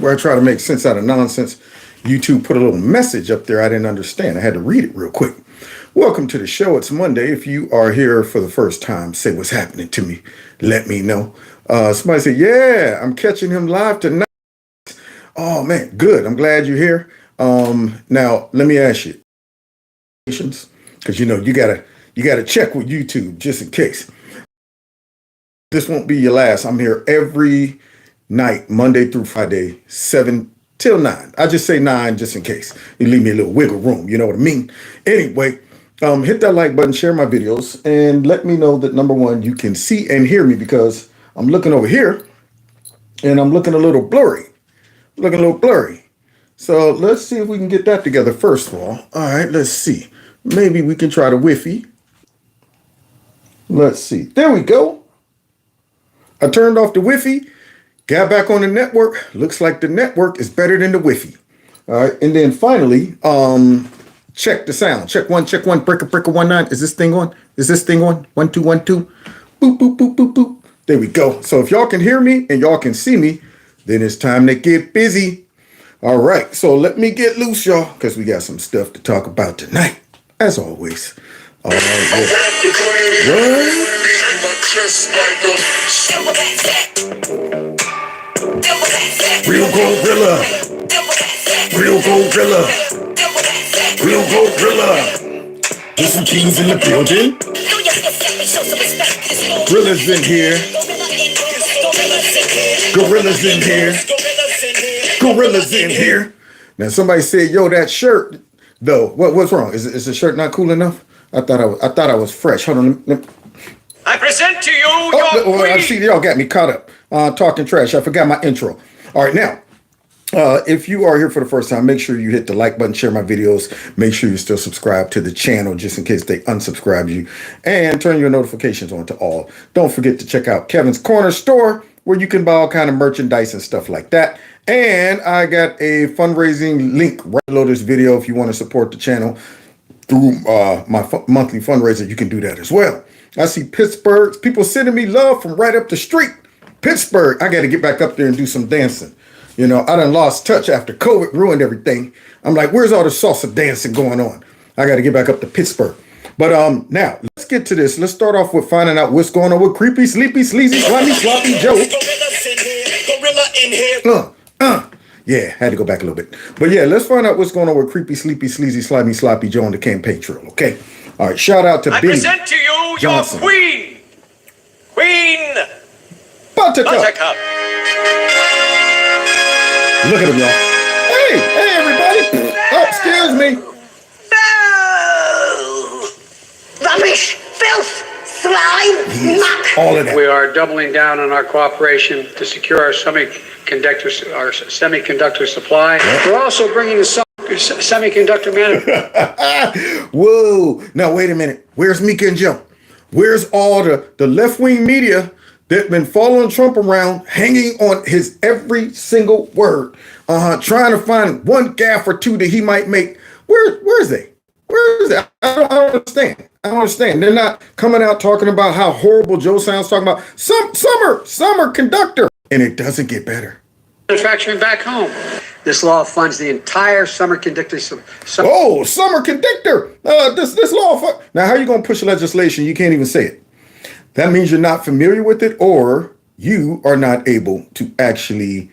where I try to make sense out of nonsense. YouTube put a little message up there I didn't understand. I had to read it real quick. Welcome to the show. It's Monday. If you are here for the first time, say what's happening to me. Let me know. Somebody said, yeah, I'm catching him live tonight. Oh, man, good. I'm glad you're here. Now, let me ask you, because, you know, you gotta check with YouTube just in case. This won't be your last. I'm here every night, Monday through Friday, 7 till 9. I just say 9 just in case. You leave me a little wiggle room, you know what I mean? Anyway, hit that like button, share my videos, and let me know that, number one, you can see and hear me, because I'm looking over here and I'm looking a little blurry. So let's see if we can get that together first of all. All right, let's see. Maybe we can try the Wi-Fi. Let's see. There we go. I turned off the Wi-Fi, got back on the network. Looks like the network is better than the Wi-Fi. All right, and then finally, check the sound. Check one, breaker 19. Is this thing on? 1 2 1 2. Boop, boop, boop, boop, boop. There we go. So if y'all can hear me and y'all can see me, then it's time to get busy. All right, so let me get loose, y'all, because we got some stuff to talk about tonight, as always. All right. Real gorilla. There's some kings in the building. Gorillas in here. Gorillas in here. Now somebody said, "Yo, that shirt, though. What's wrong? Is the shirt not cool enough? I thought I was fresh. Hold on. I present to you your queen." I see y'all got me caught up talking trash. I forgot my intro. All right, now. If you are here for the first time, make sure you hit the like button, share my videos, make sure you still subscribe to the channel just in case they unsubscribe you, and turn your notifications on to all. Don't forget to check out Kevin's Corner Store, where you can buy all kind of merchandise and stuff like that. And I got a fundraising link right below this video. If you want to support the channel through my monthly fundraiser, you can do that as well. I see Pittsburgh, people sending me love from right up the street. Pittsburgh, I got to get back up there and do some dancing. You know, I done lost touch after COVID ruined everything. I'm like, where's all the salsa dancing going on? I got to get back up to Pittsburgh. But now, let's get to this. Let's start off with finding out what's going on with creepy, sleepy, sleazy, slimy, sloppy Joe. Gorilla in here. Yeah, had to go back a little bit. But yeah, let's find out what's going on with creepy, sleepy, sleazy, slimy, sloppy Joe on the campaign trail, okay? All right, shout out to I Benny present to you Johnson. your queen. Queen Buttercup. Look at him, y'all. Hey, everybody. Oh, excuse me. No! Rubbish, filth, slime, muck. All of that. We are doubling down on our cooperation to secure our semiconductor supply. We're also bringing the semiconductor manufacturing. Whoa. Now, wait a minute. Where's Mika and Joe? Where's all the left-wing media that been following Trump around, hanging on his every single word, trying to find one gaffe or two that he might make? Where is they? Where is it? I don't understand. They're not coming out talking about how horrible Joe sounds, talking about summer conductor. And it doesn't get better. Manufacturing back home. This law funds the entire semiconductor. Summer conductor. This law. Now, how are you going to push legislation? You can't even say it. That means you're not familiar with it, or you are not able to actually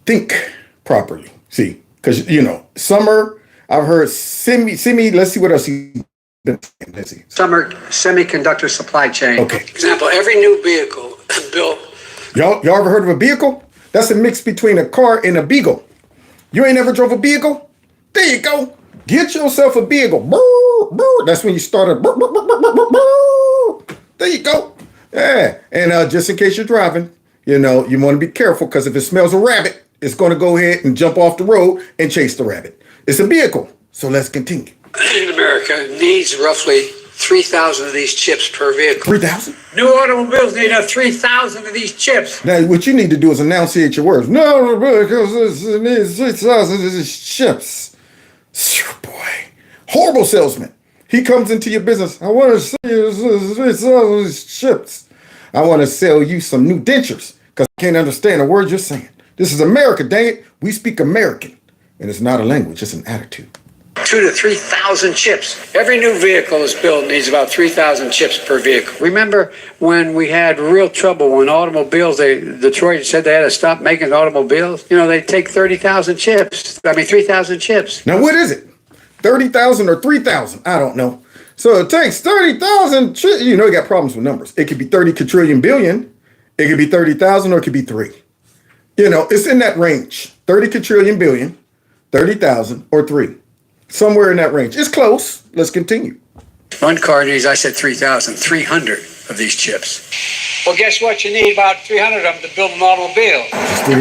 think properly. See, because, you know, summer, I've heard semi, let's see what else he's been saying. Let's see. Summer semiconductor supply chain. Okay. For example, every new vehicle built. Y'all ever heard of a vehicle? That's a mix between a car and a beagle. You ain't never drove a beagle? There you go. Get yourself a beagle. That's when you start a. There you go. Yeah, and just in case you're driving, you know, you want to be careful, because if it smells a rabbit, it's going to go ahead and jump off the road and chase the rabbit. It's a vehicle. So let's continue. In America needs roughly 3,000 of these chips per vehicle. 3,000? New automobiles need 3,000 of these chips. Now, what you need to do is enunciate your words. No, because it needs 3,000 of these chips. Boy, horrible salesman. He comes into your business. I want to sell you 3,000 of these chips. I want to sell you some new dentures, because I can't understand a word you're saying. This is America, dang it. We speak American. And it's not a language, it's an attitude. 2,000 to 3,000 chips. Every new vehicle is built needs about 3,000 chips per vehicle. Remember when we had real trouble when automobiles, Detroit said they had to stop making automobiles? You know, they take 30,000 chips. 3,000 chips. Now, what is it? 30,000 or 3,000? I don't know. So it takes 30,000. You know, you got problems with numbers. It could be 30 quadrillion billion. It could be 30,000 or it could be 3. You know, it's in that range. 30 quadrillion billion, 30,000 or 3. Somewhere in that range. It's close. Let's continue. One car needs, I said 3,000, 300 of these chips. Well, guess what? You need about 300 of them to build an automobile.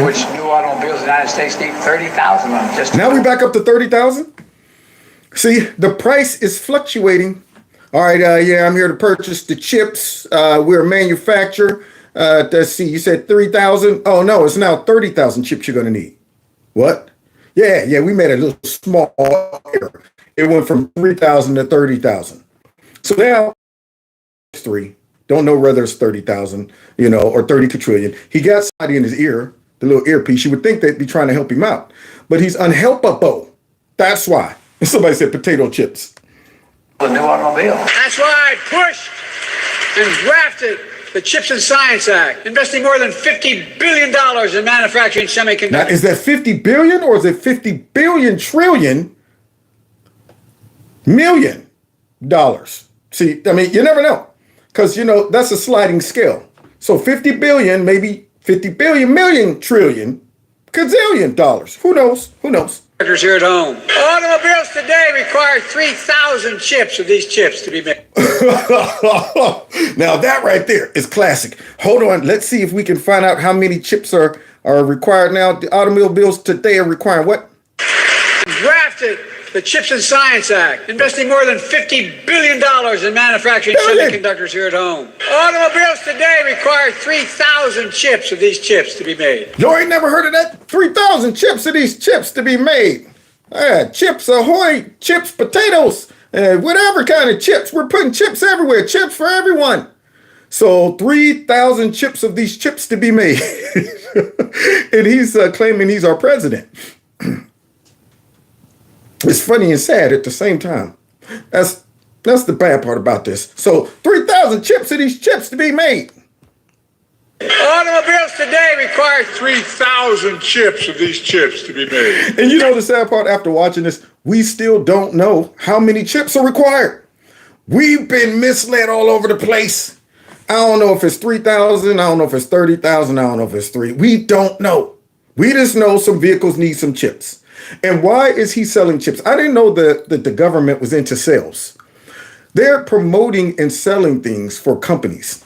Which new automobiles in the United States need 30,000 of them. Just now we back up to 30,000. See, the price is fluctuating. All right, yeah, I'm here to purchase the chips. We're a manufacturer. Let's see, you said 3,000. Oh, no, it's now 30,000 chips you're going to need. What? Yeah, we made a little small error. It went from 3,000 to 30,000. So now it's 3. Don't know whether it's 30,000, you know, or 30 quadrillion. He got somebody in his ear, the little earpiece. You would think they'd be trying to help him out. But he's unhelpable. That's why. Somebody said potato chips. A new automobile. That's why I pushed and drafted the Chips and Science Act, investing more than $50 billion in manufacturing semiconductors. Now, is that 50 billion or is it 50 billion trillion million dollars? See, I mean, you never know because, you know, that's a sliding scale. So 50 billion, maybe 50 billion, million, trillion, gazillion dollars. Who knows? Who knows? Here at home. Automobiles today require 3,000 chips of these chips to be made. Now that right there is classic. Hold on. Let's see if we can find out how many chips are required now. The automobiles today are requiring what? Drafted the Chips and Science Act, investing more than $50 billion in manufacturing semiconductors here at home. Automobiles today require 3,000 chips of these chips to be made. You ain't never heard of that? 3,000 chips of these chips to be made. Chips Ahoy, chips, potatoes, whatever kind of chips. We're putting chips everywhere. Chips for everyone. So 3,000 chips of these chips to be made. And he's claiming he's our president. It's funny and sad at the same time. That's the bad part about this. So 3,000 chips of these chips to be made. Automobiles today require 3,000 chips of these chips to be made. And you know the sad part after watching this, we still don't know how many chips are required. We've been misled all over the place. I don't know if it's 3,000. I don't know if it's 30,000. I don't know if it's 3. We don't know. We just know some vehicles need some chips. And why is he selling chips? I didn't know that the government was into sales. They're promoting and selling things for companies.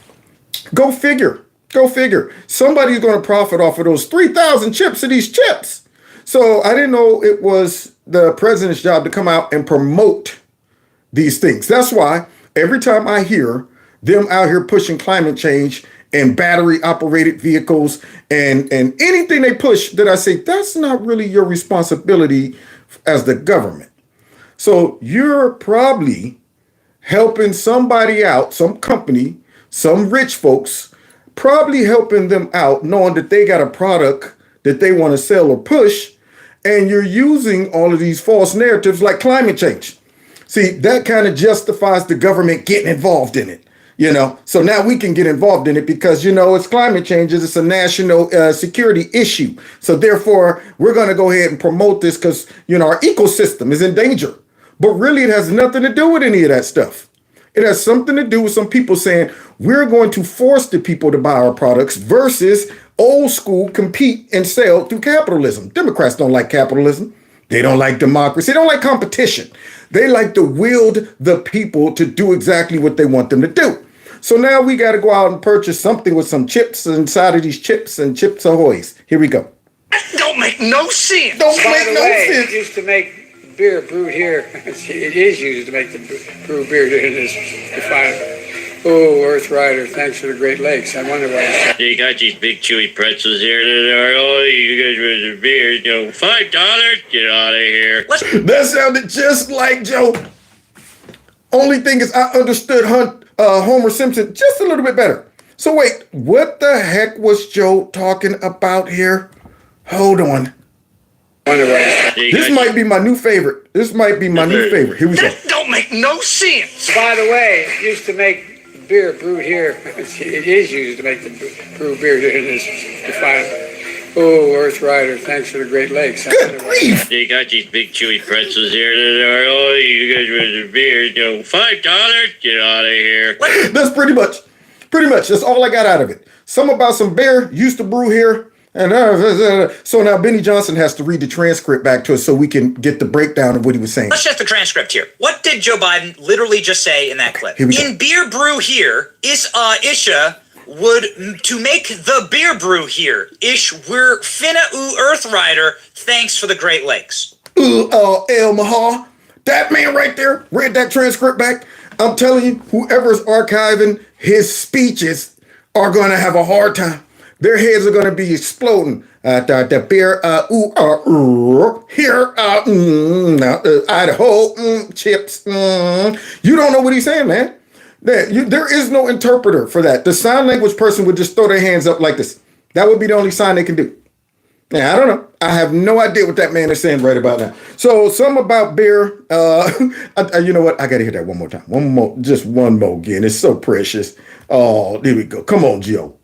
Go figure. Go figure. Somebody's going to profit off of those 3,000 chips of these chips. So I didn't know it was the president's job to come out and promote these things. That's why every time I hear them out here pushing climate change and battery operated vehicles and anything they push, that I say, that's not really your responsibility as the government. So you're probably helping somebody out, some company, some rich folks, probably helping them out, knowing that they got a product that they want to sell or push, and you're using all of these false narratives like climate change. See, that kind of justifies the government getting involved in it. You know, so now we can get involved in it because, you know, it's climate change. It's a national security issue. So therefore, we're going to go ahead and promote this because, you know, our ecosystem is in danger. But really, it has nothing to do with any of that stuff. It has something to do with some people saying we're going to force the people to buy our products versus old school compete and sell through capitalism. Democrats don't like capitalism. They don't like democracy. They don't like competition. They like to wield the people to do exactly what they want them to do. So now we got to go out and purchase something with some chips inside of these chips and Chips Ahoys. Here we go. That don't make no sense. Don't make no sense. It used to make beer brewed here. It is used to make the brew beer in this refinery. Oh, Earth Rider, thanks for the Great Lakes. I wonder why. You got these big chewy pretzels here that are, oh, you guys with the beer, you know, $5? Get out of here. That sounded just like Joe. Only thing is I understood Homer Simpson just a little bit better. So wait, what the heck was Joe talking about here? Hold on. This might be my new favorite. This might be my new favorite. Here we go. That don't make no sense. By the way, it used to make beer brewed here. It is used to make the brew beer here in this refinery. Oh, Earth Rider, thanks for the Great Lakes. Good grief. They got these big chewy pretzels here that are, oh, you guys with the beer, $5? Get out of here. That's pretty much. That's all I got out of it. Some about some beer used to brew here. And so now Benny Johnson has to read the transcript back to us so we can get the breakdown of what he was saying. Let's check the transcript here. What did Joe Biden literally just say in that clip? In beer brew here, is isha would to make the beer brew here. Ish we're finna Earth Rider. Thanks for the Great Lakes. El Mahar, that man right there read that transcript back. I'm telling you, whoever's archiving his speeches are going to have a hard time. Their heads are going to be exploding. The beer, here, Idaho, chips. You don't know what he's saying, man. There is no interpreter for that. The sign language person would just throw their hands up like this. That would be the only sign they can do. Yeah, I don't know. I have no idea what that man is saying right about now. So, some about beer. You know what? I got to hear that one more time. Just one more again. It's so precious. Oh, there we go. Come on, Joe.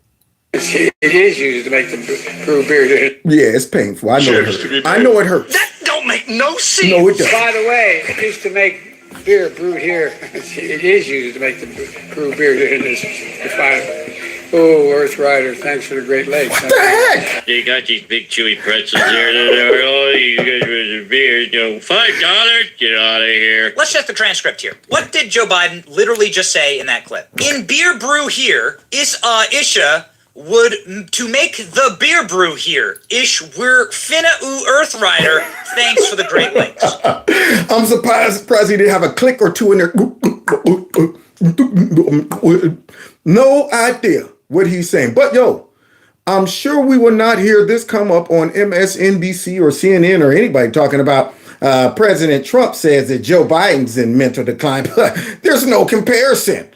It is used to make the brew beer here. Yeah, it's painful. I know it hurts. I know it hurts. That don't make no sense. No, it doesn't. By the way, it used to make beer brewed here. It is used to make the brew beer here in this refinery. Oh, Earth Rider, thanks for the Great Lakes. What the heck? They got these big chewy pretzels here that are, oh, you guys with the beer, $5? Get out of here. Let's check the transcript here. What did Joe Biden literally just say in that clip? In beer brew here, is isha would to make the beer brew here. Ish we're finna Earth Rider. Thanks for the Great Lakes. I'm surprised he didn't have a click or two in there. No idea what he's saying. But yo, I'm sure we will not hear this come up on MSNBC or CNN or anybody talking about President Trump says that Joe Biden's in mental decline. There's no comparison.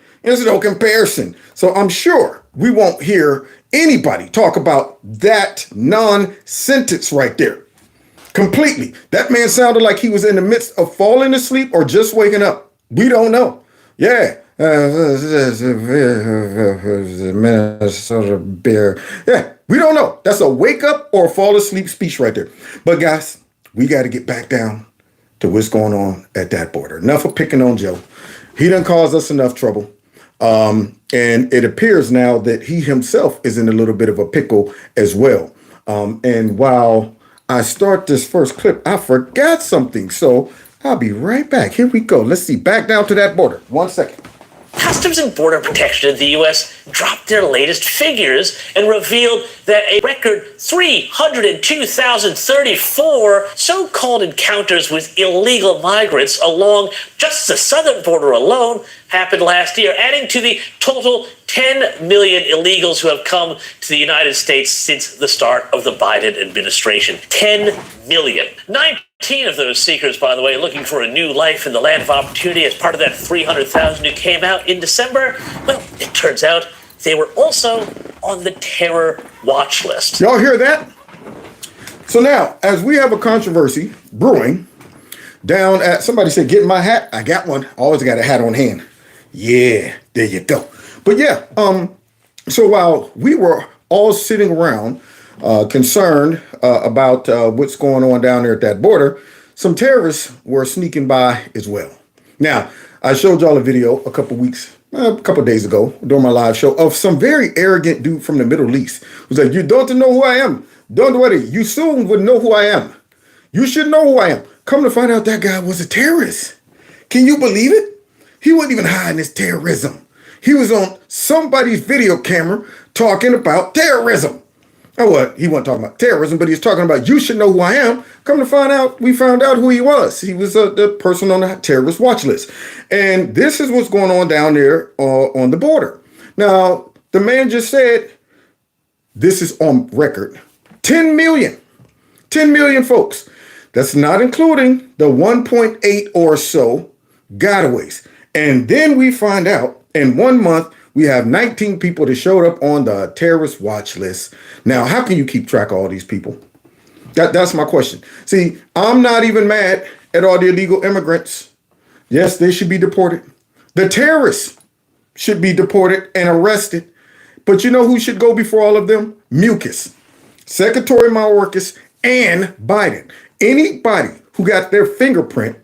So I'm sure we won't hear anybody talk about that non-sentence right there. Completely. That man sounded like he was in the midst of falling asleep or just waking up. We don't know. Yeah. Minnesota beer. Yeah, we don't know. That's a wake up or fall asleep speech right there. But guys, we got to get back down to what's going on at that border. Enough of picking on Joe. He done caused us enough trouble. And it appears now that he himself is in a little bit of a pickle as well. And while I start this first clip, I forgot something. So I'll be right back. Here we go. Let's see. Back down to that border. 1 second. Customs and Border Protection of the U.S. dropped their latest figures and revealed that a record 302,034 so-called encounters with illegal migrants along just the southern border alone happened last year, adding to the total 10 million illegals who have come to the United States since the start of the Biden administration. 10 million. 19 of those seekers, by the way, looking for a new life in the land of opportunity as part of that 300,000 who came out in December. Well, it turns out they were also on the terror watch list. Y'all hear that? So now, as we have a controversy brewing down at, somebody said, get my hat. I got one. Always got a hat on hand. Yeah, there you go. But yeah, so while we were all sitting around concerned about what's going on down there at that border, some terrorists were sneaking by as well. Now, I showed y'all a video a couple days ago during my live show of some very arrogant dude from the Middle East who's like, you don't know who I am. Don't worry, you soon would know who I am. You should know who I am. Come to find out that guy was a terrorist. Can you believe it? He wasn't even hiding his terrorism. He was on somebody's video camera talking about terrorism. Oh, what? He wasn't talking about terrorism, but he was talking about, you should know who I am. Come to find out, we found out who he was. He was the person on the terrorist watch list. And this is what's going on down there on the border. Now, the man just said, this is on record, 10 million. 10 million folks. That's not including the 1.8 or so gotaways. And then we find out in 1 month, we have 19 people that showed up on the terrorist watch list. Now, how can you keep track of all these people? That's my question. See, I'm not even mad at all the illegal immigrants. Yes, they should be deported. The terrorists should be deported and arrested. But you know who should go before all of them? Mucus, Secretary Mayorkas, and Biden. Anybody who got their fingerprint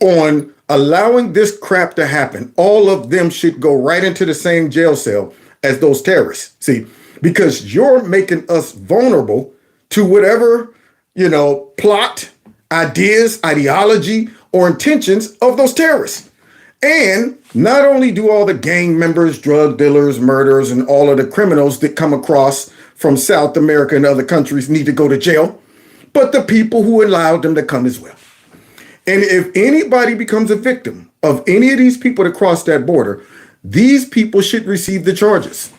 on allowing this crap to happen, all of them should go right into the same jail cell as those terrorists. See, because you're making us vulnerable to whatever, plot, ideas, ideology, or intentions of those terrorists. And not only do all the gang members, drug dealers, murderers, and all of the criminals that come across from South America and other countries need to go to jail, but the people who allowed them to come as well. And if anybody becomes a victim of any of these people that cross that border, these people should receive the charges.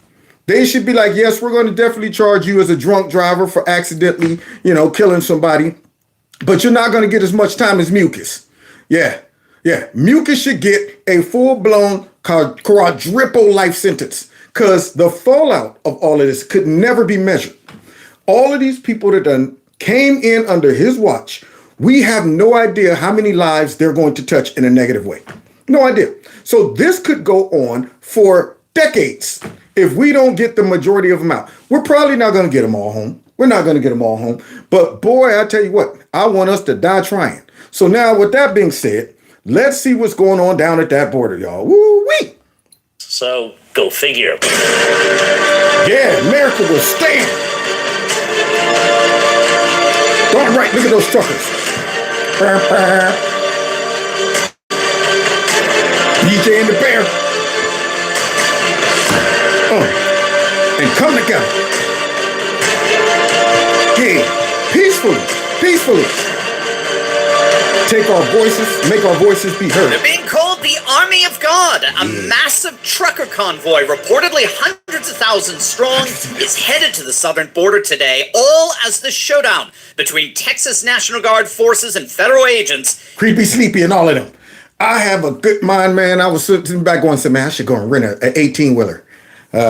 They should be like, yes, we're going to definitely charge you as a drunk driver for accidentally, killing somebody, but you're not going to get as much time as Mucus. Yeah. Mucus should get a full-blown quadruple life sentence because the fallout of all of this could never be measured. All of these people that done came in under his watch, we have no idea how many lives they're going to touch in a negative way. No idea. So this could go on for decades if we don't get the majority of them out. We're probably not going to get them all home. We're not going to get them all home. But boy, I tell you what, I want us to die trying. So now with that being said, let's see what's going on down at that border, y'all. Woo-wee! So, go figure. Yeah, America will stand. Darn right, look at those truckers. DJ and the Bear. And come together. Yeah, peacefully. Take our voices, make our voices be heard. They're being called the Army of God. A massive trucker convoy, reportedly hundreds of thousands strong, is headed to the southern border today, all as the showdown between Texas National Guard forces and federal agents. Creepy, sleepy, and all of them. I have a good mind, man. I was sitting back going, man, I should go and rent an 18-wheeler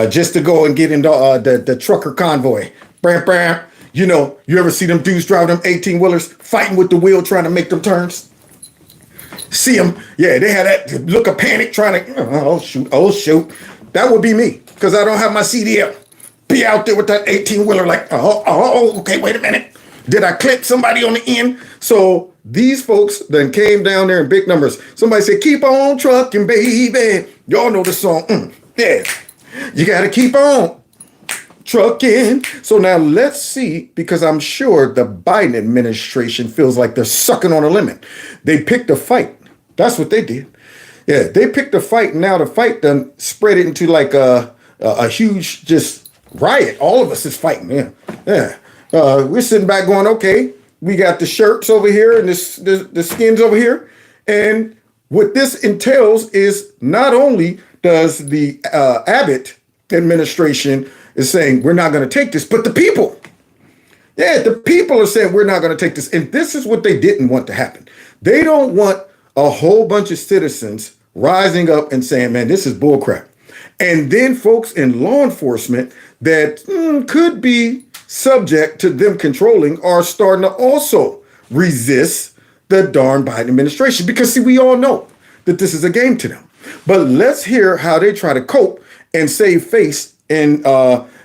just to go and get into the trucker convoy. Bam, bam. You ever see them dudes driving them 18-wheelers, fighting with the wheel, trying to make them turns? See them? Yeah, they had that look of panic, trying to, oh, shoot. That would be me, because I don't have my CDL. Be out there with that 18-wheeler like, okay, wait a minute. Did I clip somebody on the end? So these folks then came down there in big numbers. Somebody said, keep on trucking, baby. Y'all know the song. Yeah, you got to keep on trucking. So now let's see, because I'm sure the Biden administration feels like they're sucking on a lemon. They picked a fight. That's what they did. Yeah, they picked a fight. Now the fight done spread it into like a huge just riot. All of us is fighting. Yeah. We're sitting back going, okay, we got the shirts over here and the skins over here. And what this entails is not only does the Abbott administration is saying we're not going to take this, but the people. Yeah, the people are saying we're not going to take this. And this is what they didn't want to happen. They don't want a whole bunch of citizens rising up and saying, man, this is bullcrap. And then folks in law enforcement that could be subject to them controlling are starting to also resist the darn Biden administration. Because, see, we all know that this is a game to them. But let's hear how they try to cope and save face in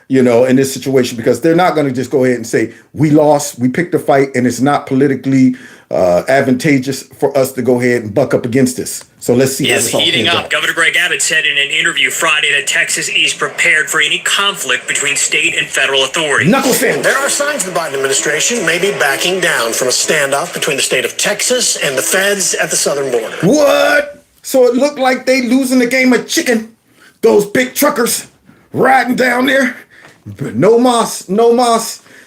this situation, because they're not going to just go ahead and say, we lost, we picked a fight, and it's not politically advantageous for us to go ahead and buck up against this. So let's see. It's heating up. Governor Greg Abbott said in an interview Friday that Texas is prepared for any conflict between state and federal authorities. There are signs the Biden administration may be backing down from a standoff between the state of Texas and the feds at the southern border. What? So it looked like they losing the game of chicken. Those big truckers riding down there. No moss.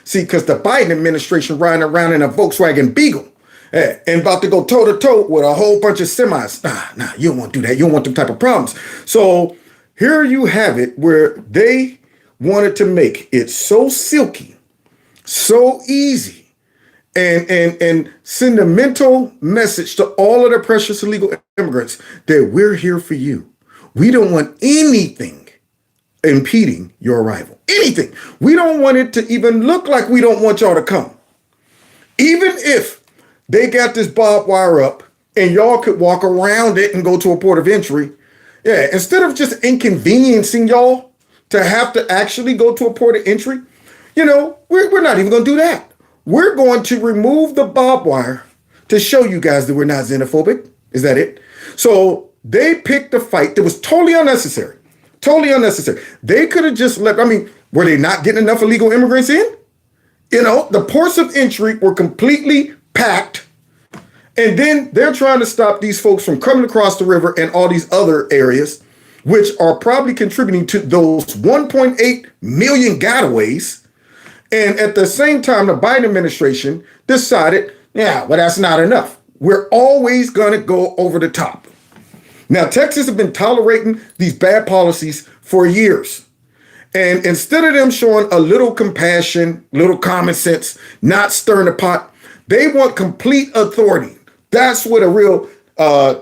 See, because the Biden administration riding around in a Volkswagen Beetle and about to go toe-to-toe with a whole bunch of semis. Nah, you don't want to do that. You don't want them type of problems. So here you have it, where they wanted to make it so silky, so easy, and send a mental message to all of the precious illegal immigrants that we're here for you. We don't want anything impeding your arrival. Anything. We don't want it to even look like we don't want y'all to come. Even if they got this barbed wire up and y'all could walk around it and go to a port of entry, yeah, instead of just inconveniencing y'all to have to actually go to a port of entry, we're not even going to do that. We're going to remove the barbed wire to show you guys that we're not xenophobic. Is that it? So they picked a fight that was totally unnecessary. Totally unnecessary. They could have just were they not getting enough illegal immigrants in? The ports of entry were completely packed. And then they're trying to stop these folks from coming across the river and all these other areas, which are probably contributing to those 1.8 million gotaways. And at the same time, the Biden administration decided, that's not enough. We're always going to go over the top. Now, Texas has been tolerating these bad policies for years. And instead of them showing a little compassion, little common sense, not stirring the pot, they want complete authority. That's what a real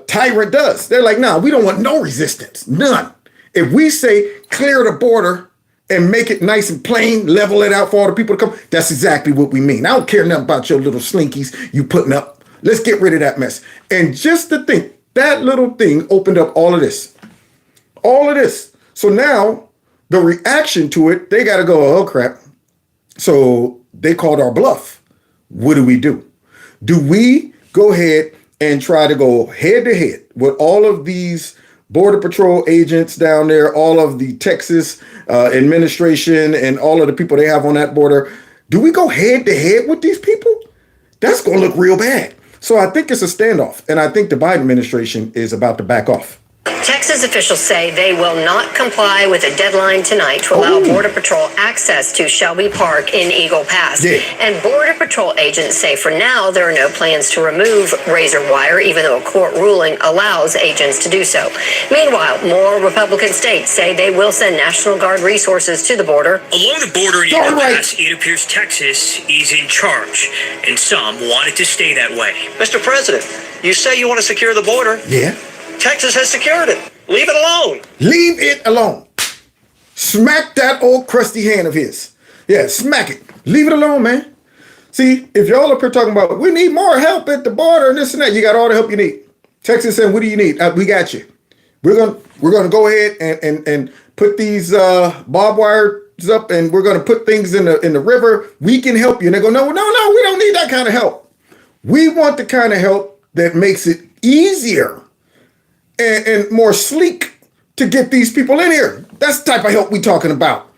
tyrant does. They're like, we don't want no resistance, none. If we say clear the border and make it nice and plain, level it out for all the people to come, that's exactly what we mean. I don't care nothing about your little slinkies you putting up. Let's get rid of that mess. And just to think, that little thing opened up all of this. All of this. So now the reaction to it, they got to go, oh crap. So they called our bluff. What do? Do we go ahead and try to go head to head with all of these Border Patrol agents down there, all of the Texas administration and all of the people they have on that border? Do we go head to head with these people? That's going to look real bad. So I think it's a standoff, and I think the Biden administration is about to back off. Texas officials say they will not comply with a deadline tonight to allow Border Patrol access to Shelby Park in Eagle Pass. Yeah. And Border Patrol agents say for now there are no plans to remove razor wire, even though a court ruling allows agents to do so. Meanwhile, more Republican states say they will send National Guard resources to the border. Along the border in Eagle Pass, it appears Texas is in charge, and some want it to stay that way. Mr. President, you say you want to secure the border. Yeah. Texas has secured it. Leave it alone. Leave it alone. Smack that old crusty hand of his. Yeah, smack it. Leave it alone, man. See, if y'all up here talking about, we need more help at the border and this and that, you got all the help you need. Texas said, what do you need? We got you. We're gonna go ahead and put these barbed wires up, and we're gonna put things in the river. We can help you. And they go, no, we don't need that kind of help. We want the kind of help that makes it easier and more sleek to get these people in here. That's the type of help we're talking about.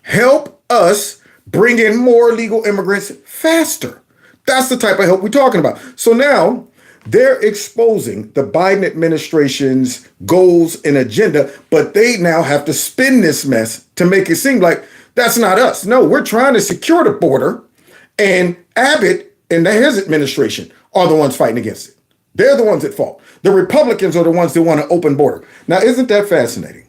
Help us bring in more legal immigrants faster. That's the type of help we're talking about. So now they're exposing the Biden administration's goals and agenda, but they now have to spin this mess to make it seem like that's not us. No, we're trying to secure the border, and Abbott and his administration are the ones fighting against it. They're the ones at fault. The Republicans are the ones that want an open border. Now, isn't that fascinating?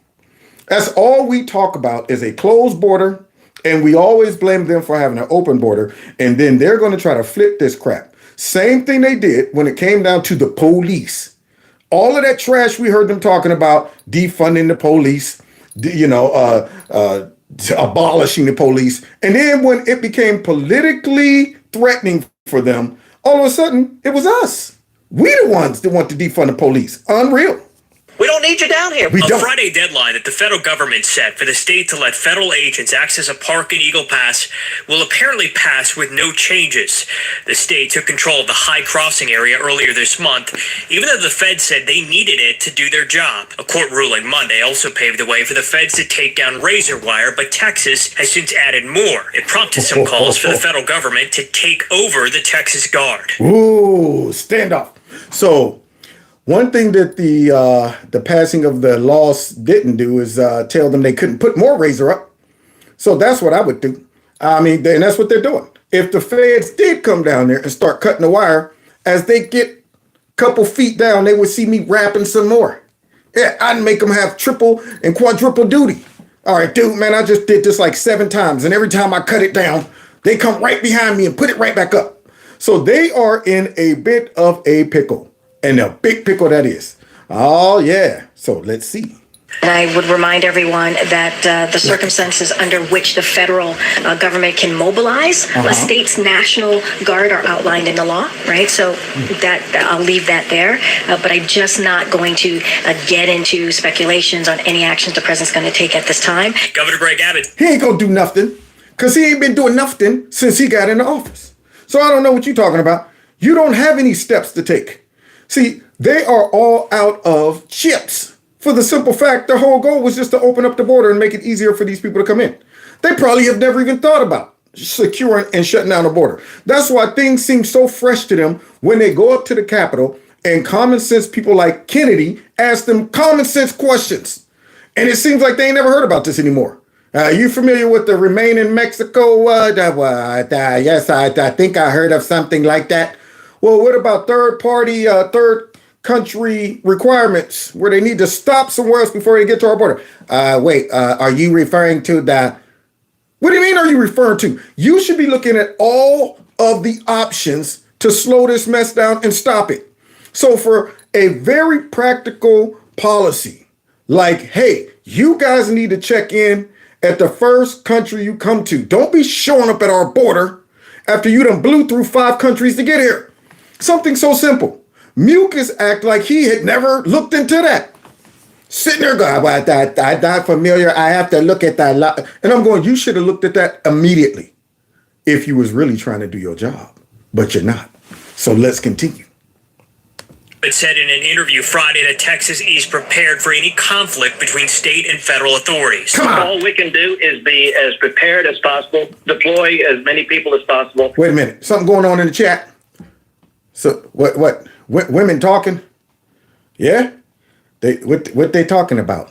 That's all we talk about is a closed border, and we always blame them for having an open border, and then they're going to try to flip this crap. Same thing they did when it came down to the police. All of that trash we heard them talking about, defunding the police, abolishing the police. And then when it became politically threatening for them, all of a sudden, it was us. We the ones that want to defund the police. Unreal. We don't need you down here. A Friday deadline that the federal government set for the state to let federal agents access a park in Eagle Pass will apparently pass with no changes. The state took control of the High Crossing area earlier this month, even though the feds said they needed it to do their job. A court ruling Monday also paved the way for the feds to take down razor wire, but Texas has since added more. It prompted some calls for the federal government to take over the Texas Guard. Ooh, standoff. So one thing that the passing of the laws didn't do is tell them they couldn't put more razor up. So that's what I would do. I mean, and that's what they're doing. If the feds did come down there and start cutting the wire, as they get a couple feet down, they would see me rapping some more. Yeah, I'd make them have triple and quadruple duty. All right, dude, man, I just did this like 7 times. And every time I cut it down, they come right behind me and put it right back up. So they are in a bit of a pickle. And a big pickle that is. Oh, yeah. So let's see. And I would remind everyone that the circumstances under which the federal government can mobilize a state's national guard are outlined in the law, right? So that I'll leave that there. But I'm just not going to get into speculations on any actions the president's going to take at this time. Governor Greg Abbott. He ain't gonna do nothing because he ain't been doing nothing since he got into office. So I don't know what you're talking about. You don't have any steps to take. See, they are all out of chips. For the simple fact, the whole goal was just to open up the border and make it easier for these people to come in. They probably have never even thought about securing and shutting down the border. That's why things seem so fresh to them when they go up to the Capitol and common sense people like Kennedy ask them common sense questions. And it seems like they ain't never heard about this anymore. You familiar with the Remain in Mexico? Yes, I think I heard of something like that. Well, what about third country requirements where they need to stop somewhere else before they get to our border? Are you referring to what do you mean are you referring to? You should be looking at all of the options to slow this mess down and stop it. So for a very practical policy, like, hey, you guys need to check in at the first country you come to. Don't be showing up at our border after you done blew through 5 countries to get here. Something so simple. Mayorkas act like he had never looked into that. Sitting there going, well, I'm not familiar. I have to look at that. And I'm going, you should have looked at that immediately if you was really trying to do your job. But you're not. So let's continue. It said in an interview Friday that Texas is prepared for any conflict between state and federal authorities. Come on. All we can do is be as prepared as possible, deploy as many people as possible. Wait a minute. Something going on in the chat. So what? Women talking? Yeah? What they talking about?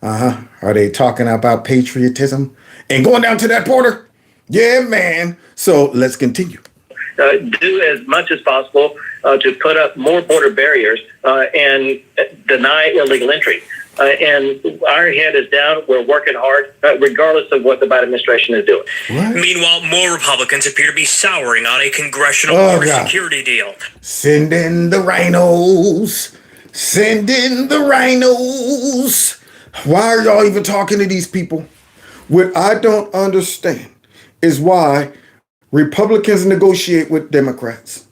Are they talking about patriotism and going down to that border? Yeah, man. So let's continue. Do as much as possible to put up more border barriers and deny illegal entry. And our head is down. We're working hard, regardless of what the Biden administration is doing. What? Meanwhile, more Republicans appear to be souring on a congressional border security deal. Send in the rhinos. Send in the rhinos. Why are y'all even talking to these people? What I don't understand is why Republicans negotiate with Democrats.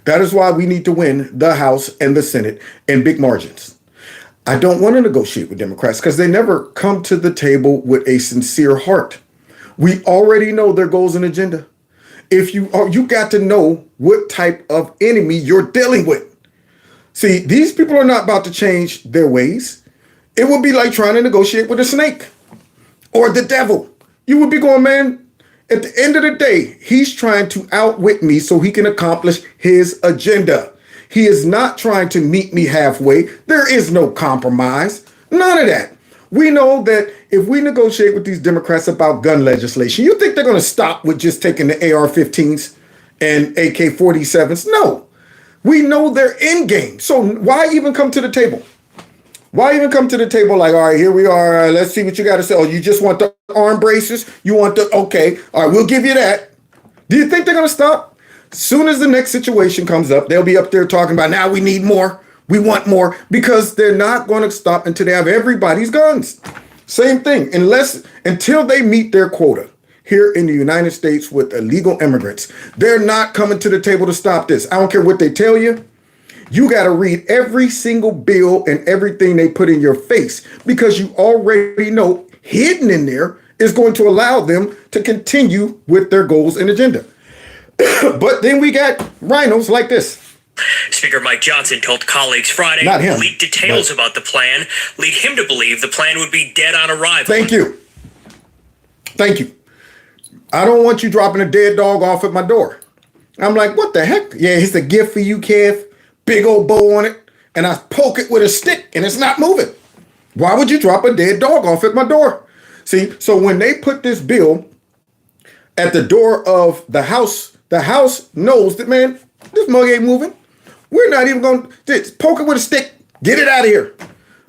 That is why we need to win the House and the Senate in big margins. I don't want to negotiate with Democrats because they never come to the table with a sincere heart. We already know their goals and agenda. If you got to know what type of enemy you're dealing with. See, these people are not about to change their ways. It would be like trying to negotiate with a snake or the devil. You would be going, man, at the end of the day, he's trying to outwit me so he can accomplish his agenda. He is not trying to meet me halfway. There is no compromise. None of that. We know that if we negotiate with these Democrats about gun legislation, you think they're going to stop with just taking the AR-15s and AK-47s? No. We know their end game. So why even come to the table? Why even come to the table like, all right, here we are. Let's see what you got to say. Oh, you just want the arm braces? You want the, okay. All right, we'll give you that. Do you think they're going to stop? Soon as the next situation comes up, they'll be up there talking about, now we need more. We want more, because they're not going to stop until they have everybody's guns. Same thing, until they meet their quota here in the United States with illegal immigrants. They're not coming to the table to stop this. I don't care what they tell you. You got to read every single bill and everything they put in your face, because you already know hidden in there is going to allow them to continue with their goals and agenda. But then we got rhinos like this. Speaker Mike Johnson told colleagues Friday leaked details about the plan lead him to believe the plan would be dead on arrival. Thank you. Thank you. I don't want you dropping a dead dog off at my door. I'm like, what the heck? Yeah, it's a gift for you, Kev. Big old bow on it. And I poke it with a stick and it's not moving. Why would you drop a dead dog off at my door? See, so when they put this bill at the door of the House knows that, man, this mug ain't moving. We're not even going to poke it with a stick. Get it out of here.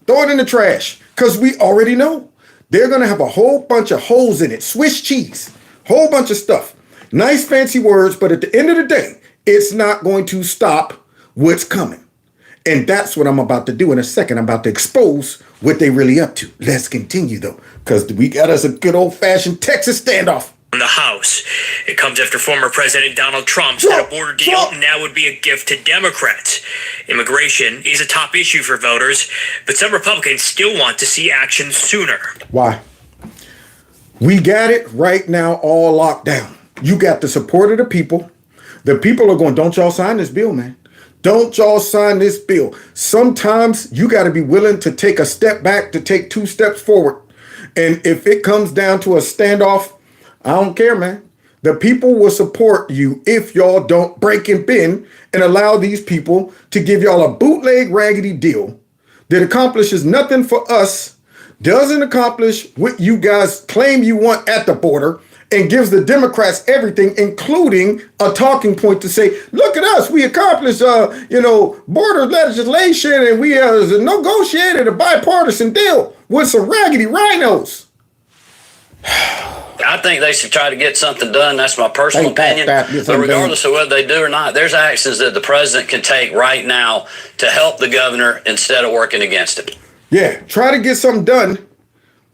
Throw it in the trash. Because we already know they're going to have a whole bunch of holes in it. Swiss cheese. Whole bunch of stuff. Nice fancy words. But at the end of the day, it's not going to stop what's coming. And that's what I'm about to do in a second. I'm about to expose what they really up to. Let's continue, though, because we got us a good old-fashioned Texas standoff. In the House. It comes after former President Donald Trump said a border deal now would be a gift to Democrats. Immigration is a top issue for voters, but some Republicans still want to see action sooner. Why? We got it right now all locked down. You got the support of the people. The people are going, don't y'all sign this bill, man. Don't y'all sign this bill. Sometimes you got to be willing to take a step back to take 2 steps forward. And if it comes down to a standoff, I don't care, man. The people will support you if y'all don't break and bend and allow these people to give y'all a bootleg raggedy deal that accomplishes nothing for us, doesn't accomplish what you guys claim you want at the border, and gives the Democrats everything, including a talking point to say, look at us, we accomplished, border legislation, and we negotiated a bipartisan deal with some raggedy rhinos. I think they should try to get something done. That's my personal opinion. But regardless of whether they do or not, there's actions that the president can take right now to help the governor instead of working against him. Yeah, try to get something done.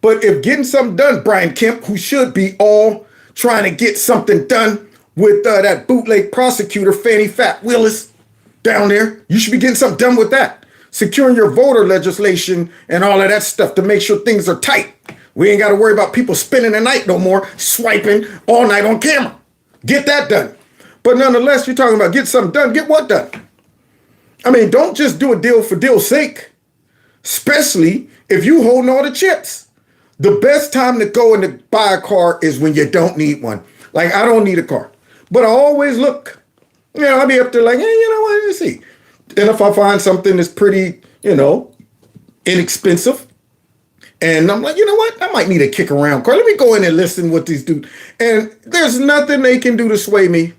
But if getting something done, Brian Kemp, who should be all trying to get something done with that bootleg prosecutor, Fannie Fat Willis, down there, you should be getting something done with that. Securing your voter legislation and all of that stuff to make sure things are tight. We ain't got to worry about people spending the night no more, swiping all night on camera. Get that done. But nonetheless, you're talking about get something done. Get what done? I mean, don't just do a deal for deal's sake, especially if you holding all the chips. The best time to go and to buy a car is when you don't need one. Like, I don't need a car. But I always look, I'll be up there like, hey, you know what, let's see. And if I find something that's pretty, inexpensive, and I'm like, you know what? I might need a kick around car. Let me go in and listen what these do. And there's nothing they can do to sway me.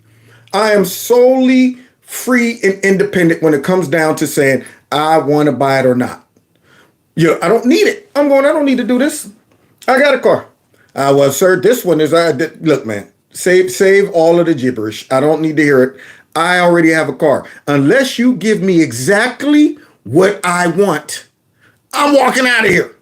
I am solely free and independent when it comes down to saying I want to buy it or not. I don't need it. I don't need to do this. I got a car. Well, sir, this one is, look, man, save all of the gibberish. I don't need to hear it. I already have a car. Unless you give me exactly what I want, I'm walking out of here.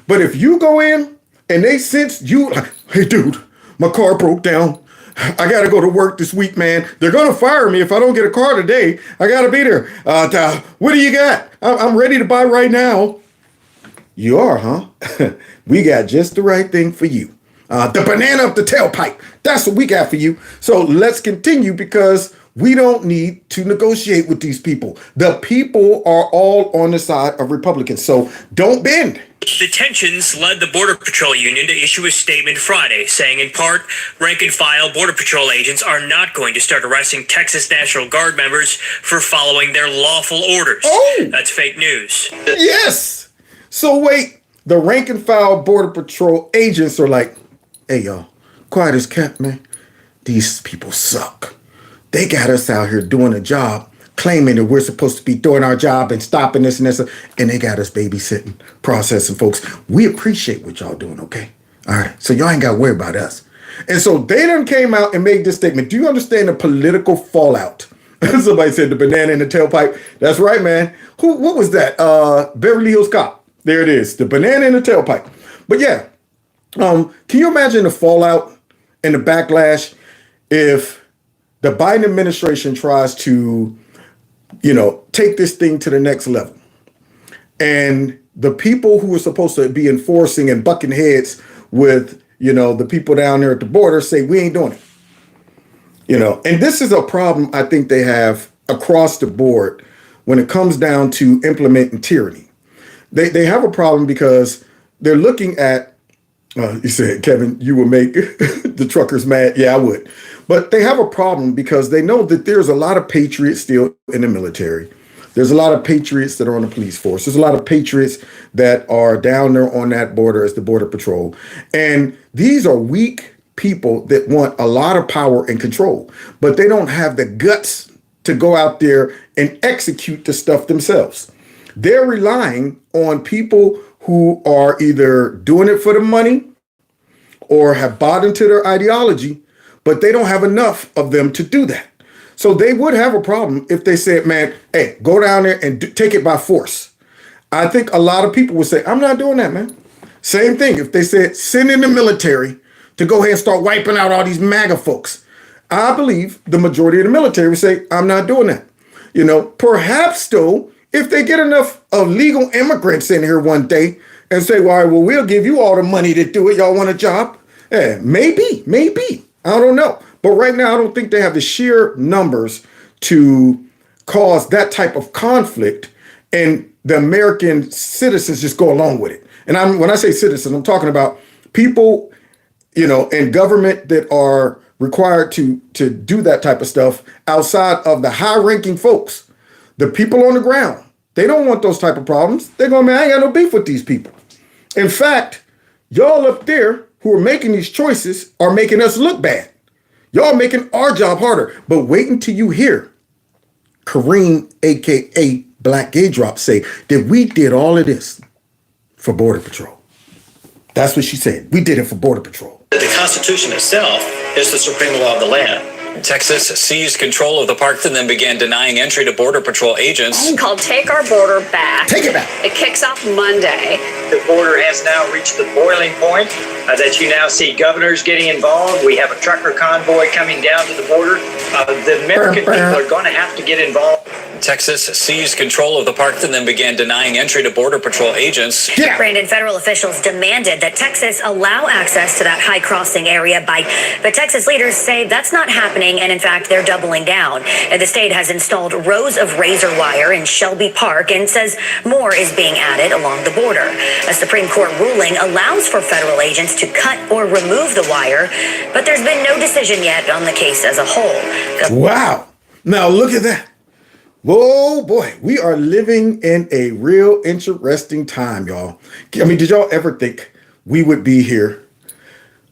But if you go in and they sense you, like, hey, dude, my car broke down. I got to go to work this week, man. They're going to fire me if I don't get a car today. I got to be there. What do you got? I'm ready to buy right now. You are, huh? We got just the right thing for you. The banana up the tailpipe. That's what we got for you. So let's continue because we don't need to negotiate with these people. The people are all on the side of Republicans. So don't bend. The tensions led the Border Patrol Union to issue a statement Friday, saying in part, rank-and-file Border Patrol agents are not going to start arresting Texas National Guard members for following their lawful orders. Oh! That's fake news. Yes! So wait, the rank-and-file Border Patrol agents are like, hey, y'all, quiet as kept, man. These people suck. They got us out here doing a job, claiming that we're supposed to be doing our job and stopping this and this, and they got us babysitting, processing folks. We appreciate what y'all doing, okay? All right, so y'all ain't got to worry about us. And so they done came out and made this statement. Do you understand the political fallout? Somebody said the banana in the tailpipe. That's right, man. What was that? Beverly Hills Cop. There it is, the banana in the tailpipe. But yeah, can you imagine the fallout and the backlash if the Biden administration tries to take this thing to the next level. And the people who are supposed to be enforcing and bucking heads with, the people down there at the border say, we ain't doing it. And this is a problem I think they have across the board when it comes down to implementing tyranny. They have a problem because they're looking at, you said, Kevin, you will make the truckers mad. Yeah, I would. But they have a problem because they know that there's a lot of patriots still in the military. There's a lot of patriots that are on the police force. There's a lot of patriots that are down there on that border as the Border Patrol. And these are weak people that want a lot of power and control, but they don't have the guts to go out there and execute the stuff themselves. They're relying on people who are either doing it for the money or have bought into their ideology, but they don't have enough of them to do that. So they would have a problem if they said, man, hey, go down there and take it by force. I think a lot of people would say, I'm not doing that, man. Same thing if they said, send in the military to go ahead and start wiping out all these MAGA folks. I believe the majority of the military would say, I'm not doing that. Perhaps though, if they get enough of legal immigrants in here one day and say, well, we'll give you all the money to do it. Y'all want a job? Yeah, maybe. I don't know. But right now, I don't think they have the sheer numbers to cause that type of conflict, and the American citizens just go along with it. And when I say citizens, I'm talking about people, in government that are required to do that type of stuff outside of the high-ranking folks. The people on the ground, they don't want those type of problems. They're going, man, I ain't got no beef with these people. In fact, y'all up there who are making these choices are making us look bad. Y'all making our job harder. But wait until you hear Kareem, a.k.a. Black Gay Drop, say that we did all of this for Border Patrol. That's what she said. We did it for Border Patrol. The Constitution itself is the supreme law of the land. Texas seized control of the park and then began denying entry to Border Patrol agents. Called Take Our Border Back. Take it back. It kicks off Monday. The border has now reached the boiling point that you now see governors getting involved. We have a trucker convoy coming down to the border. The American people are going to have to get involved. Texas seized control of the park and then began denying entry to Border Patrol agents. Yeah. Brandon, federal officials demanded that Texas allow access to that high crossing area but Texas leaders say that's not happening, and in fact, they're doubling down. And the state has installed rows of razor wire in Shelby Park and says more is being added along the border. A Supreme Court ruling allows for federal agents to cut or remove the wire, but there's been no decision yet on the case as a whole. Wow. Now look at that. Whoa, boy, we are living in a real interesting time, y'all. I mean, did y'all ever think we would be here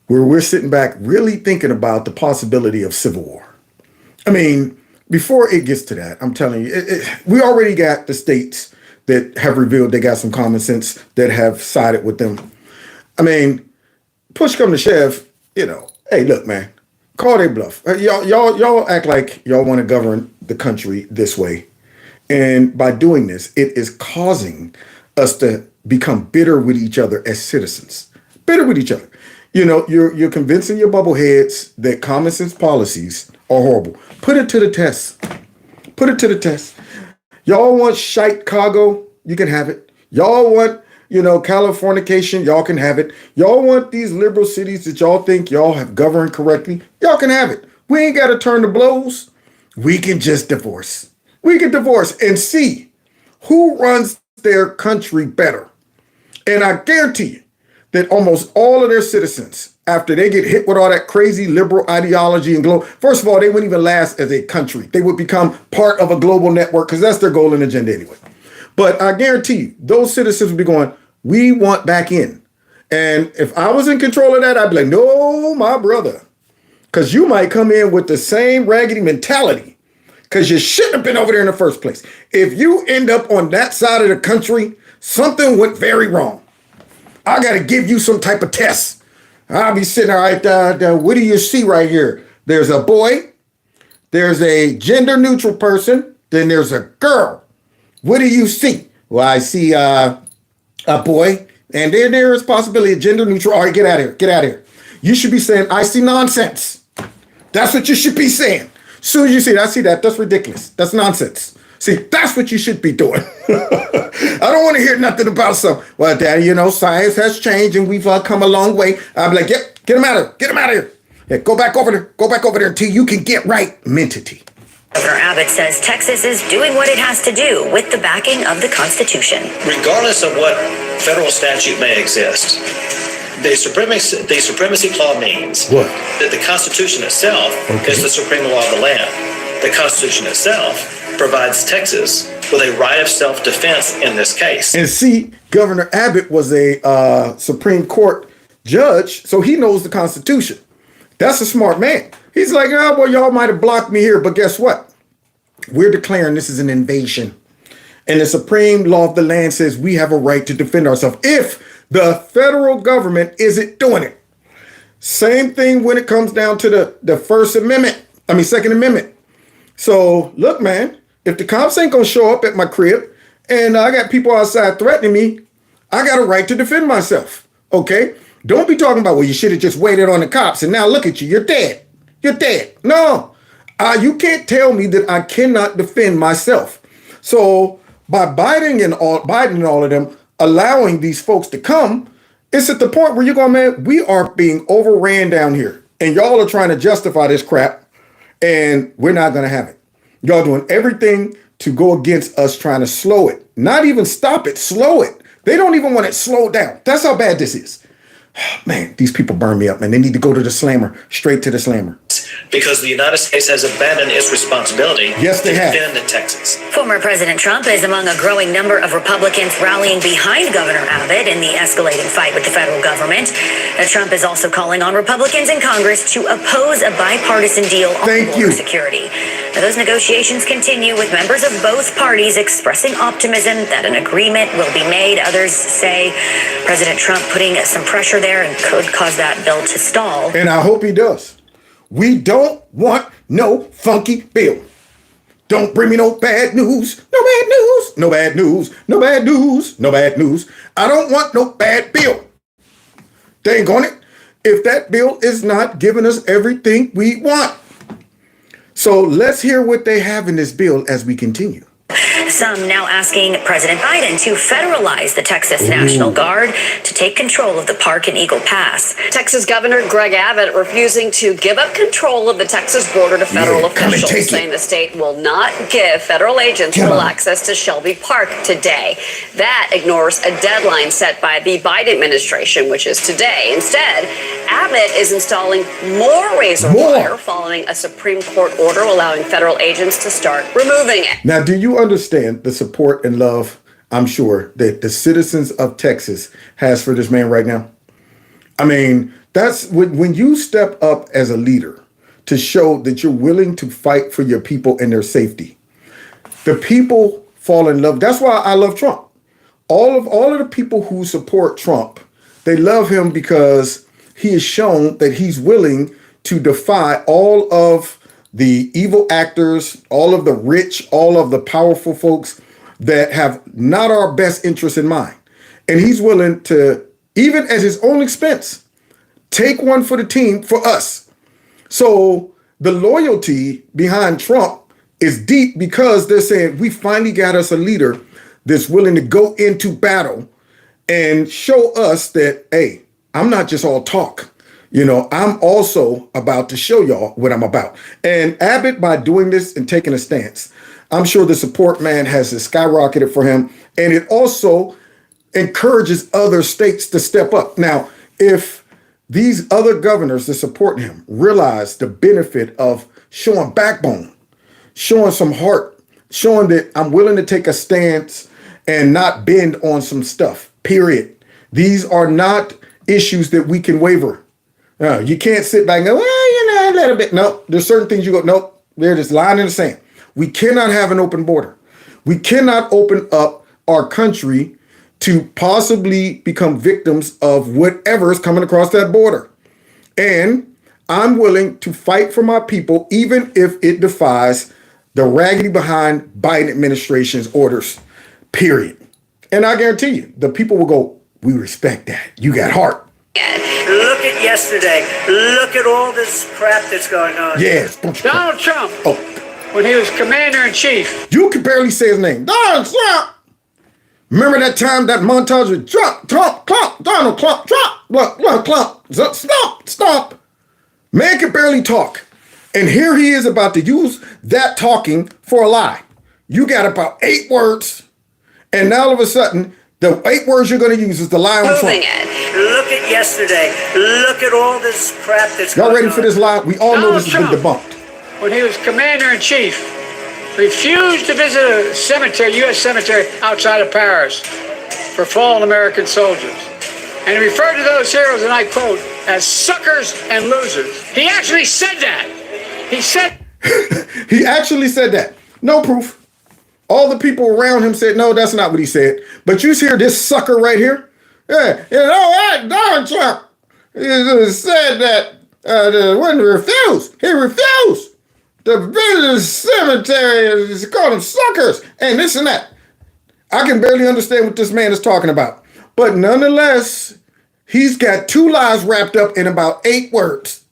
where we're sitting back really thinking about the possibility of civil war? I mean, before it gets to that, I'm telling you, we already got the states that have revealed they got some common sense that have sided with them. I mean, push come to shove, hey, look, man, call their bluff. Y'all act like y'all want to govern the country this way. And by doing this, it is causing us to become bitter with each other as citizens. Bitter with each other. You're convincing your bubbleheads that common sense policies are horrible. Put it to the test. Put it to the test. Y'all want shite cargo? You can have it. Y'all want, Californication? Y'all can have it. Y'all want these liberal cities that y'all think y'all have governed correctly? Y'all can have it. We ain't got to turn the blows. We can just divorce. We can divorce and see who runs their country better. And I guarantee you that almost all of their citizens, after they get hit with all that crazy liberal ideology and first of all, they wouldn't even last as a country. They would become part of a global network because that's their goal and agenda anyway. But I guarantee you, those citizens would be going, we want back in. And if I was in control of that, I'd be like, no, my brother, because you might come in with the same raggedy mentality because you shouldn't have been over there in the first place. If you end up on that side of the country, something went very wrong. I got to give you some type of test. I'll be sitting there, what do you see right here? There's a boy, there's a gender neutral person, then there's a girl. What do you see? Well, I see a boy, and then there is possibility of gender neutral. All right, get out of here, get out of here. You should be saying, I see nonsense. That's what you should be saying. As soon as you see that, I see that, that's ridiculous. That's nonsense. See, that's what you should be doing. I don't want to hear nothing about well, Daddy, science has changed and we've come a long way. I'll be like, yep, get him out of here. Get him out of here. Yeah, go back over there. Go back over there until you can get right mentity. Governor Abbott says Texas is doing what it has to do with the backing of the Constitution. Regardless of what federal statute may exist, the supremacy clause means what? That the Constitution itself is the supreme law of the land. The Constitution itself provides Texas with a right of self-defense in this case. And see, Governor Abbott was a Supreme Court judge, so he knows the Constitution. That's a smart man. He's like, well, y'all might have blocked me here, but guess what? We're declaring this is an invasion. And the supreme law of the land says we have a right to defend ourselves if the federal government isn't doing it. Same thing when it comes down to the Second Amendment. So look, man, if the cops ain't gonna show up at my crib and I got people outside threatening me, I got a right to defend myself. Okay? Don't be talking about, well, you should have just waited on the cops and now look at you, you're dead. You're dead. No, you can't tell me that I cannot defend myself. So by Biden and all of them allowing these folks to come, it's at the point where you're going, man, we are being overran down here. And y'all are trying to justify this crap. And we're not going to have it. Y'all doing everything to go against us trying to slow it. Not even stop it, slow it. They don't even want it slowed down. That's how bad this is. Man, these people burn me up, man. They need to go to the slammer, straight to the slammer. Because the United States has abandoned its responsibility to defend Texas. Former President Trump is among a growing number of Republicans rallying behind Governor Abbott in the escalating fight with the federal government. Trump is also calling on Republicans in Congress to oppose a bipartisan deal on border security. Now, those negotiations continue with members of both parties expressing optimism that an agreement will be made. Others say President Trump putting some pressure there and could cause that bill to stall. And I hope he does. We don't want no funky bill. Don't bring me no bad news. No bad news. No bad news. No bad news. No bad news. I don't want no bad bill. Dang on it. If that bill is not giving us everything we want. So let's hear what they have in this bill as we continue. Some now asking President Biden to federalize the Texas National Guard to take control of the park in Eagle Pass. Texas Governor Greg Abbott refusing to give up control of the Texas border to federal officials, saying the state will not give federal agents full access to Shelby Park today. That ignores a deadline set by the Biden administration, which is today. Instead, Abbott is installing more razor wire following a Supreme Court order allowing federal agents to start removing it. Now, do you understand the support and love, I'm sure, that the citizens of Texas has for this man right now? I mean, that's when you step up as a leader to show that you're willing to fight for your people and their safety. The people fall in love. That's why I love Trump. All of the people who support Trump, they love him because he has shown that he's willing to defy all of the evil actors, all of the rich, all of the powerful folks that have not our best interests in mind. And he's willing to, even at his own expense, take one for the team for us. So the loyalty behind Trump is deep because they're saying, we finally got us a leader that's willing to go into battle and show us that, hey, I'm not just all talk. You know, I'm also about to show y'all what I'm about. And Abbott, by doing this and taking a stance, I'm sure the support, man, has skyrocketed for him. And it also encourages other states to step up. Now, if these other governors that support him realize the benefit of showing backbone, showing some heart, showing that I'm willing to take a stance and not bend on some stuff, period. These are not issues that we can waver. You can't sit back and go, well, you know, a little bit. No, there's certain things you go, nope, they're just lying in the sand. We cannot have an open border. We cannot open up our country to possibly become victims of whatever is coming across that border. And I'm willing to fight for my people, even if it defies the raggedy behind Biden administration's orders, period. And I guarantee you, the people will go, we respect that. You got heart. Look at yesterday. Look at all this crap that's going on. Yes. Donald Trump, when he was commander-in-chief. You can barely say his name. Donald Trump. Remember that time, that montage with Trump, Donald Trump, stop. Man can barely talk. And here he is about to use that talking for a lie. You got about 8 words, and now all of a sudden, the 8 words you're going to use is the lie on Trump. Look at yesterday. Look at all this crap that's going on. Y'all ready for this lie? We all know this has been debunked. When he was commander-in-chief, refused to visit a cemetery, U.S. cemetery outside of Paris for fallen American soldiers. And he referred to those heroes, and I quote, as suckers and losers. He actually said that. He actually said that. No proof. All the people around him said, no, that's not what he said. But you hear this sucker right here? Yeah, you know, Donald Trump said that when he refused. The village cemetery is called them suckers and this and that. I can barely understand what this man is talking about. But nonetheless, he's got 2 lies wrapped up in about 8 words.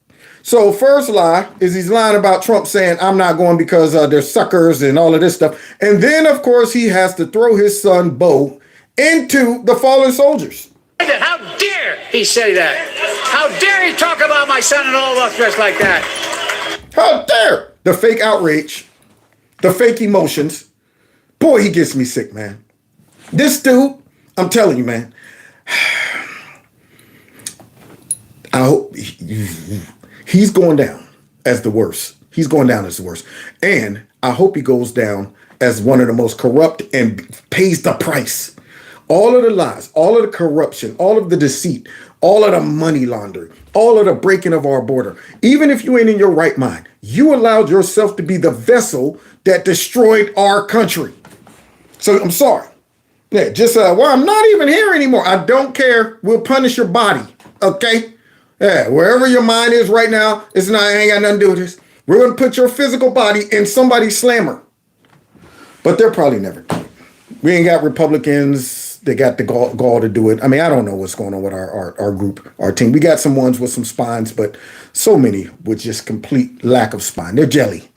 So first lie is he's lying about Trump saying, I'm not going because they're suckers and all of this stuff. And then, of course, he has to throw his son, Bo, into the fallen soldiers. How dare he say that? How dare he talk about my son and all of us just like that? How dare! The fake outrage, the fake emotions. Boy, he gets me sick, man. This dude, I'm telling you, man. I hope he's going down as the worst. He's going down as the worst. And I hope he goes down as one of the most corrupt and pays the price. All of the lies, all of the corruption, all of the deceit, all of the money laundering, all of the breaking of our border. Even if you ain't in your right mind, you allowed yourself to be the vessel that destroyed our country. So I'm sorry. Yeah, just, well, I'm not even here anymore. I don't care. We'll punish your body. Okay? Yeah, wherever your mind is right now, it's not, I ain't got nothing to do with this. We're going to put your physical body in somebody's slammer. But they're probably never doing it. We ain't got Republicans. They got the gall to do it. I mean, I don't know what's going on with our group, our team. We got some ones with some spines, but so many with just complete lack of spine. They're jelly.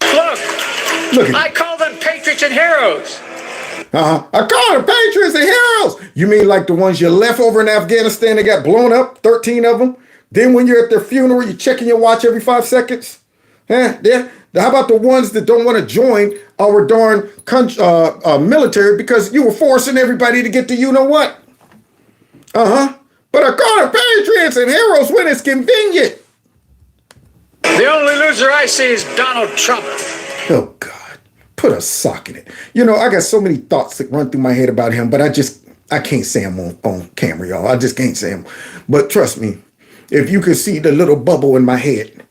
Look I call them patriots and heroes. I call them patriots and heroes. You mean like the ones you left over in Afghanistan that got blown up, 13 of them? Then when you're at their funeral, you're checking your watch every 5 seconds? Yeah. How about the ones that don't want to join our darn military because you were forcing everybody to get to you-know-what? But I call them patriots and heroes when it's convenient. The only loser I see is Donald Trump. Oh, God. Put a sock in it. You know, I got so many thoughts that run through my head about him, but I can't say him on camera, y'all. I just can't say him. But trust me, if you could see the little bubble in my head,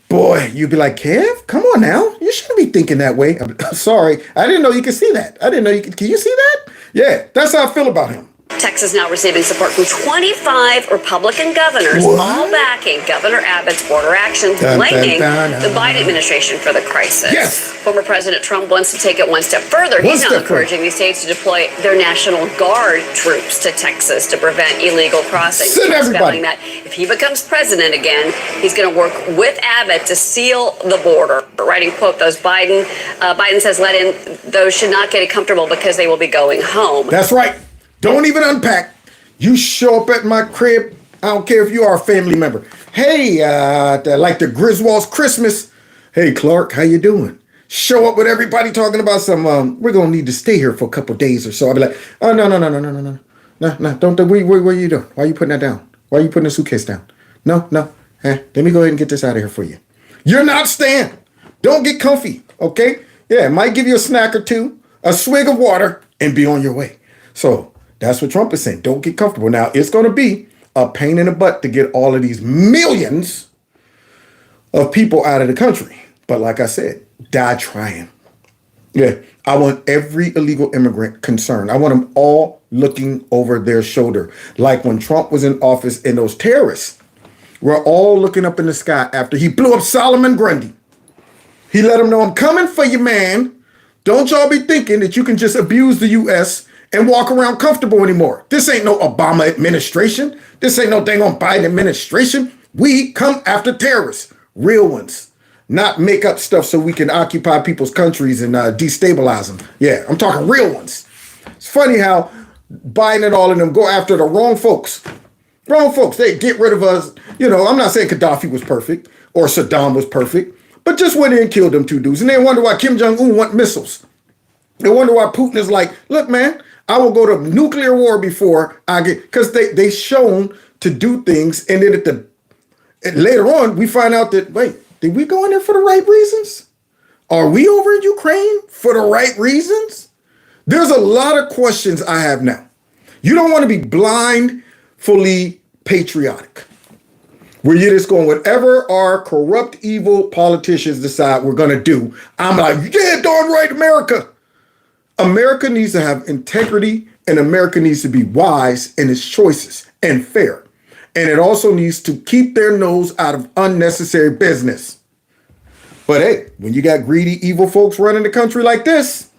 boy, you'd be like, Kev, come on now. You shouldn't be thinking that way. I'm sorry. I didn't know you could see that. I didn't know you could. Can you see that? Yeah, that's how I feel about him. Texas now receiving support from 25 Republican governors, all backing Governor Abbott's border action, blaming the Biden administration for the crisis. Yes. Former President Trump wants to take it one step further. He's now encouraging these states to deploy their National Guard troops to Texas to prevent illegal crossings. Send everybody. That if he becomes president again, he's going to work with Abbott to seal the border. Writing, quote, Biden says let in those should not get comfortable because they will be going home. That's right. Don't even unpack. You show up at my crib. I don't care if you are a family member. Hey, like the Griswold's Christmas. Hey, Clark, how you doing? Show up with everybody talking about some, we're going to need to stay here for a couple days or so. I'll be like, oh, no. Don't, what are you doing? Why are you putting that down? Why are you putting the suitcase down? No. Let me go ahead and get this out of here for you. You're not staying. Don't get comfy, okay? Yeah, it might give you a snack or two, a swig of water, and be on your way. So, that's what Trump is saying. Don't get comfortable. Now, it's going to be a pain in the butt to get all of these millions of people out of the country. But like I said, die trying. Yeah, I want every illegal immigrant concerned. I want them all looking over their shoulder. Like when Trump was in office and those terrorists were all looking up in the sky after he blew up Solomon Grundy. He let them know, I'm coming for you, man. Don't y'all be thinking that you can just abuse the U.S. and walk around comfortable anymore. This ain't no Obama administration. This ain't no dang on Biden administration. We come after terrorists, real ones, not make up stuff so we can occupy people's countries and destabilize them. Yeah, I'm talking real ones. It's funny how Biden and all of them go after the wrong folks. Wrong folks. They get rid of us. You know, I'm not saying Gaddafi was perfect or Saddam was perfect, but just went in and killed them 2 dudes. And they wonder why Kim Jong-un want missiles. They wonder why Putin is like, look, man, I will go to nuclear war before I get, because they shown to do things, and then later on we find out that, wait, did we go in there for the right reasons? Are we over in Ukraine for the right reasons? There's a lot of questions I have now. You don't want to be blindly patriotic, where you're just going, whatever our corrupt, evil politicians decide we're going to do, I'm like, yeah, darn right, America. America needs to have integrity, and America needs to be wise in its choices and fair. And it also needs to keep their nose out of unnecessary business. But hey, when you got greedy, evil folks running the country like this.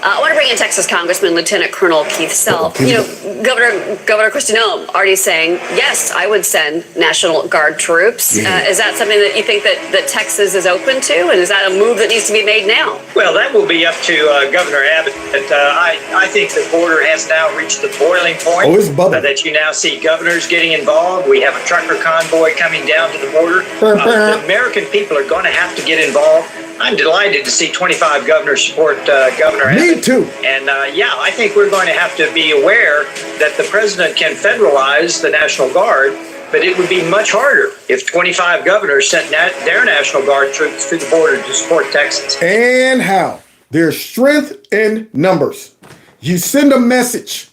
I want to bring in Texas Congressman Lieutenant Colonel Keith Self. Governor Kristi Noem already saying, yes, I would send National Guard troops. Yeah. Is that something that you think that Texas is open to? And is that a move that needs to be made now? Well, that will be up to Governor Abbott. But I think the border has now reached the boiling point. Oh, it's bubbling. That you now see governors getting involved. We have a trucker convoy coming down to the border. The American people are going to have to get involved. I'm delighted to see 25 governors support Governor Abbott. Me too. And I think we're going to have to be aware that the president can federalize the National Guard, but it would be much harder if 25 governors sent their National Guard troops to the border to support Texas. And how? There's strength in numbers. You send a message.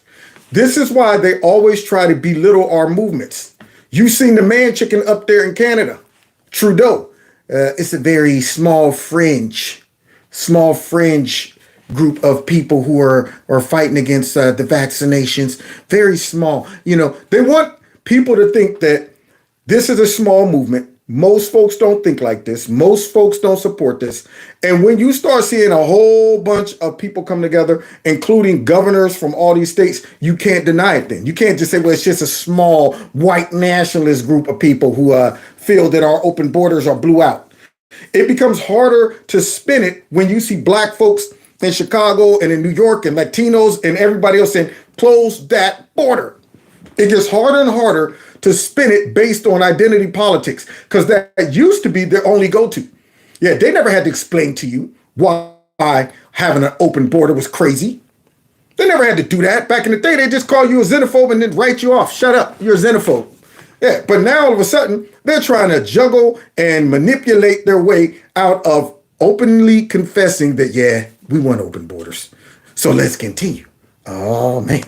This is why they always try to belittle our movements. You seen the man chicken up there in Canada, Trudeau. It's a very small fringe group of people who are fighting against the vaccinations. Very small. They want people to think that this is a small movement. Most folks don't think like this. Most folks don't support this. And when you start seeing a whole bunch of people come together, including governors from all these states, you can't deny it then. You can't just say, well, it's just a small white nationalist group of people who feel that our open borders are blew out. It becomes harder to spin it when you see black folks in Chicago and in New York and Latinos and everybody else saying, close that border. It gets harder and harder to spin it based on identity politics, because that used to be their only go-to. Yeah, they never had to explain to you why having an open border was crazy. They never had to do that. Back in the day, they just call you a xenophobe and then write you off. Shut up, you're a xenophobe. Yeah, but now all of a sudden, they're trying to juggle and manipulate their way out of openly confessing that, yeah, we want open borders. So let's continue. Oh, man.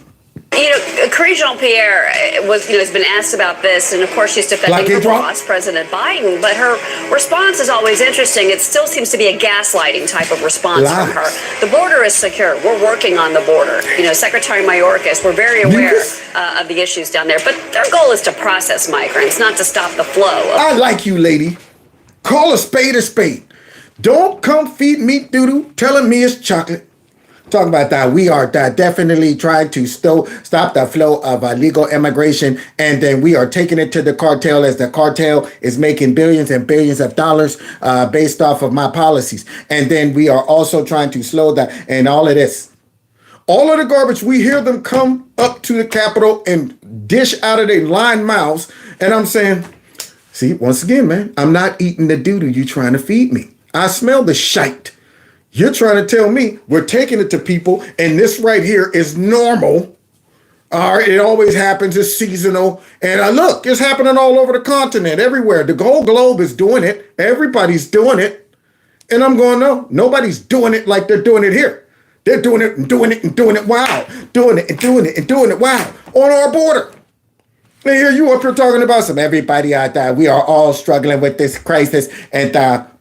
Karine Jean-Pierre has been asked about this, and of course she's defending her boss, President Biden, but her response is always interesting. It still seems to be a gaslighting type of response from her. The border is secure. We're working on the border. Secretary Mayorkas, we're very aware of the issues down there, but their goal is to process migrants, not to stop the flow. I like you, lady. Call a spade a spade. Don't come feed me doo-doo telling me it's chocolate. Talking about that, we are definitely trying to stop the flow of illegal immigration, and then we are taking it to the cartel as the cartel is making billions and billions of dollars based off of my policies. And then we are also trying to slow that and all of this. All of the garbage, we hear them come up to the Capitol and dish out of their lying mouths, and I'm saying, see, once again, man, I'm not eating the doo-doo you trying to feed me. I smell the shite. You're trying to tell me we're taking it to people, and this right here is normal. All right, it always happens. It's seasonal. And look, it's happening all over the continent, everywhere. The whole globe is doing it. Everybody's doing it. And I'm going, no, nobody's doing it like they're doing it here. They're doing it and doing it and doing it. Wow. Doing it and doing it and doing it. Wow. On our border. And here you up here talking about some everybody out there. We are all struggling with this crisis and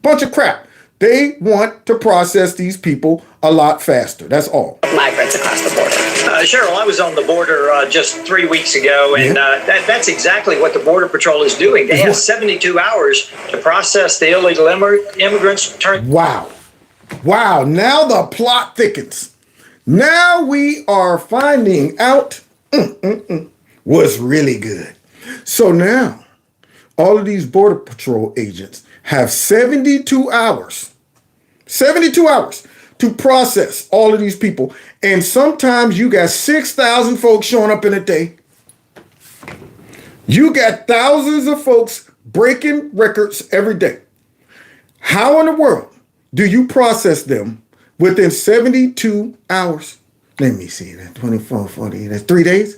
bunch of crap. They want to process these people a lot faster. That's all. Migrants across the border. Cheryl, I was on the border just 3 weeks ago, and that's exactly what the Border Patrol is doing. They have 72 hours to process the illegal immigrants. Wow. Wow. Now the plot thickens. Now we are finding out what's really good. So now all of these Border Patrol agents have 72 hours to process all of these people. And sometimes you got 6,000 folks showing up in a day. You got thousands of folks breaking records every day. How in the world do you process them within 72 hours? Let me see that. 24, 48, that's 3 days?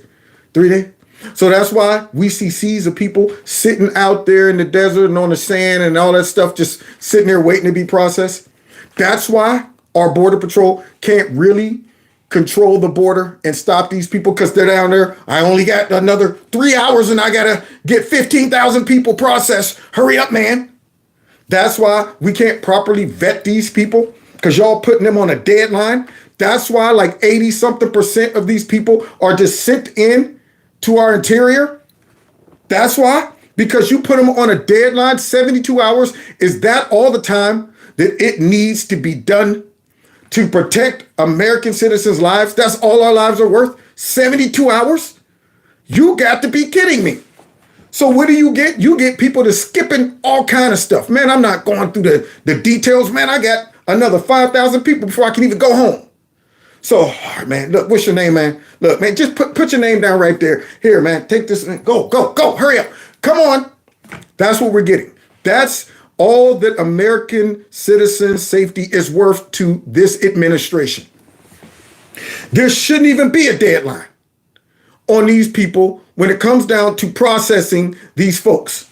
3 days? So that's why we see seas of people sitting out there in the desert and on the sand and all that stuff, just sitting there waiting to be processed. That's why our Border Patrol can't really control the border and stop these people, because they're down there. I only got another 3 hours and I got to get 15,000 people processed. Hurry up, man. That's why we can't properly vet these people, because y'all putting them on a deadline. That's why like 80-something% of these people are just sent in to our interior. That's why, because you put them on a deadline. 72 hours. Is that all the time that it needs to be done to protect American citizens' lives? That's all our lives are worth? 72 hours? You got to be kidding me. So what do you get? You get people to skipping all kind of stuff. Man, I'm not going through the details. Man, I got another 5,000 people before I can even go home. So, man, look, what's your name, man? Look, man, just put your name down right there. Here, man, take this. Go, hurry up. Come on. That's what we're getting. That's all that American citizen safety is worth to this administration. There shouldn't even be a deadline on these people when it comes down to processing these folks.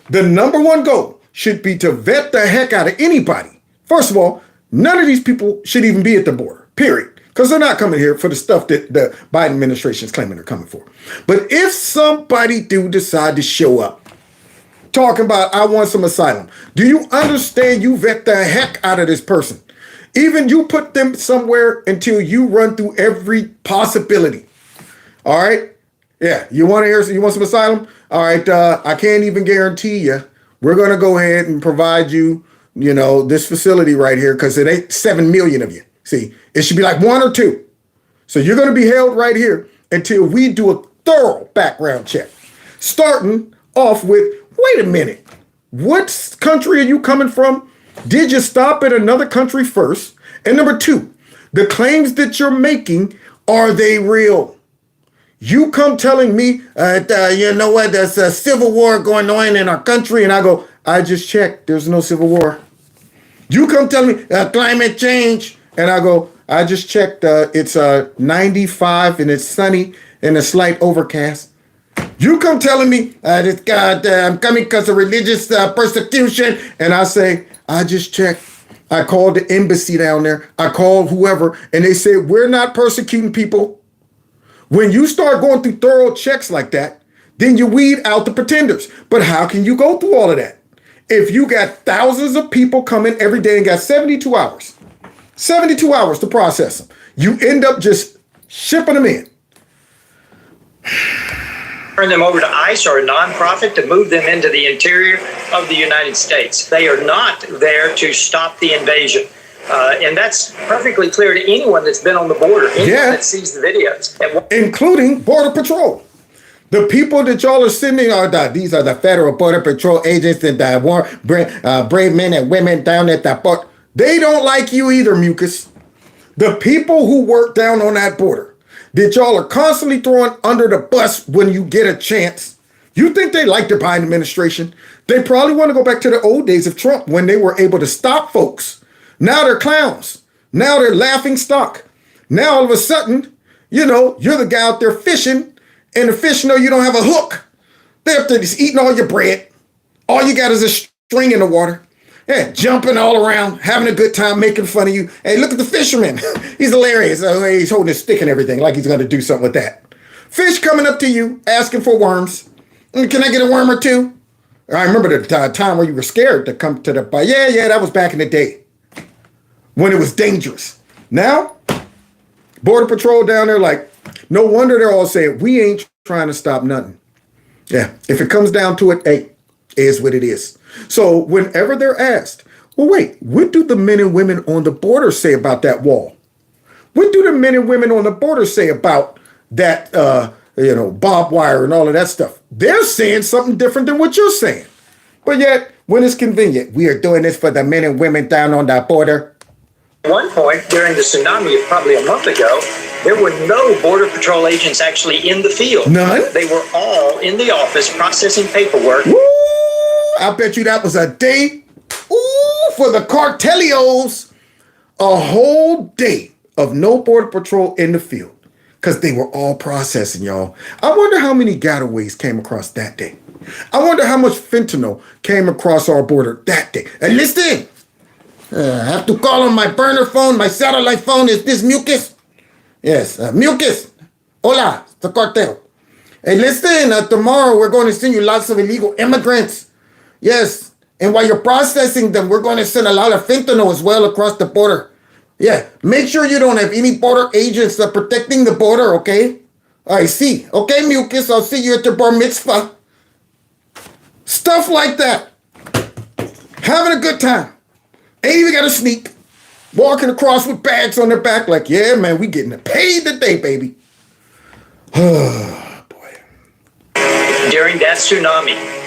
The number one goal should be to vet the heck out of anybody. First of all, none of these people should even be at the border, period. Because they're not coming here for the stuff that the Biden administration is claiming they're coming for. But if somebody do decide to show up, talking about, I want some asylum, do you understand you vet the heck out of this person? Even you put them somewhere until you run through every possibility. All right? Yeah, you want some asylum? All right, I can't even guarantee you. We're going to go ahead and provide you, this facility right here because it ain't 7 million of you. See, it should be like 1 or 2. So you're going to be held right here until we do a thorough background check. Starting off with, wait a minute, what country are you coming from? Did you stop at another country first? And number 2, the claims that you're making, are they real? You come telling me, you know what, there's a civil war going on in our country. And I go, I just checked. There's no civil war. You come telling me climate change. And I go, I just checked. It's 95 and it's sunny and a slight overcast. You come telling me, I'm coming because of religious persecution. And I say, I just checked. I called the embassy down there. I called whoever. And they said, we're not persecuting people. When you start going through thorough checks like that, then you weed out the pretenders. But how can you go through all of that? If you got thousands of people coming every day and got 72 hours, 72 hours to process them, you end up just shipping them in. Turn them over to ICE or a nonprofit to move them into the interior of the United States. They are not there to stop the invasion. And that's perfectly clear to anyone that's been on the border, anyone that sees the videos. Including Border Patrol. The people that y'all are sending these are the federal Border Patrol agents and the brave men and women down at the border. They don't like you either, Mucus. The people who work down on that border that y'all are constantly throwing under the bus when you get a chance. You think they like the Biden administration? They probably want to go back to the old days of Trump when they were able to stop folks. Now they're clowns. Now they're laughing stock. Now all of a sudden, you're the guy out there fishing, and the fish know you don't have a hook. They're up there just eating all your bread. All you got is a string in the water. Yeah, jumping all around, having a good time, making fun of you. Hey, look at the fisherman. He's hilarious. He's holding his stick and everything, like he's going to do something with that. Fish coming up to you, asking for worms. Can I get a worm or two? I remember the time where you were scared to come to the bar. Yeah, that was back in the day when it was dangerous. Now, Border Patrol down there, like, no wonder they're all saying, we ain't trying to stop nothing. Yeah, if it comes down to it, hey, it is what it is. So whenever they're asked, well, wait, what do the men and women on the border say about that wall? What do the men and women on the border say about that, barbed wire and all of that stuff? They're saying something different than what you're saying. But yet, when it's convenient, we are doing this for the men and women down on that border. At one point during the tsunami, probably a month ago, there were no Border Patrol agents actually in the field. None? They were all in the office processing paperwork. Woo! I bet you that was a day for the cartelios. A whole day of no Border Patrol in the field because they were all processing, y'all. I wonder how many gotaways came across that day. I wonder how much fentanyl came across our border that day. And listen, I have to call on my burner phone, my satellite phone. Is this Mucus? Yes, Mucus. Hola, the cartel. Hey, listen, tomorrow we're going to send you lots of illegal immigrants. Yes, and while you're processing them, we're going to send a lot of fentanyl as well across the border. Yeah, make sure you don't have any border agents protecting the border, okay? I see. Okay, Mucus, I'll see you at the bar mitzvah. Stuff like that. Having a good time. Ain't even got a sneak. Walking across with bags on their back like, yeah, man, we getting paid today, baby. Oh, boy. During that tsunami.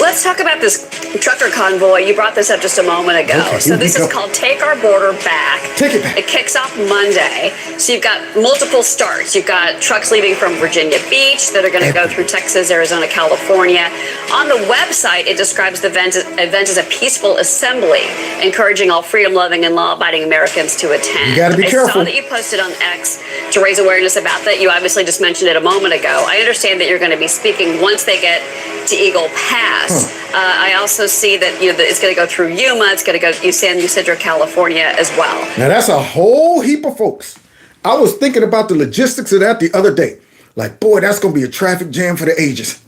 Let's talk about this trucker convoy. You brought this up just a moment ago. Okay, so this is called Take Our Border Back. Take it back. It kicks off Monday. So you've got multiple starts. You've got trucks leaving from Virginia Beach that are going to go through Texas, Arizona, California. On the website, it describes the event as a peaceful assembly, encouraging all freedom-loving and law-abiding Americans to attend. You got to be careful. I saw that you posted on X to raise awareness about that. You obviously just mentioned it a moment ago. I understand that you're going to be speaking once they get to Eagle Pass. I also see that it's going to go through Yuma. It's going to go to San Ysidro, California as well. Now that's a whole heap of folks. I was thinking about the logistics of that the other day. Like, boy, that's going to be a traffic jam for the ages.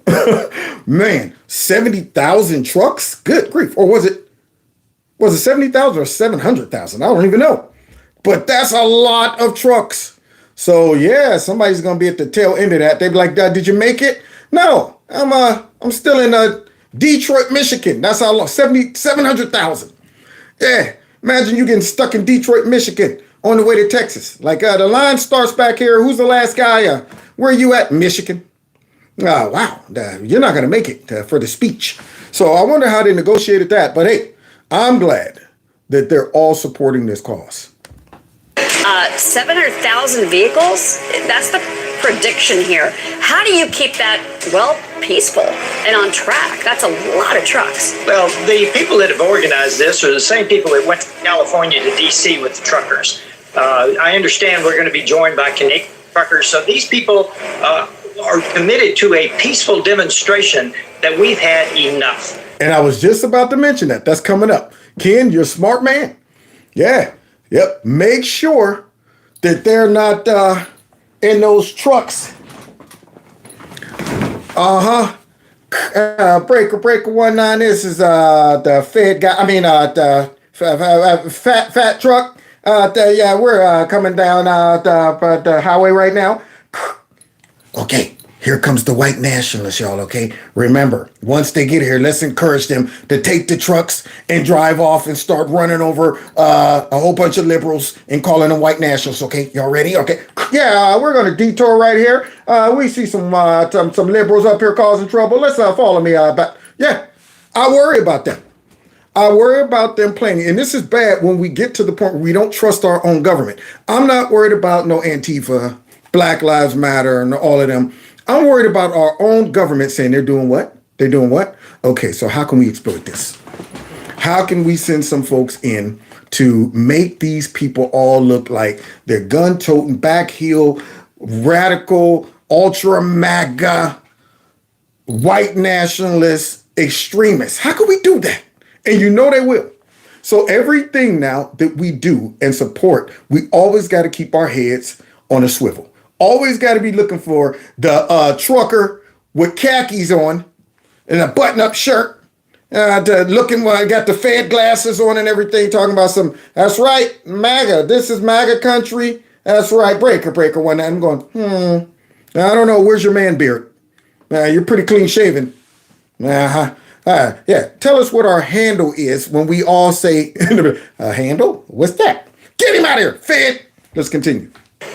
Man, 70,000 trucks? Good grief. Or was it 70,000 or 700,000? I don't even know. But that's a lot of trucks. So yeah, somebody's going to be at the tail end of that. They'd be like, did you make it? No, I'm still in Detroit, Michigan. That's how long, 700,000. Yeah, imagine you getting stuck in Detroit, Michigan on the way to Texas. Like the line starts back here. Who's the last guy? Where are you at? Michigan. Oh, wow. You're not going to make it for the speech. So I wonder how they negotiated that. But hey, I'm glad that they're all supporting this cause. 700,000 vehicles? That's the prediction here. How do you keep that, peaceful and on track? That's a lot of trucks. Well, the people that have organized this are the same people that went from California to D.C. with the truckers. I understand we're going to be joined by Canadian truckers. So these people are committed to a peaceful demonstration that we've had enough. And I was just about to mention that. That's coming up. Ken, you're a smart man. Yeah. Yep. Make sure that they're not in those trucks. Breaker 19. This is the Fed guy. I mean, the fat truck. We're coming down the highway right now. Okay. Here comes the white nationalists, y'all, okay? Remember, once they get here, let's encourage them to take the trucks and drive off and start running over a whole bunch of liberals and calling them white nationalists, okay? Y'all ready? Okay. Yeah, we're going to detour right here. We see some liberals up here causing trouble. Let's follow me back. Yeah, I worry about them. I worry about them playing. And this is bad when we get to the point where we don't trust our own government. I'm not worried about no Antifa, Black Lives Matter, and all of them. I'm worried about our own government saying they're doing what? They're doing what? Okay, so how can we exploit this? How can we send some folks in to make these people all look like they're gun-toting, back-heel, radical, ultra-MAGA, white nationalist extremists? How can we do that? And you know they will. So everything now that we do and support, we always got to keep our heads on a swivel. Always got to be looking for the trucker with khakis on and a button-up shirt, looking when I got the Fed glasses on and everything, talking about that's right, MAGA. This is MAGA country. That's right, breaker 19. I'm going, I don't know. Where's your man beard? You're pretty clean shaven. Yeah, tell us what our handle is when we all say, handle? What's that? Get him out of here, Fed. Let's continue.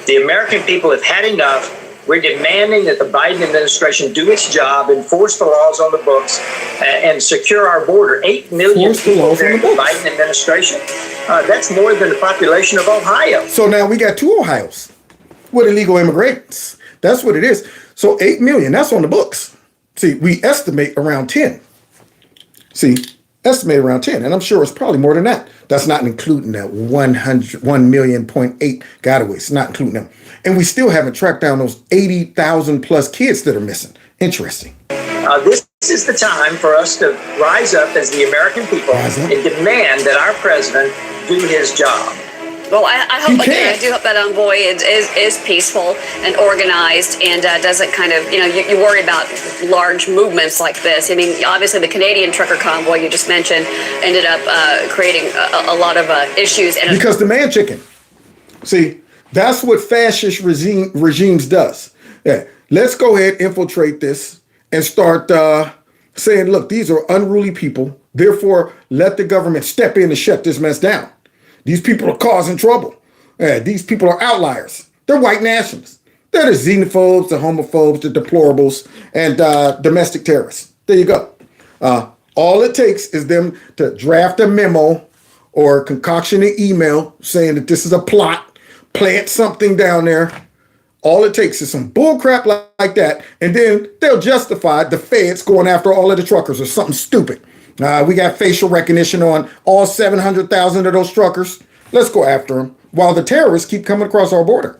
The American people have had enough. We're demanding that the Biden administration do its job, enforce the laws on the books, and secure our border. 8 million people during the Biden administration. That's more than the population of Ohio. So now we got 2 Ohios with illegal immigrants. That's what it is. So 8 million, that's on the books. See, we estimate around 10. And I'm sure it's probably more than that. That's not including that 1 million point 8 gotaways. It's not including them. And we still haven't tracked down those 80,000 plus kids that are missing. Interesting. This is the time for us to rise up as the American people and demand that our president do his job. Well, I hope, I do hope that envoy is peaceful and organized and doesn't kind of, you worry about large movements like this. I mean, obviously the Canadian trucker convoy you just mentioned ended up creating a lot of issues. Because the man chicken. See, that's what fascist regimes does. Yeah, let's go ahead, infiltrate this and start saying, look, these are unruly people Therefore, let the government step in and shut this mess down. These people are causing trouble. These people are outliers. They're white nationalists. They're the xenophobes, the homophobes, the deplorables, and domestic terrorists. There you go. All it takes is them to draft a memo or concoction an email saying that this is a plot, plant something down there. All it takes is some bullcrap like that, and then they'll justify the feds going after all of the truckers or something stupid. We got facial recognition on all 700,000 of those truckers. Let's go after them while the terrorists keep coming across our border.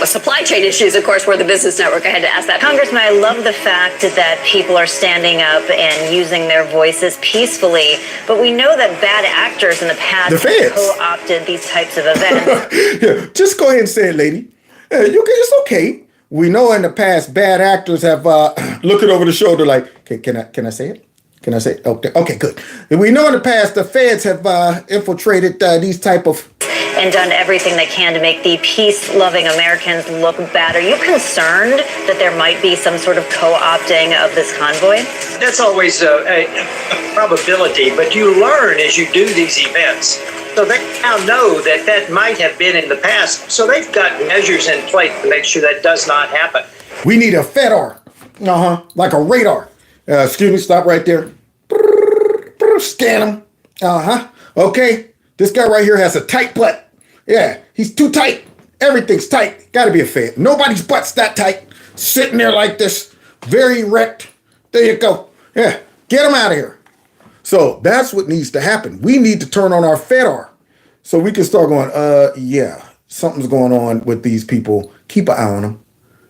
Supply chain issues, of course, were the business network. I had to ask that. Congressman, I love the fact that people are standing up and using their voices peacefully, but we know that bad actors in the past have co-opted these types of events. Yeah, just go ahead and say it, lady. It's okay. We know in the past bad actors have looking over the shoulder like, can I say it? Can I say it? Okay, good. And we know in the past the feds have infiltrated these type of and done everything they can to make the peace-loving Americans look bad. Are you concerned that there might be some sort of co-opting of this convoy? That's always a probability, but you learn as you do these events. So they now know that might have been in the past, so they've got measures in place to make sure that does not happen. We need a FEDAR, like a radar. Excuse me, stop right there. Scan them. Okay. This guy right here has a tight butt. Yeah, he's too tight. Everything's tight. Got to be a Fed. Nobody's butt's that tight. Sitting there like this, very erect. There you go. Yeah, get him out of here. So that's what needs to happen. We need to turn on our FEDAR so we can start going, yeah, something's going on with these people. Keep an eye on them.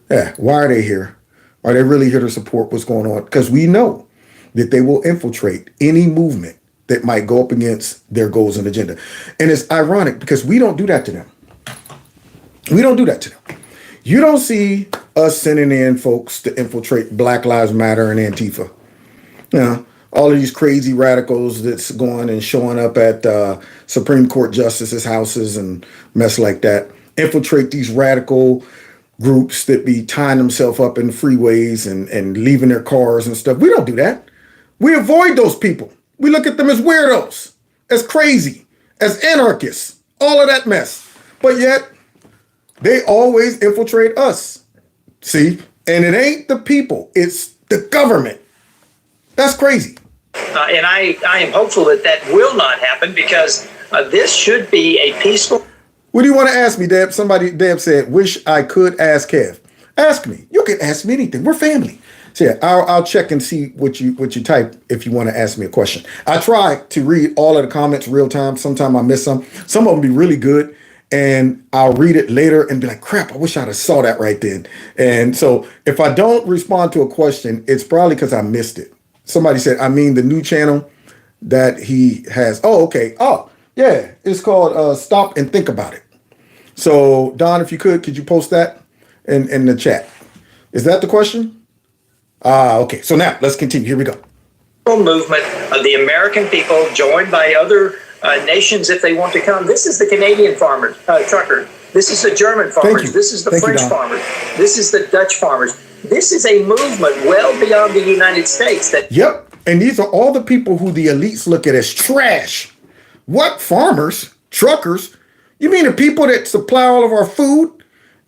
Yeah, why are they here? Are they really here to support what's going on? Because we know that they will infiltrate any movement that might go up against their goals and agenda. And it's ironic because we don't do that to them. We don't do that to them. You don't see us sending in folks to infiltrate Black Lives Matter and Antifa. All of these crazy radicals that's going and showing up at Supreme Court justices' houses and mess like that. Infiltrate these radical groups that be tying themselves up in freeways and leaving their cars and stuff. We don't do that. We avoid those people. We look at them as weirdos, as crazy, as anarchists, all of that mess. But yet, they always infiltrate us. See? And it ain't the people, it's the government. That's crazy. And I am hopeful that will not happen because this should be a peaceful. What do you want to ask me, Deb? Deb said, wish I could ask Kev. Ask me. You can ask me anything. We're family. So yeah, I'll check and see what you type if you want to ask me a question. I try to read all of the comments real time. Sometimes I miss some. Some of them be really good, and I'll read it later and be like, crap, I wish I'd have saw that right then. And so if I don't respond to a question, it's probably because I missed it. Somebody said, I mean the new channel that he has. Oh, okay. Oh, yeah. It's called Stop and Think About It. So Don, if you could you post that in the chat? Is that the question? Okay, so now let's continue. Here we go. Movement of the American people joined by other nations if they want to come. This is the Canadian farmers, truckers. This is the German farmers. This is the French farmers. This is the Dutch farmers. This is a movement well beyond the United States. Yep, and these are all the people who the elites look at as trash. What farmers? Truckers? You mean the people that supply all of our food?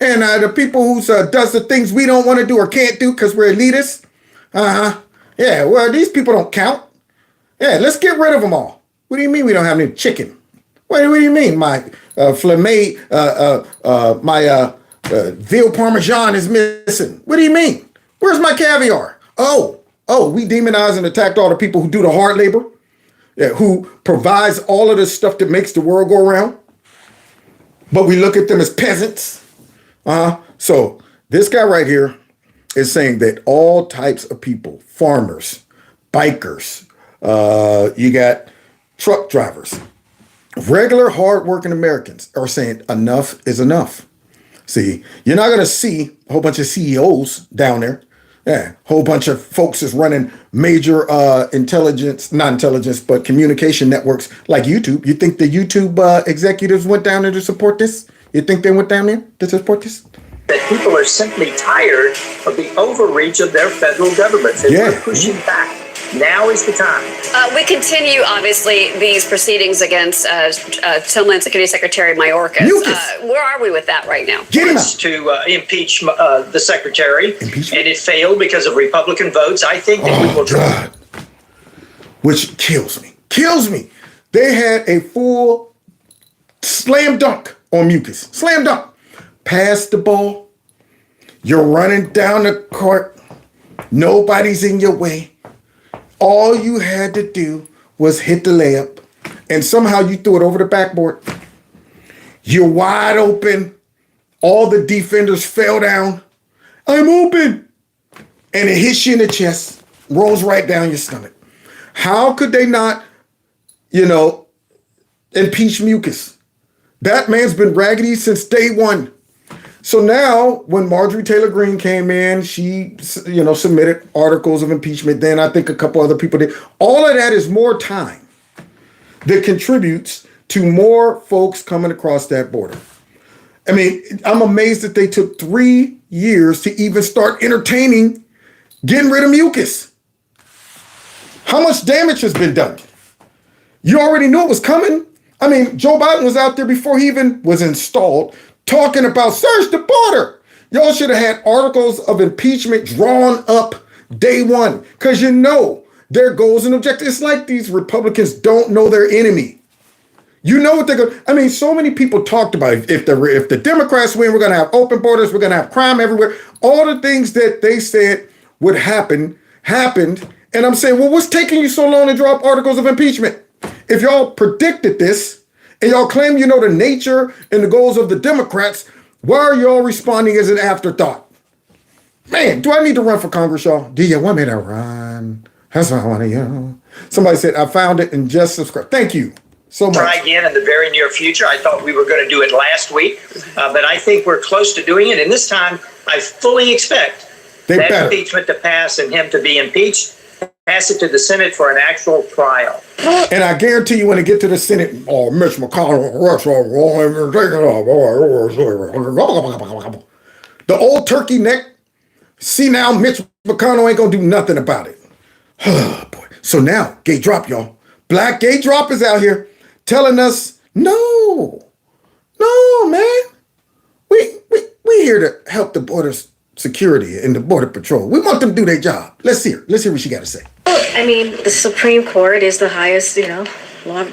And the people who does the things we don't want to do or can't do because we're elitists? Yeah, well, these people don't count. Yeah, let's get rid of them all. What do you mean we don't have any chicken? What do you mean my veal parmesan is missing? What do you mean? Where's my caviar? Oh, we demonize and attacked all the people who do the hard labor, who provides all of the stuff that makes the world go around. But we look at them as peasants. So this guy right here is saying that all types of people, farmers, bikers, you got truck drivers, regular hardworking Americans are saying enough is enough. See, you're not going to see a whole bunch of CEOs down there. Yeah, whole bunch of folks is running major not intelligence, but communication networks like YouTube. You think the YouTube executives went down there to support this? You think they went down there to support this? That people are simply tired of the overreach of their federal governments. And we're pushing back. Now is the time. We continue, obviously, these proceedings against Homeland Security Secretary Mayorkas. Where are we with that right now? To impeach the secretary, and it failed because of Republican votes. I think that we will try. Which kills me. They had a full slam dunk on Mucus. Slam dunk. Pass the ball. You're running down the court. Nobody's in your way. All you had to do was hit the layup, and somehow you threw it over the backboard. You're wide open. All the defenders fell down. I'm open. And it hits you in the chest, rolls right down your stomach. How could they not, impeach Mucus? That man's been raggedy since day one. So now, when Marjorie Taylor Greene came in, she, submitted articles of impeachment. Then I think a couple other people did. All of that is more time that contributes to more folks coming across that border. I mean, I'm amazed that they took 3 years to even start entertaining getting rid of Mucus. How much damage has been done? You already knew it was coming. I mean, Joe Biden was out there before he even was installed, talking about search the border. Y'all should have had articles of impeachment drawn up day one, because their goals and objectives. It's like these Republicans don't know their enemy. You know what they're going to. I mean, so many people talked about it. If the Democrats win, we're going to have open borders, we're going to have crime everywhere. All the things that they said would happen, happened. And I'm saying, well, what's taking you so long to draw up articles of impeachment? If y'all predicted this, and y'all claim you know the nature and the goals of the Democrats, why are y'all responding as an afterthought? Man, do I need to run for Congress, y'all? Do you want me to run? That's what I want to hear. Somebody said, I found it and just subscribe. Thank you so much. Try again in the very near future. I thought we were going to do it last week, but I think we're close to doing it. And this time, I fully expect that impeachment to pass and him to be impeached. Pass it to the Senate for an actual trial. And I guarantee you when they get to the Senate, Mitch McConnell, the old turkey neck, see now Mitch McConnell ain't going to do nothing about it. Oh, boy. So now, gay drop, y'all. Black gay drop is out here telling us, no, man. We here to help the borders security and the border patrol. We want them to do their job. Let's hear what she got to say. I mean, the Supreme Court is the highest, law,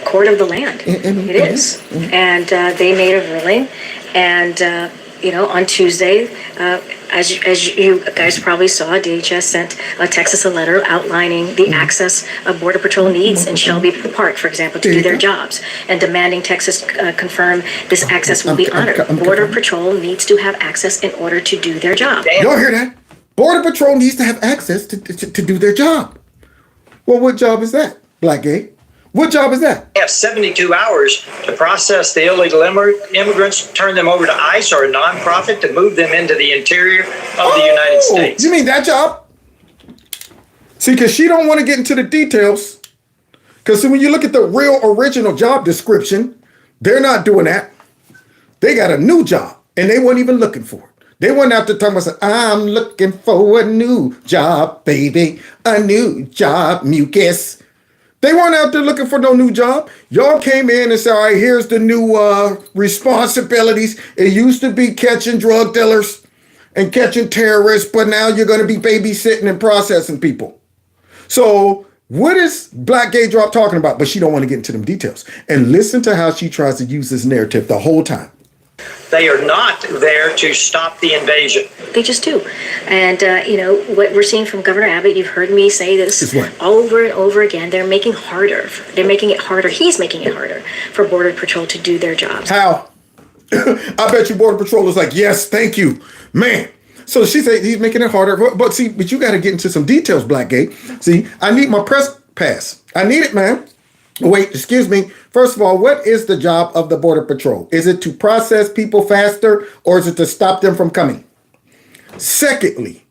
court of the land. It is. And they made a ruling. And, on Tuesday, as you guys probably saw, DHS sent Texas a letter outlining the access of Border Patrol needs in Shelby Park, for example, to do their jobs, and demanding Texas confirm this access will be honored. Border Patrol needs to have access in order to do their job. Y'all hear that? Border Patrol needs to have access to do their job. Well, what job is that, Black Gay? What job is that? They have 72 hours to process the illegal immigrants, turn them over to ICE or a nonprofit to move them into the interior of the United States. You mean that job? See, because she don't want to get into the details. Because when you look at the real original job description, they're not doing that. They got a new job, and they weren't even looking for it. They went out to talk about, I'm looking for a new job, baby. A new job, Mucus. They weren't out there looking for no new job. Y'all came in and said, all right, here's the new responsibilities. It used to be catching drug dealers and catching terrorists, but now you're going to be babysitting and processing people. So what is Black Gay Drop talking about? But she don't want to get into them details. And listen to how she tries to use this narrative the whole time. They are not there to stop the invasion. They just do. And, what we're seeing from Governor Abbott, you've heard me say this over and over again, they're making it harder. He's making it harder for Border Patrol to do their jobs. How? I bet you Border Patrol is like, yes, thank you, man. So she said he's making it harder. But you got to get into some details, Black Gay. See, I need my press pass. I need it, man. Wait, excuse me. First of all, what is the job of the Border Patrol? Is it to process people faster, or is it to stop them from coming? Secondly,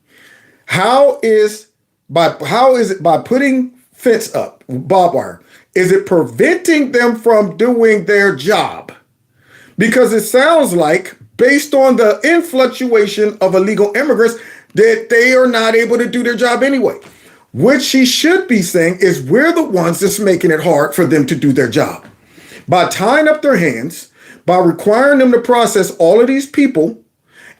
how is it by putting fence up, barbed wire, is it preventing them from doing their job? Because it sounds like, based on the influctuation of illegal immigrants, that they are not able to do their job anyway. What she should be saying is we're the ones that's making it hard for them to do their job. By tying up their hands, by requiring them to process all of these people,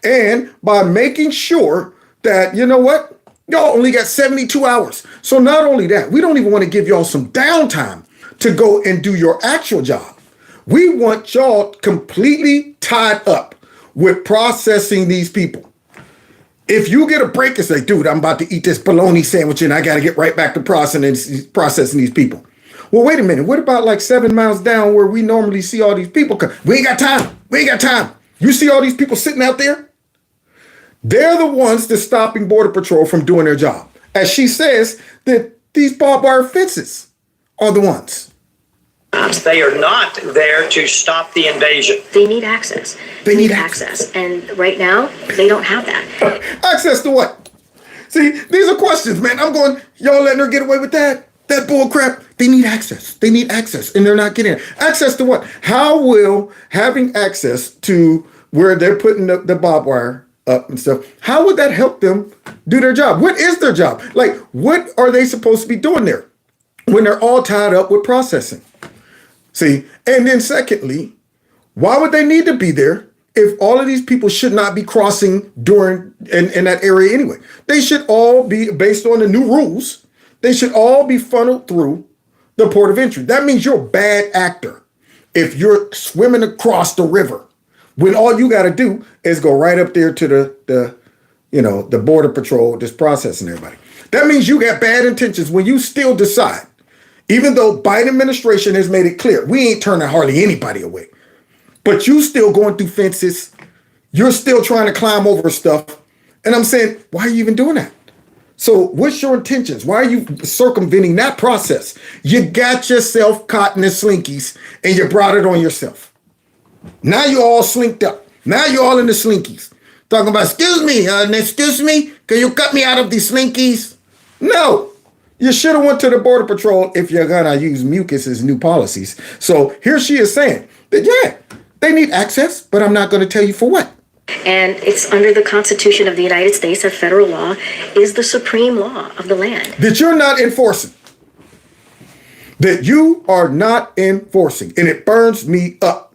and by making sure that, you know what, y'all only got 72 hours. So not only that, we don't even want to give y'all some downtime to go and do your actual job. We want y'all completely tied up with processing these people. If you get a break and say, dude, I'm about to eat this bologna sandwich and I got to get right back to processing these people. Well, wait a minute. What about like 7 miles down where we normally see all these people come? We ain't got time. We ain't got time. You see all these people sitting out there? They're the ones that's stopping Border Patrol from doing their job. As she says, that these barbed wire fences are the ones. They are not there to stop the invasion. They need access. They need access. And right now, they don't have that. Access to what? See, these are questions, man. I'm going, y'all letting her get away with that? That bull crap. They need access. They need access, and they're not getting it. Access to what? How will having access to where they're putting the barbed wire up and stuff, how would that help them do their job? What is their job? Like, what are they supposed to be doing there when they're all tied up with processing? See, and then secondly, why would they need to be there if all of these people should not be crossing during in that area anyway? They should all be, based on the new rules, they should all be funneled through the port of entry. That means you're a bad actor if you're swimming across the river when all you got to do is go right up there to the Border Patrol that's processing everybody. That means you got bad intentions when you still decide, even though Biden administration has made it clear, we ain't turning hardly anybody away, but you still going through fences. You're still trying to climb over stuff. And I'm saying, why are you even doing that? So what's your intentions? Why are you circumventing that process? You got yourself caught in the slinkies and you brought it on yourself. Now you're all slinked up. Now you're all in the slinkies. Talking about, excuse me, can you cut me out of these slinkies? No. You should have went to the Border Patrol if you're going to use mucus's new policies. So here she is saying that, yeah, they need access, but I'm not going to tell you for what. And it's under the Constitution of the United States that federal law is the supreme law of the land. That you're not enforcing. That you are not enforcing. And it burns me up.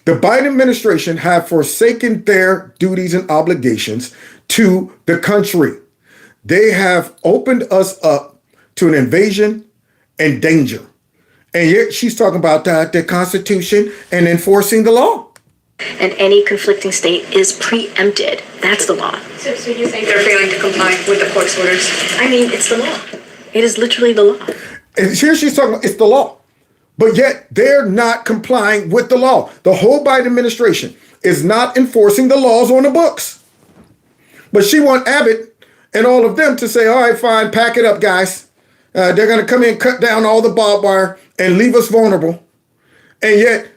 The Biden administration have forsaken their duties and obligations to the country. They have opened us up to an invasion and danger. And yet she's talking about the Constitution and enforcing the law. And any conflicting state is preempted. That's the law. So you think they're failing to comply with the court's orders? I mean, it's the law. It is literally the law. And here she's talking about it's the law. But yet they're not complying with the law. The whole Biden administration is not enforcing the laws on the books. But she wants Abbott and all of them to say, all right, fine, pack it up, guys. They're going to come in, cut down all the barbed wire and leave us vulnerable. And yet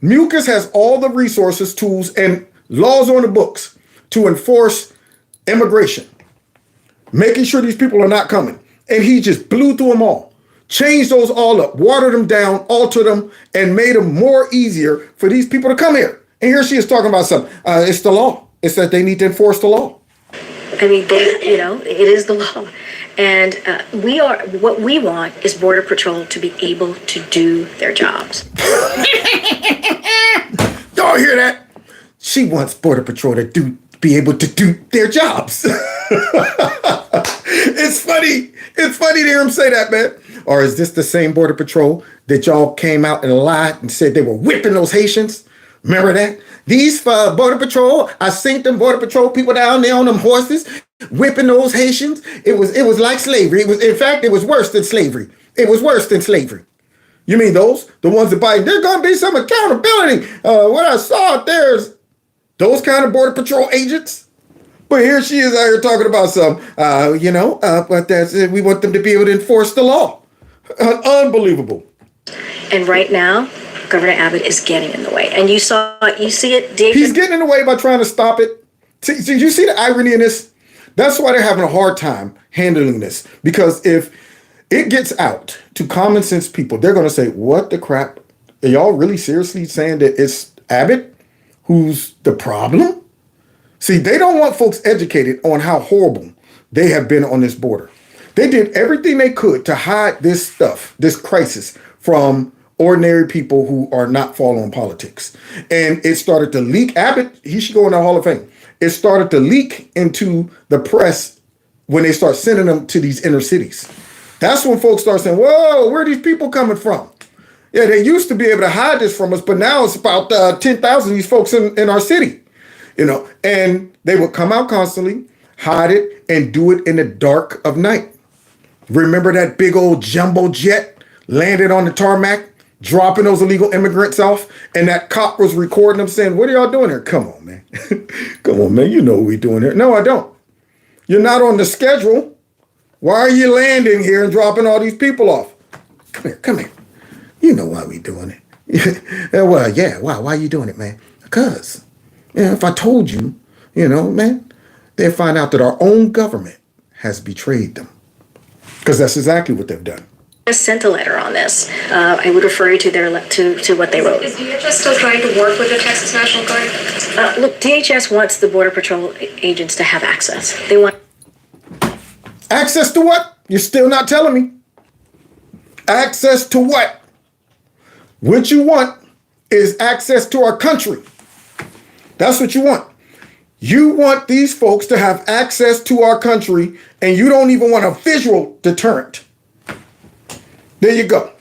mucus has all the resources, tools, and laws on the books to enforce immigration, making sure these people are not coming. And he just blew through them all, changed those all up, watered them down, altered them, and made them more easier for these people to come here. And here she is talking about something. It's the law. It's that they need to enforce the law. I mean, it is the law. And what we want is Border Patrol to be able to do their jobs. Y'all hear that? She wants Border Patrol to be able to do their jobs. It's funny. It's funny to hear him say that, man. Or is this the same Border Patrol that y'all came out and lied and said they were whipping those Haitians? Remember that? These Border Patrol, I seen them Border Patrol people down there on them horses, whipping those Haitians. It was like slavery. In fact, it was worse than slavery. It was worse than slavery. You mean those? The ones that buy, there's going to be some accountability. What I saw out there is those kind of Border Patrol agents. But here she is out here talking about some, but that's it. We want them to be able to enforce the law. Unbelievable. And right now, Governor Abbott is getting in the way. And you see it, David? He's getting in the way by trying to stop it. See, you see the irony in this? That's why they're having a hard time handling this. Because if it gets out to common sense people, they're going to say, what the crap? Are y'all really seriously saying that it's Abbott who's the problem? See, they don't want folks educated on how horrible they have been on this border. They did everything they could to hide this stuff, this crisis, from ordinary people who are not following politics. And it started to leak. Abbott, he should go in the Hall of Fame. It started to leak into the press when they start sending them to these inner cities. That's when folks start saying, whoa, where are these people coming from? Yeah, they used to be able to hide this from us, but now it's about 10,000 of these folks in our city, and they would come out constantly, hide it, and do it in the dark of night. Remember that big old jumbo jet landed on the tarmac, dropping those illegal immigrants off, and that cop was recording them saying, what are y'all doing here? Come on, man. Come on, man. You know what we're doing here. No, I don't. You're not on the schedule. Why are you landing here and dropping all these people off? Come here. You know why we doing it. Well, yeah, why are you doing it, man? Because, if I told you, man, they'd find out that our own government has betrayed them. Because that's exactly what they've done. I sent a letter on this. I would refer you to to what they wrote. Is DHS still trying to work with the Texas National Guard? Look, DHS wants the Border Patrol agents to have access. They want access to what? You're still not telling me. Access to what? What you want is access to our country. That's what you want. You want these folks to have access to our country, and you don't even want a visual deterrent. There you go.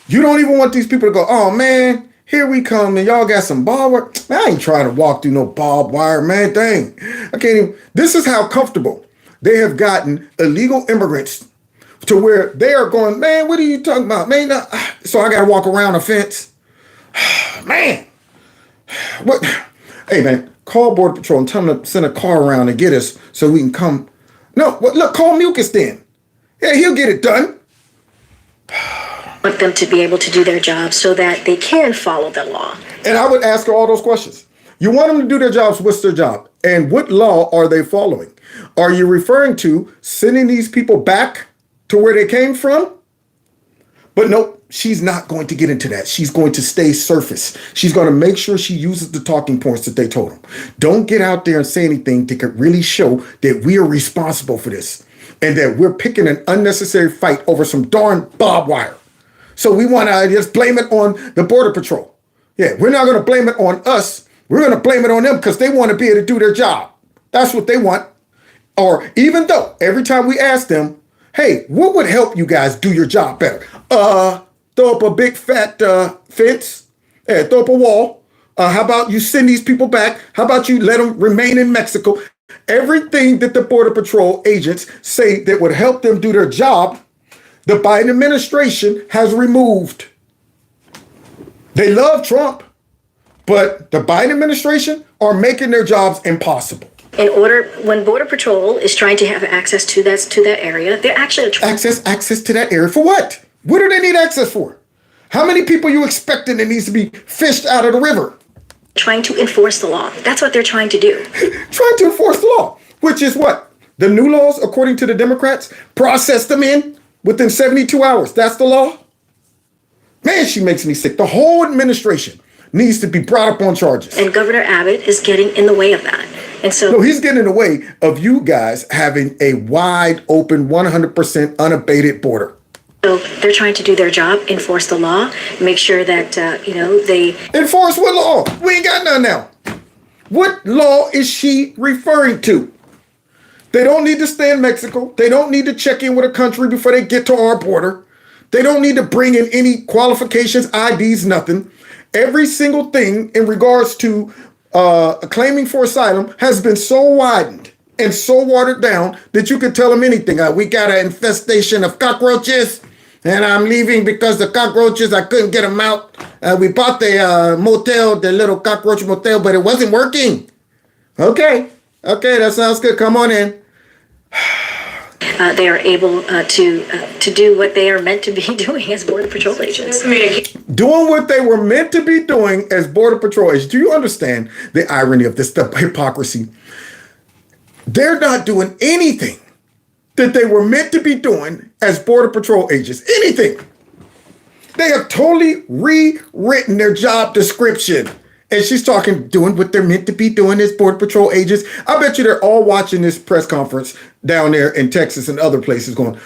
You don't even want these people to go, oh, man, here we come, and y'all got some barbed wire. Man, I ain't trying to walk through no barbed wire, man, dang. I can't even. This is how comfortable they have gotten illegal immigrants to where they are going, man, what are you talking about? Man, so I got to walk around a fence. Man, what? Hey, man, call Border Patrol and tell them to send a car around and get us so we can come. No, look, call Mucus then. Yeah, he'll get it done. Want them to be able to do their job so that they can follow the law. And I would ask her all those questions. You want them to do their jobs, what's their job? And what law are they following? Are you referring to sending these people back to where they came from? But nope, she's not going to get into that. She's going to stay surface. She's going to make sure she uses the talking points that they told them. Don't get out there and say anything that could really show that we are responsible for this and that we're picking an unnecessary fight over some darn barbed wire. So we want to just blame it on the Border Patrol. Yeah, we're not going to blame it on us. We're going to blame it on them because they want to be able to do their job. That's what they want. Or even though every time we ask them, hey, what would help you guys do your job better? Throw up a big fat fence. Yeah, throw up a wall. How about you send these people back? How about you let them remain in Mexico? Everything that the Border Patrol agents say that would help them do their job, the Biden administration has removed. They love Trump, but the Biden administration are making their jobs impossible. When Border Patrol is trying to have access to that area, they're actually access to that area for what? What do they need access for? How many people are you expecting that needs to be fished out of the river? Trying to enforce the law. That's what they're trying to do. Trying to enforce the law, which is what? The new laws, according to the Democrats, process them in within 72 hours. That's the law? Man, she makes me sick. The whole administration needs to be brought up on charges. And Governor Abbott is getting in the way of that. And so no, he's getting in the way of you guys having a wide open, 100% unabated border. So they're trying to do their job, enforce the law, make sure that, they... Enforce what law? We ain't got none now. What law is she referring to? They don't need to stay in Mexico. They don't need to check in with a country before they get to our border. They don't need to bring in any qualifications, IDs, nothing. Every single thing in regards to claiming for asylum has been so widened and so watered down that you could tell them anything. We got an infestation of cockroaches, and I'm leaving because the cockroaches, I couldn't get them out. We bought the motel, the little cockroach motel, but it wasn't working. Okay, that sounds good. Come on in. They are able to do what they are meant to be doing as Border Patrol agents. Doing what they were meant to be doing as Border Patrol agents. Do you understand the irony of this, the hypocrisy? They're not doing anything that they were meant to be doing as Border Patrol agents. Anything. They have totally rewritten their job description. And she's doing what they're meant to be doing as Border Patrol agents. I bet you they're all watching this press conference down there in Texas and other places going,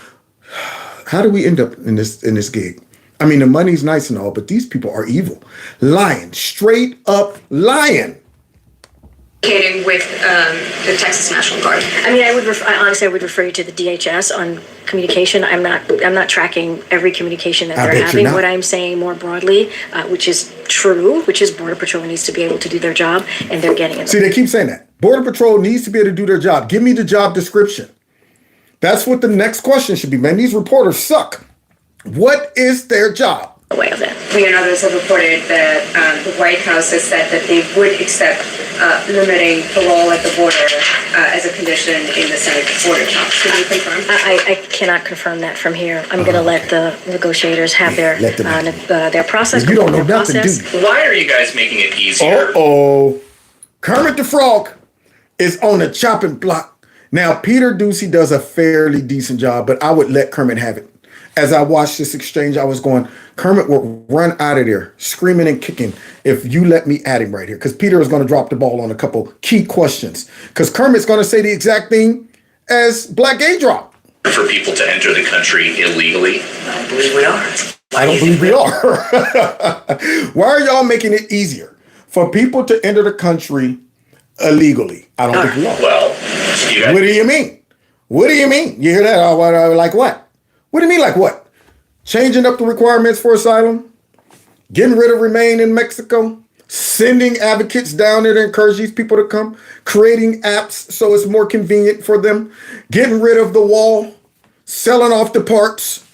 How do we end up in this gig? I mean, the money's nice and all, but these people are evil. Lying. Straight up lying. With the Texas National Guard. I mean, honestly, I would refer you to the DHS on communication. I'm not tracking every communication that they're having. What I'm saying more broadly, which is true, which is Border Patrol needs to be able to do their job, and they're getting it. See, they keep saying that. Border Patrol needs to be able to do their job. Give me the job description. That's what the next question should be, man. These reporters suck. What is their job? Way of it. We and others have reported that the White House has said that they would accept limiting parole at the border as a condition in the Senate border talks. Can you confirm? I cannot confirm that from here. I'm going to let the negotiators have their process. You don't know nothing, do you? Why are you guys making it easier? Kermit the Frog is on the chopping block. Now, Peter Ducey does a fairly decent job, but I would let Kermit have it. As I watched this exchange, I was going, Kermit will run out of there screaming and kicking if you let me at him right here. Because Peter is going to drop the ball on a couple key questions. Because Kermit's going to say the exact thing as Black Gay dropped. For people to enter the country illegally? I don't believe we are. I don't believe we are. Why are y'all making it easier for people to enter the country illegally? I don't think we are. Well, what do you mean? What do you mean? You hear that? Like what? What do you mean like what? Changing up the requirements for asylum? Getting rid of remain in Mexico? Sending advocates down there to encourage these people to come? Creating apps so it's more convenient for them? Getting rid of the wall? Selling off the parts?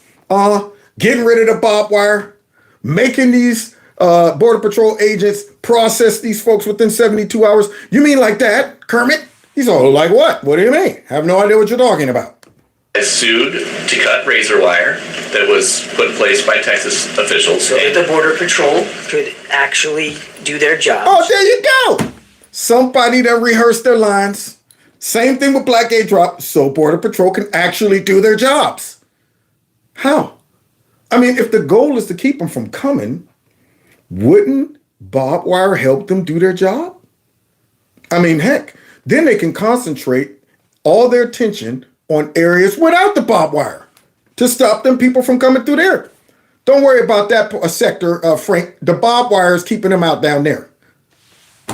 Getting rid of the barbed wire? Making these Border Patrol agents process these folks within 72 hours? You mean like that, Kermit? He's all like what? What do you mean? I have no idea what you're talking about. Sued to cut razor wire that was put in place by Texas officials. So that the Border Patrol could actually do their job. Oh, there you go. Somebody that rehearsed their lines. Same thing with Black Gay Drop, so Border Patrol can actually do their jobs. How? I mean, if the goal is to keep them from coming, wouldn't barbed wire help them do their job? I mean, heck, then they can concentrate all their attention on areas without the barbed wire to stop them people from coming through there. Don't worry about that sector, Frank. The barbed wire is keeping them out down there.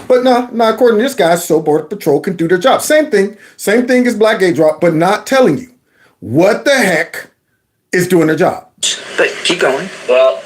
But no, according to this guy, so Border Patrol can do their job. Same thing as Black Gay Drop, but not telling you what the heck is doing their job. But keep going. Well,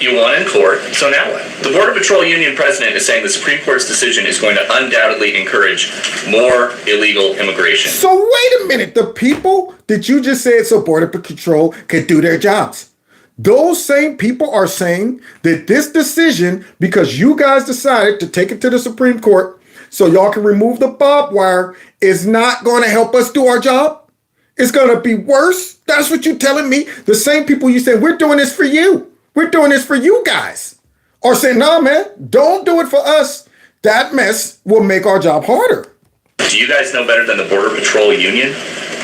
you won in court, so now what? The Border Patrol Union president is saying the Supreme Court's decision is going to undoubtedly encourage more illegal immigration. So wait a minute, the people that you just said so Border Patrol could do their jobs. Those same people are saying that this decision, because you guys decided to take it to the Supreme Court so y'all can remove the barbed wire, is not going to help us do our job? It's going to be worse? That's what you're telling me? The same people you said, we're doing this for you. We're doing this for you guys. Or say, nah, man, don't do it for us. That mess will make our job harder. Do you guys know better than the Border Patrol Union?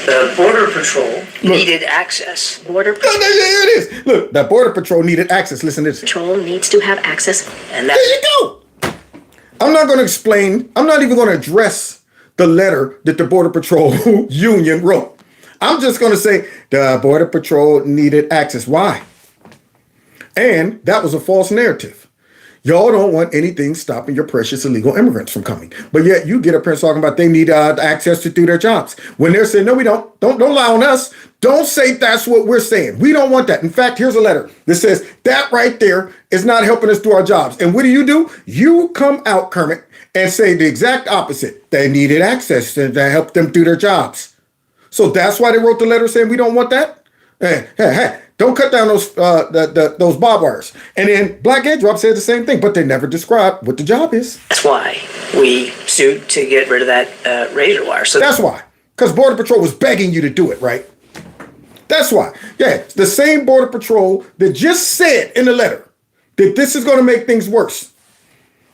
The Border Patrol needed access. Border Patrol. Here it is. Look, the Border Patrol needed access. Listen to this. Patrol needs to have access. And that's, there you go. I'm not going to explain. I'm not even going to address the letter that the Border Patrol Union wrote. I'm just going to say the Border Patrol needed access. Why? And that was a false narrative. Y'all don't want anything stopping your precious illegal immigrants from coming. But yet you get up here talking about they need access to do their jobs. When they're saying, no, we don't. Don't lie on us. Don't say that's what we're saying. We don't want that. In fact, here's a letter that says that right there is not helping us do our jobs. And what do? You come out, Kermit, and say the exact opposite. They needed access to help them do their jobs. So that's why they wrote the letter saying we don't want that? Hey. Don't cut down those barbed wires. And then Black Gay Drop said the same thing, but they never described what the job is. That's why we sued to get rid of that razor wire. So that's why. Because Border Patrol was begging you to do it, right? That's why. Yeah, it's the same Border Patrol that just said in the letter that this is going to make things worse.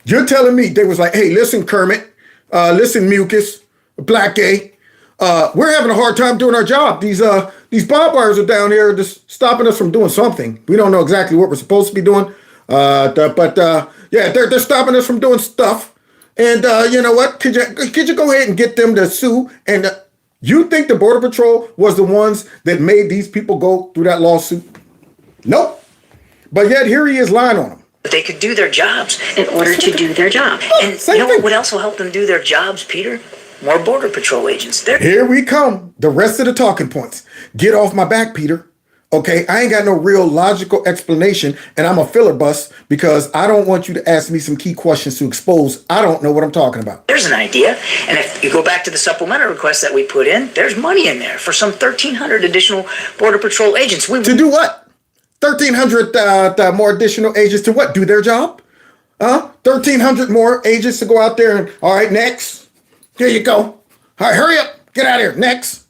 You're telling me they was like, hey, listen, Kermit, listen, Mucus, Black Gay, we're having a hard time doing our job. These barbed wires are down here just stopping us from doing something. We don't know exactly what we're supposed to be doing. They're stopping us from doing stuff. And you know what? Could you go ahead and get them to sue? And You think the Border Patrol was the ones that made these people go through that lawsuit? Nope. But yet here he is lying on them. They could do their jobs in order to do their job. And you know what else will help them do their jobs, Peter? More Border Patrol agents. Here we come. The rest of the talking points. Get off my back, Peter. Okay, I ain't got no real logical explanation, and I'm a filler bus because I don't want you to ask me some key questions to expose I don't know what I'm talking about. There's an idea, and if you go back to the supplemental request that we put in, there's money in there for some 1,300 additional Border Patrol agents. To do what? 1,300 more additional agents to what? Do their job? 1,300 more agents to go out there and, all right, next. Here you go. All right, hurry up. Get out of here. Next.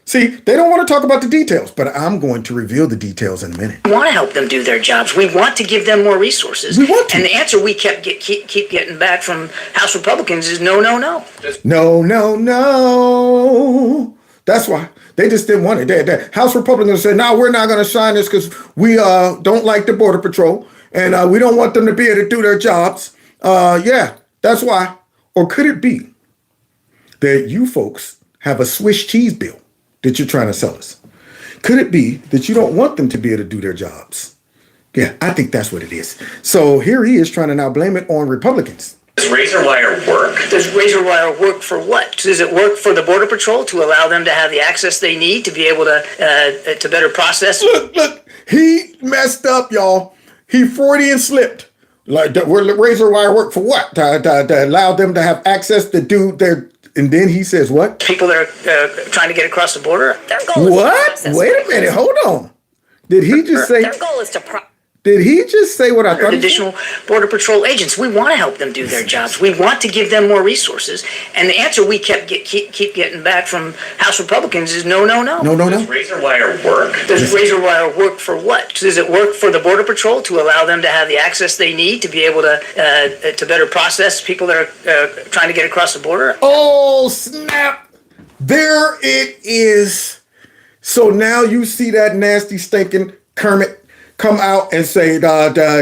See, they don't want to talk about the details, but I'm going to reveal the details in a minute. We want to help them do their jobs. We want to give them more resources. We want to. And the answer we keep getting back from House Republicans is no, no, no. No, no, no. That's why. They just didn't want it. The House Republicans said, no, we're not going to sign this because we don't like the Border Patrol and we don't want them to be able to do their jobs. Yeah, that's why. Or could it be that you folks have a Swiss cheese bill that you're trying to sell us? Could it be that you don't want them to be able to do their jobs? Yeah, I think that's what it is. So here he is trying to now blame it on Republicans. Does razor wire work? Does razor wire work for what? Does it work for the Border Patrol to allow them to have the access they need to be able to better process? Look, he messed up, y'all. He Freudian slipped. Like, razor wire work for what? To allow them to have access to do their... And then he says what? People that are trying to get across the border. Their goal is what? To process Wait a minute. Hold on. Did he just say... Their goal is to... Did he just say what I thought? Additional Border Patrol agents. We want to help them do their jobs. We want to give them more resources. And the answer we keep getting back from House Republicans is no, no, no. No, no, no. Does razor wire work? Does razor wire work for what? Does it work for the Border Patrol to allow them to have the access they need to be able to better process people that are trying to get across the border? Oh, snap. There it is. So now you see that nasty, stinking Kermit come out and say,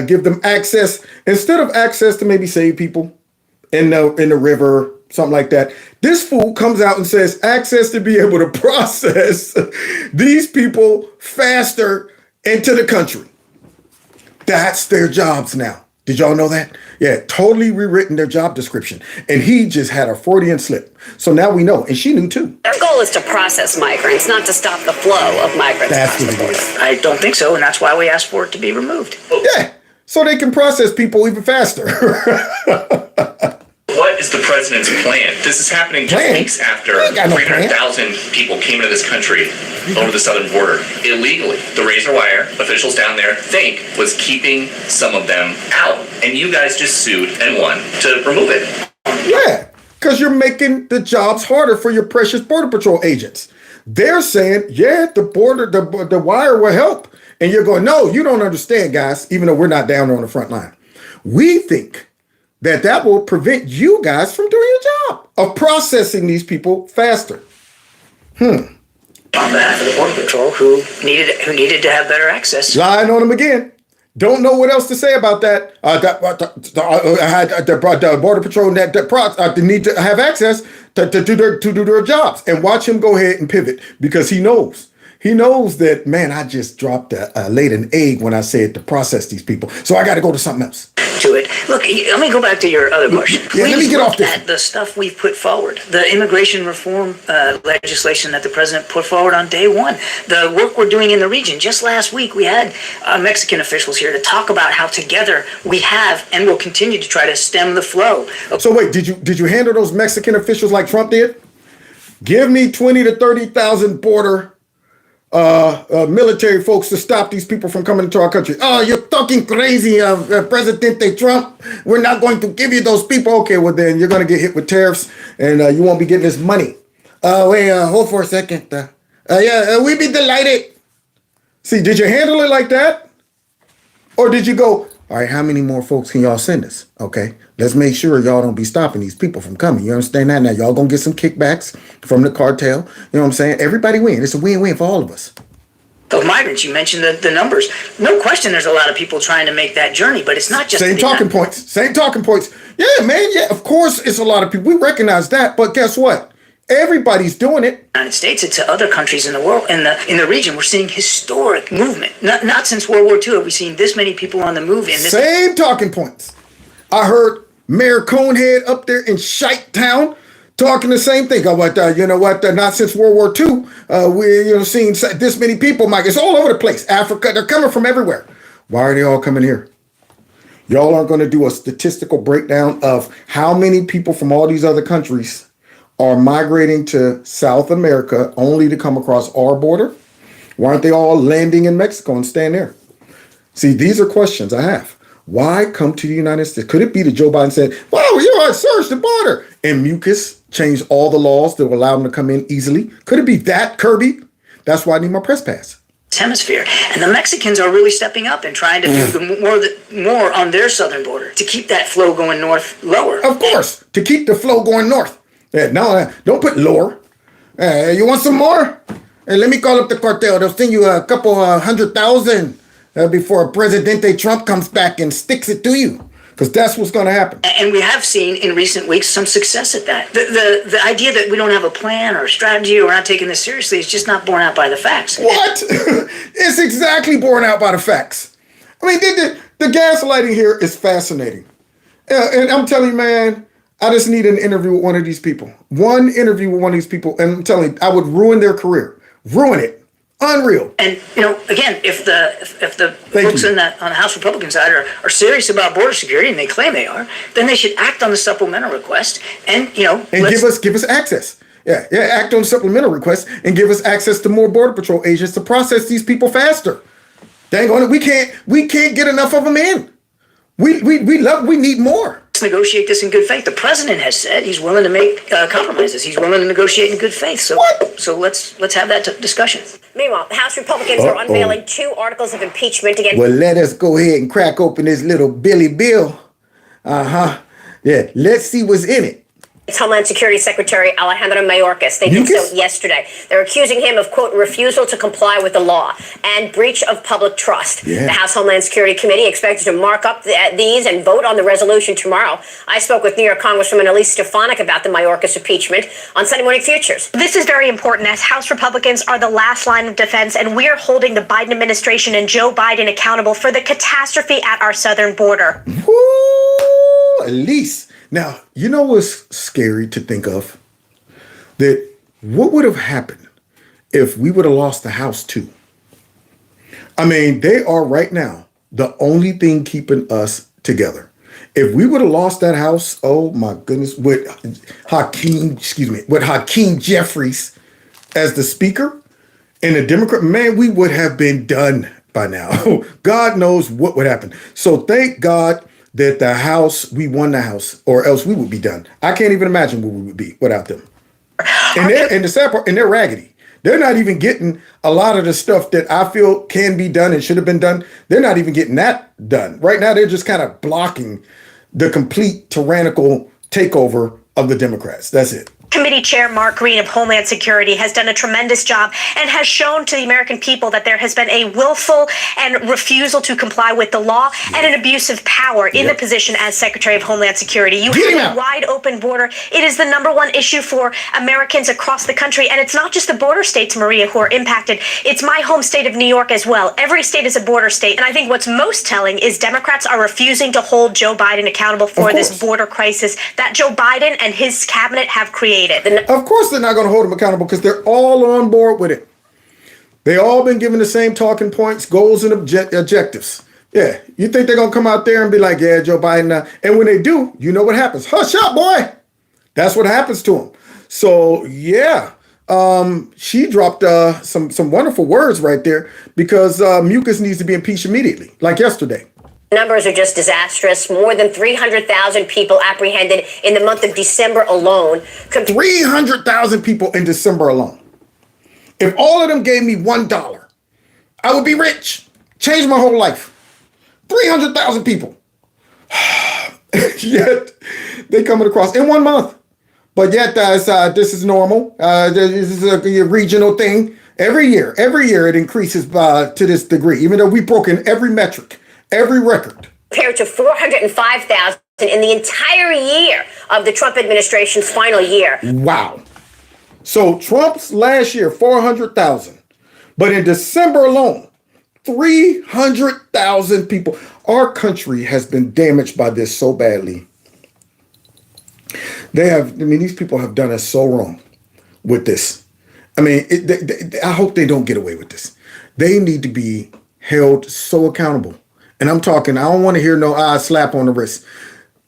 give them access, instead of access to maybe save people in the river, something like that. This fool comes out and says access to be able to process these people faster into the country. That's their jobs now. Did y'all know that? Yeah, totally rewritten their job description. And he just had a Freudian slip. So now we know. And she knew too. Their goal is to process migrants, not to stop the flow of migrants. That's what it is. I don't think so, and that's why we asked for it to be removed. Yeah, so they can process people even faster. What is the president's plan? This is happening just weeks after 300,000 people came into this country over the southern border illegally. The razor wire officials down there think was keeping some of them out. And you guys just sued and won to remove it. Yeah, because you're making the jobs harder for your precious Border Patrol agents. They're saying, yeah, the wire will help. And you're going, no, you don't understand, guys, even though we're not down there on the front line. We think that will prevent you guys from doing your job of processing these people faster. On behalf of the Border Patrol, who needed to have better access. Lying on them again. Don't know what else to say about that. The Border Patrol that need to have access to do their jobs. And watch him go ahead and pivot because he knows. He knows that, man, I just laid an egg when I said to process these people. So I got to go to something else. To it. Look, let me go back to your other question. Yeah, let me get off this. At the stuff we've put forward, the immigration reform legislation that the president put forward on day one, the work we're doing in the region. Just last week, we had Mexican officials here to talk about how together we have and will continue to try to stem the flow. So wait, did you handle those Mexican officials like Trump did? Give me 20 to 30,000 border military folks to stop these people from coming into our country. Oh, you're fucking crazy, Presidente Trump. We're not going to give you those people. Okay, well then you're going to get hit with tariffs and you won't be getting this money. Hold for a second. We'd be delighted. See, did you handle it like that? Or did you go, all right, how many more folks can y'all send us? Okay, let's make sure y'all don't be stopping these people from coming. You understand that? Now, y'all gonna get some kickbacks from the cartel. You know what I'm saying? Everybody win. It's a win-win for all of us. Of migrants, you mentioned the numbers. No question there's a lot of people trying to make that journey, but it's not just... Same talking points. Yeah, man, yeah, of course it's a lot of people. We recognize that, but guess what? Everybody's doing it. United States and to other countries in the world, in the region. We're seeing historic movement. Not since World War II have we seen this many people on the move. In this same talking points. I heard Mayor Conehead up there in Shite Town talking the same thing about not since World War II we're seeing this many people. Mike, it's all over the place. Africa, they're coming from everywhere. Why are they all coming here? Y'all aren't going to do a statistical breakdown of how many people from all these other countries are migrating to South America only to come across our border? Why aren't they all landing in Mexico and staying there? See, these are questions I have. Why come to the United States? Could it be that Joe Biden said, well, search the border, and Mucus changed all the laws that will allow them to come in easily? Could it be that, Kirby? That's why I need my press pass. Hemisphere, and the Mexicans are really stepping up and trying to do more on their southern border to keep that flow going north lower. Of course, to keep the flow going north. No, don't put lower. You want some more? Let me call up the cartel. They'll send you a couple 100,000 before Presidente Trump comes back and sticks it to you. Because that's what's going to happen. And we have seen in recent weeks some success at that. The idea that we don't have a plan or a strategy or we're not taking this seriously is just not borne out by the facts. What? It's exactly borne out by the facts. I mean, the gaslighting here is fascinating. And I'm telling you, man, I just need an interview with one of these people. One interview with one of these people, and I'm telling you, I would ruin their career. Ruin it. Unreal. And again, if the folks on the House Republican side are serious about border security, and they claim they are, then they should act on the supplemental request and give us access. Yeah, act on the supplemental request and give us access to more Border Patrol agents to process these people faster. Dang on it, we can't get enough of them in. We need more. Let's negotiate this in good faith. The president has said he's willing to make compromises. He's willing to negotiate in good faith. So let's have that discussion. Meanwhile, the House Republicans are unveiling 2 articles of impeachment against. Well, let us go ahead and crack open this little Billy Bill. Yeah, let's see what's in it. It's Homeland Security Secretary Alejandro Mayorkas. They did so yesterday. They're accusing him of, quote, refusal to comply with the law and breach of public trust. Yeah. The House Homeland Security Committee expected to mark up these and vote on the resolution tomorrow. I spoke with New York Congresswoman Elise Stefanik about the Mayorkas impeachment on Sunday Morning Futures. This is very important as House Republicans are the last line of defense, and we are holding the Biden administration and Joe Biden accountable for the catastrophe at our southern border. Woo, Elise. Now, you know what's scary to think of? That what would have happened if we would have lost the House too? I mean, they are right now the only thing keeping us together. If we would have lost that House, oh my goodness, with Hakeem Jeffries as the Speaker and the Democrat, man, we would have been done by now. God knows what would happen. So thank God that the House, we won the House, or else we would be done. I can't even imagine where we would be without them. And the sad part, and they're raggedy. They're not even getting a lot of the stuff that I feel can be done and should have been done. They're not even getting that done. Right now, they're just kind of blocking the complete tyrannical takeover of the Democrats. That's it. Committee Chair Mark Green of Homeland Security has done a tremendous job and has shown to the American people that there has been a willful and refusal to comply with the law and an abuse of power in the position as Secretary of Homeland Security. You have a wide open border. It is the #1 issue for Americans across the country. And it's not just the border states, Maria, who are impacted. It's my home state of New York as well. Every state is a border state. And I think what's most telling is Democrats are refusing to hold Joe Biden accountable for this border crisis that Joe Biden and his cabinet have created. Of course they're not going to hold him accountable because they're all on board with it. They all been given the same talking points, goals, and objectives. Yeah, you think they're going to come out there and be like, yeah, Joe Biden. And when they do, you know what happens. Hush up, boy. That's what happens to him. So, yeah, she dropped some wonderful words right there because Mucus needs to be impeached immediately, like yesterday. Numbers are just disastrous. More than 300,000 people apprehended in the month of December alone. 300,000 people in December alone. If all of them gave me $1, I would be rich. Change my whole life. 300,000 people. Yet they coming across in 1 month. But yet this is normal. This is a regional thing. Every year it increases to this degree, even though we've broken every metric. Every record. Compared to 405,000 in the entire year of the Trump administration's final year. Wow. So Trump's last year, 400,000. But in December alone, 300,000 people. Our country has been damaged by this so badly. These people have done us so wrong with this. I mean, I hope they don't get away with this. They need to be held so accountable. And I'm talking, I don't want to hear no slap on the wrist.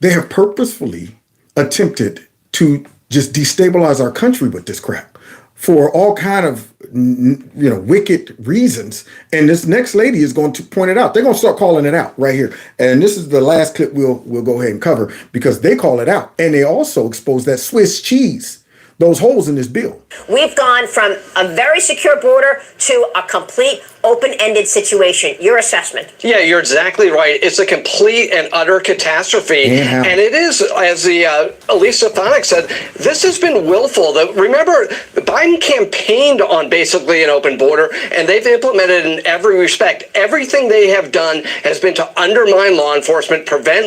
They have purposefully attempted to just destabilize our country with this crap for all kind of, wicked reasons. And this next lady is going to point it out. They're going to start calling it out right here. And this is the last clip we'll go ahead and cover because they call it out. And they also expose that Swiss cheese, those holes in this bill. We've gone from a very secure border to a complete open-ended situation. Your assessment? Yeah, you're exactly right. It's a complete and utter catastrophe. And it is, as the Elisa Thonick said, this has been willful. Remember, Biden campaigned on basically an open border, and they've implemented in every respect. Everything they have done has been to undermine law enforcement, prevent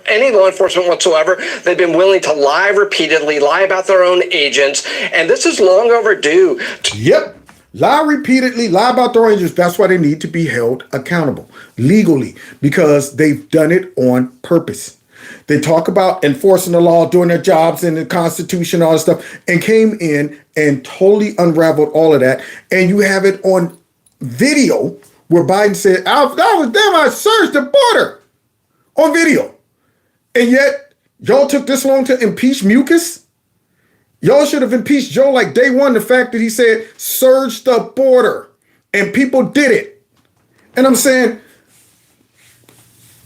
any law enforcement whatsoever. They've been willing to lie repeatedly, lie about their own agents, and this is long overdue. Yep. Lie repeatedly, lie about their agents. That's why they need to be held accountable legally because they've done it on purpose. They talk about enforcing the law, doing their jobs in the Constitution, all this stuff, and came in and totally unraveled all of that. And you have it on video where Biden said, that was them, I searched the border on video. And yet, y'all took this long to impeach Mayorkas? Y'all should have impeached Joe like day one, the fact that he said, surge the border. And people did it. And I'm saying,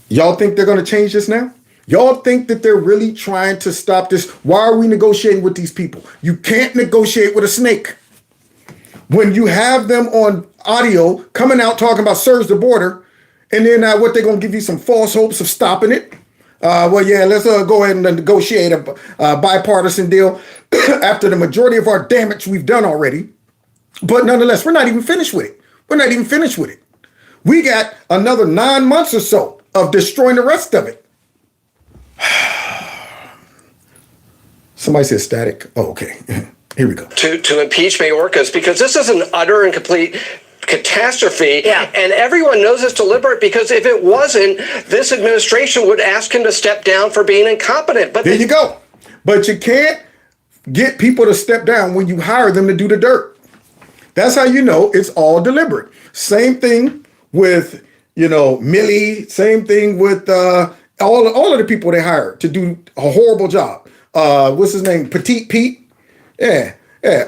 y'all think they're going to change this now? Y'all think that they're really trying to stop this? Why are we negotiating with these people? You can't negotiate with a snake. When you have them on audio coming out talking about surge the border, and then what they're going to give you some false hopes of stopping it? Let's go ahead and negotiate a bipartisan deal after the majority of our damage we've done already. But nonetheless, we're not even finished with it. We got another 9 months or so of destroying the rest of it. Somebody said static. Oh, okay. Here we go. To impeach Mayorkas because this is an utter and complete catastrophe, and everyone knows it's deliberate because if it wasn't, this administration would ask him to step down for being incompetent. But there you go. But you can't get people to step down when you hire them to do the dirt. That's how you know it's all deliberate. Same thing with, Millie. Same thing with all of the people they hired to do a horrible job. What's his name? Petite Pete. Yeah.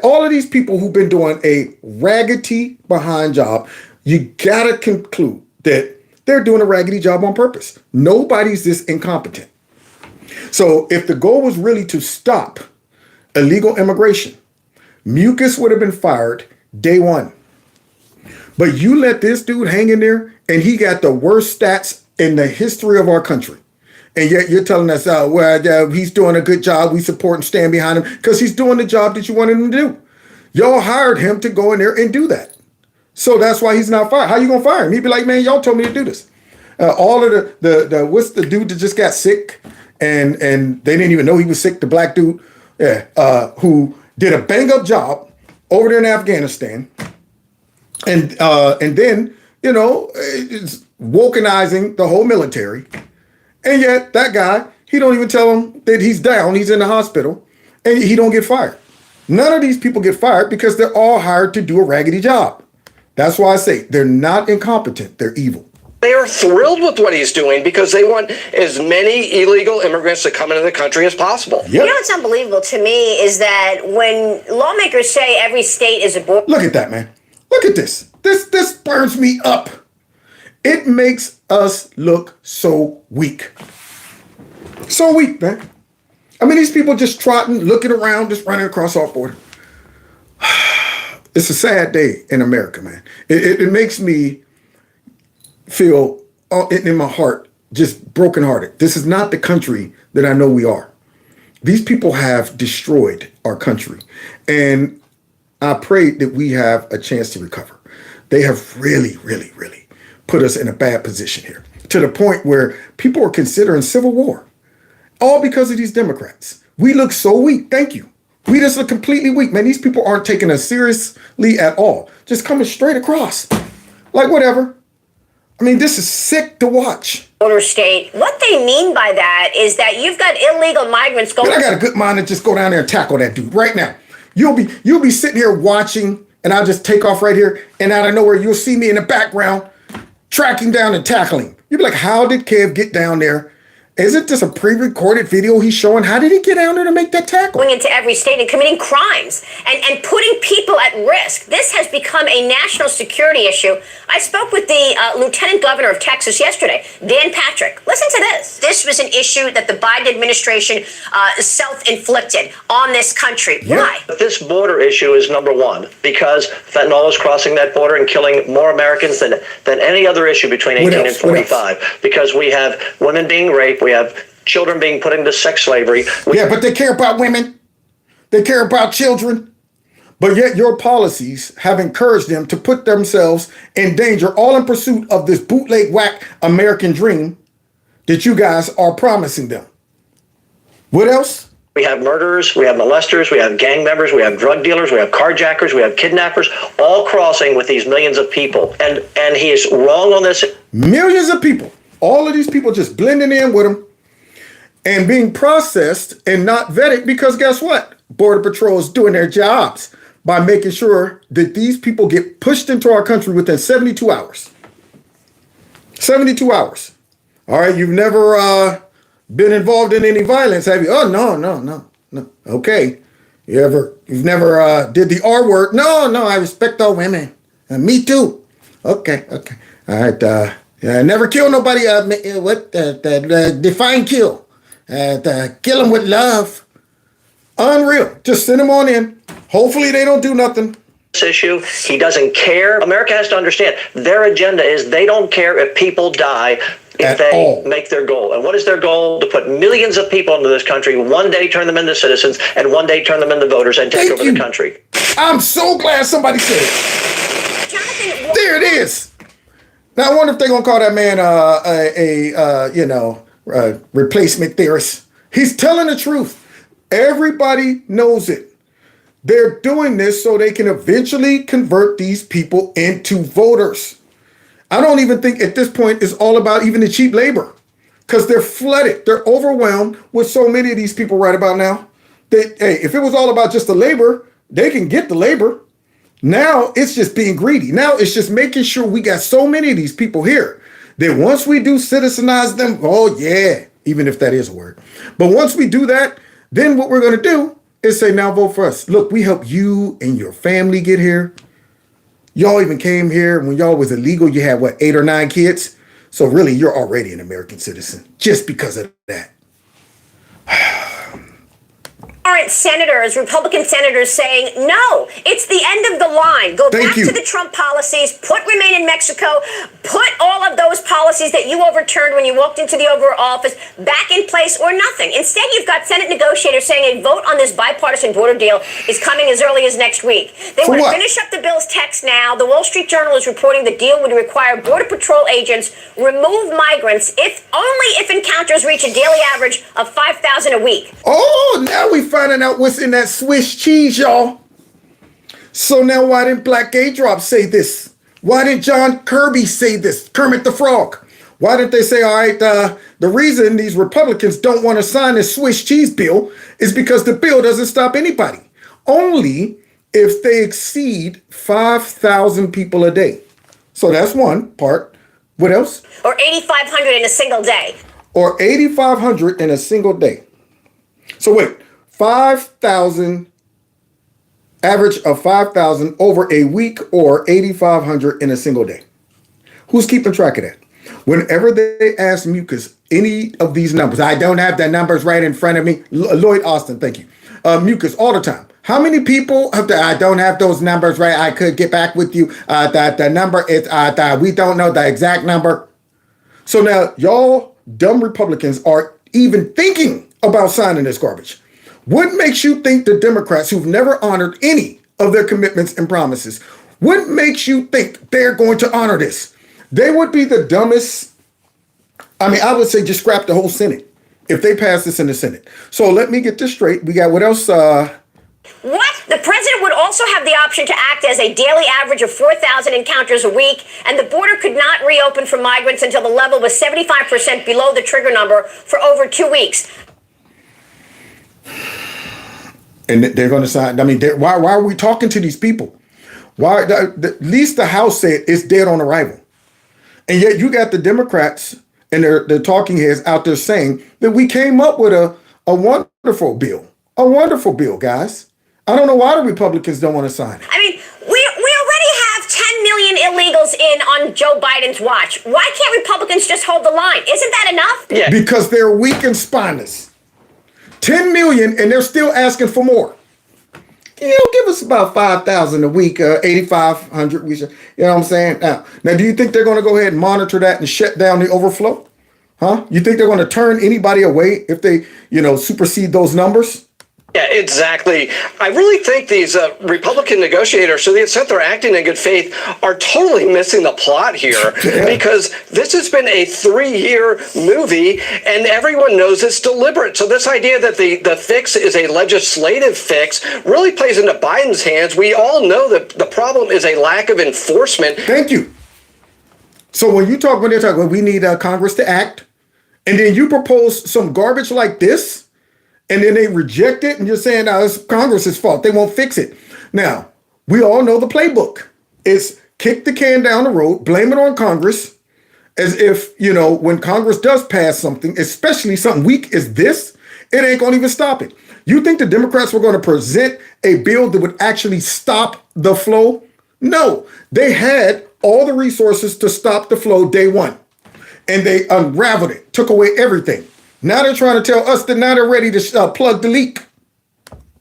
All of these people who've been doing a raggedy behind job, you gotta conclude that they're doing a raggedy job on purpose. Nobody's this incompetent. So if the goal was really to stop illegal immigration, Mayorkas would have been fired day one. But you let this dude hang in there, and he got the worst stats in the history of our country. And yet you're telling us, he's doing a good job. We support and stand behind him because he's doing the job that you wanted him to do. Y'all hired him to go in there and do that. So that's why he's not fired. How you going to fire him? He'd be like, man, y'all told me to do this. All of what's the dude that just got sick and they didn't even know he was sick, the black dude, who did a bang up job over there in Afghanistan. And then, it's wokenizing the whole military. And yet that guy, he don't even tell him that he's down, he's in the hospital, and he don't get fired. None of these people get fired because they're all hired to do a raggedy job. That's why I say they're not incompetent, they're evil. They are thrilled with what he's doing because they want as many illegal immigrants to come into the country as possible. Yep. What's unbelievable to me is that when lawmakers say every state is a border. Look at that, man. Look at this. This burns me up. It makes us look so weak. So weak, man. I mean, these people just trotting, looking around, just running across our border. It's a sad day in America, man. It makes me feel in my heart just brokenhearted. This is not the country that I know we are. These people have destroyed our country. And I pray that we have a chance to recover. They have really, really, really put us in a bad position here to the point where people are considering civil war, all because of these Democrats. We look so weak. Thank you. We just look completely weak, man. These people aren't taking us seriously at all. Just coming straight across. Like, whatever. I mean, this is sick to watch. Border state. What they mean by that is that you've got illegal migrants going. Man, I got a good mind to just go down there and tackle that dude right now. You'll be sitting here watching, and I'll just take off right here, and out of nowhere, you'll see me in the background tracking down and tackling. You'll be like, how did Kev get down there? Isn't this a pre-recorded video he's showing? How did he get down there to make that tackle? Going into every state and committing crimes and putting people at risk. This has become a national security issue. I spoke with the Lieutenant Governor of Texas yesterday, Dan Patrick. Listen to this. This was an issue that the Biden administration self-inflicted on this country. Yeah. Why? But this border issue is number one because fentanyl is crossing that border and killing more Americans than any other issue between 18 and 45. Because we have women being raped. We have children being put into sex slavery. Yeah, but they care about women. They care about children. But yet your policies have encouraged them to put themselves in danger, all in pursuit of this bootleg whack American dream that you guys are promising them. What else? We have murderers, we have molesters, we have gang members, we have drug dealers, we have carjackers, we have kidnappers, all crossing with these millions of people. And he is wrong on this. Millions of people. All of these people just blending in with them and being processed and not vetted because guess what? Border Patrol is doing their jobs by making sure that these people get pushed into our country within 72 hours. 72 hours. All right, you've never been involved in any violence, have you? Oh, no. Okay. You've never did the R word? No, I respect all women. Me too. Okay. All right, never kill nobody. Define kill. Kill them with love. Unreal. Just send them on in. Hopefully they don't do nothing. This issue, he doesn't care. America has to understand their agenda is they don't care if people die if they make their goal. And what is their goal? To put millions of people into this country, one day turn them into citizens, and one day turn them into voters and take over the country. I'm so glad somebody said it. There it is. Now, I wonder if they're going to call that man a replacement theorist. He's telling the truth. Everybody knows it. They're doing this so they can eventually convert these people into voters. I don't even think at this point it's all about even the cheap labor because they're flooded. They're overwhelmed with so many of these people right about now. If it was all about just the labor, they can get the labor. Now it's just being greedy. Now it's just making sure we got so many of these people here that once we do citizenize them, oh yeah, even if that is a word. But once we do that, then what we're going to do is say, now vote for us. Look, we helped you and your family get here. Y'all even came here when y'all was illegal. You had, 8 or 9 kids? So really, you're already an American citizen just because of that. Current senators, Republican senators saying, no, it's the end of the line. Go back to the Trump policies, put Remain in Mexico, put all of those policies that you overturned when you walked into the Oval Office back in place or nothing. Instead, you've got Senate negotiators saying a vote on this bipartisan border deal is coming as early as next week. They want to finish up the bill's text now. The Wall Street Journal is reporting the deal would require Border Patrol agents remove migrants only if encounters reach a daily average of 5,000 a week. Oh, now we finding out what's in that Swiss cheese, y'all. So now why didn't Black Gay Drop say this? Why didn't John Kirby say this? Kermit the Frog. Why didn't they say, all right, the reason these Republicans don't want to sign this Swiss cheese bill is because the bill doesn't stop anybody. Only if they exceed 5,000 people a day. So that's one part. What else? Or 8,500 in a single day. Or 8,500 in a single day. So wait. 5,000, average of 5,000 over a week or 8,500 in a single day. Who's keeping track of that? Whenever they ask Mucus any of these numbers, I don't have the numbers right in front of me. Lloyd Austin, thank you. Mucus all the time. How many people I don't have those numbers right? I could get back with you. The number is, we don't know the exact number. So now y'all dumb Republicans are even thinking about signing this garbage. What makes you think the Democrats who've never honored any of their commitments and promises, what makes you think they're going to honor this? They would be the dumbest. I would say just scrap the whole Senate if they pass this in the Senate. So let me get this straight. We got what else? president would also have the option to act as a daily average of 4,000 encounters a week, and the border could not reopen for migrants until the level was 75% below the trigger number for over 2 weeks. And they're going to sign. I mean, why are we talking to these people? Why? At least the House said it's dead on arrival. And yet you got the Democrats and their talking heads out there saying that we came up with a wonderful bill. A wonderful bill, guys. I don't know why the Republicans don't want to sign it. I mean, we already have 10 million illegals in on Joe Biden's watch. Why can't Republicans just hold the line? Isn't that enough? Yeah. Because they're weak and spineless. 10 million, and they're still asking for more. Give us about 5,000 a week, 8,500. We should, you know what I'm saying? Now, do you think they're going to go ahead and monitor that and shut down the overflow? Huh? You think they're going to turn anybody away if they, supersede those numbers? Yeah, exactly. I really think these Republican negotiators, to the extent they're acting in good faith, are totally missing the plot here because this has been a 3-year movie and everyone knows it's deliberate. So this idea that the fix is a legislative fix really plays into Biden's hands. We all know that the problem is a lack of enforcement. Thank you. So when they're talking, we need Congress to act, and then you propose some garbage like this, and then they reject it, and you're saying, it's Congress's fault. They won't fix it. Now, we all know the playbook. It's kick the can down the road, blame it on Congress, as if, when Congress does pass something, especially something weak as this, it ain't going to even stop it. You think the Democrats were going to present a bill that would actually stop the flow? No. They had all the resources to stop the flow day one, and they unraveled it, took away everything. Now they're trying to tell us that now they're ready to plug the leak.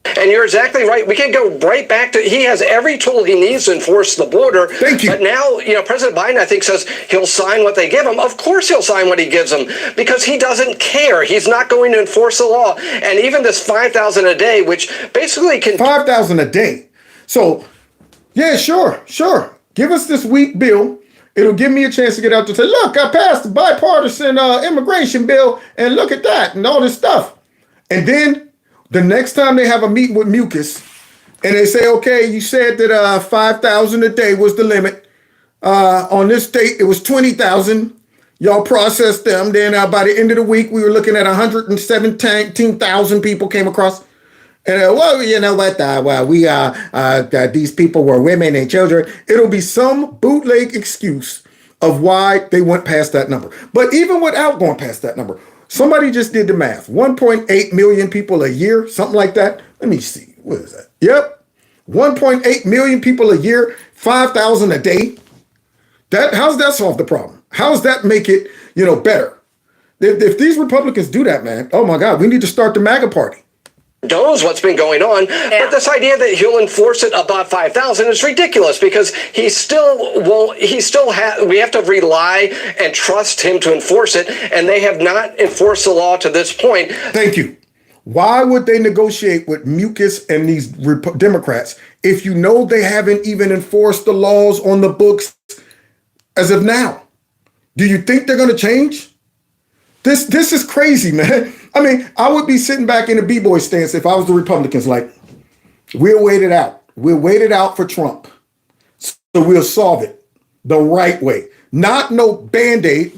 And you're exactly right. We can go right back to, he has every tool he needs to enforce the border. Thank you. But now, President Biden, I think, says he'll sign what they give him. Of course he'll sign what he gives them because he doesn't care. He's not going to enforce the law. And even this 5,000 a day, which basically can... 5,000 a day. So, yeah, sure. Give us this weak bill. It'll give me a chance to get out to say, look, I passed the bipartisan immigration bill, and look at that, and all this stuff. And then the next time they have a meeting with Mucus, and they say, okay, you said that 5,000 a day was the limit. On this date, it was 20,000. Y'all processed them. Then by the end of the week, we were looking at 117,000 people came across. And you know what? These people were women and children. It'll be some bootleg excuse of why they went past that number. But even without going past that number, somebody just did the math. 1.8 million people a year, something like that. Let me see. What is that? Yep. 1.8 million people a year, 5,000 a day. How's that solve the problem? How does that make it, better? If these Republicans do that, man, oh my God, we need to start the MAGA party. Knows what's been going on, but this idea that he'll enforce it about 5,000 is ridiculous because we have to rely and trust him to enforce it, and they have not enforced the law to this point. Thank you. Why would they negotiate with Mucus and these Democrats if you know they haven't even enforced the laws on the books as of now? Do you think they're going to change? This is crazy, man. I mean, I would be sitting back in the B-boy stance if I was the Republicans, like, we'll wait it out. We'll wait it out for Trump. So we'll solve it the right way. Not no Band-Aid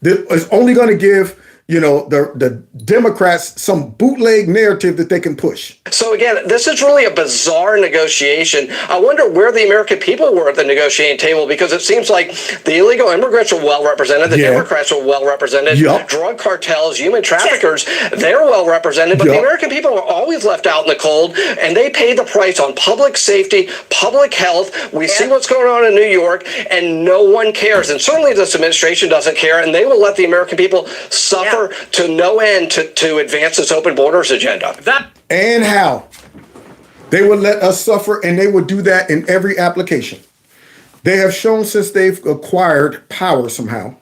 that is only going to give, the Democrats some bootleg narrative that they can push. So again, this is really a bizarre negotiation. I wonder where the American people were at the negotiating table because it seems like the illegal immigrants are well represented. The Democrats are well represented. Yep. Drug cartels, human traffickers, they're well represented. But the American people are always left out in the cold, and they pay the price on public safety, public health. We see what's going on in New York, and no one cares. And certainly this administration doesn't care, and they will let the American people suffer to no end to advance this open borders agenda. And how? They would let us suffer, and they would do that in every application. They have shown since they've acquired power somehow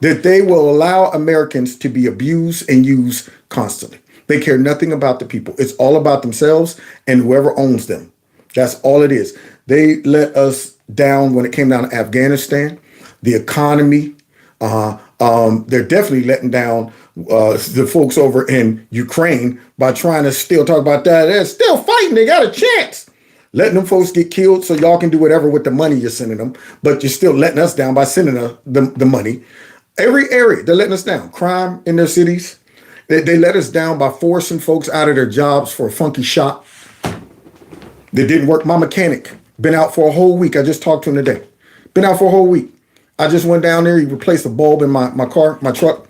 that they will allow Americans to be abused and used constantly. They care nothing about the people. It's all about themselves and whoever owns them. That's all it is. They let us down when it came down to Afghanistan, the economy. They're definitely letting down the folks over in Ukraine by trying to still talk about that. They're still fighting. They got a chance. letting them folks get killed so y'all can do whatever with the money you're sending them, but you're still letting us down by sending the money. Every area, they're letting us down. Crime in their cities. They let us down by forcing folks out of their jobs for a funky shop that didn't work. My mechanic, been out for a whole week. I just talked to him today. Been out for a whole week. I just went down there. He replaced a bulb in my car, my truck.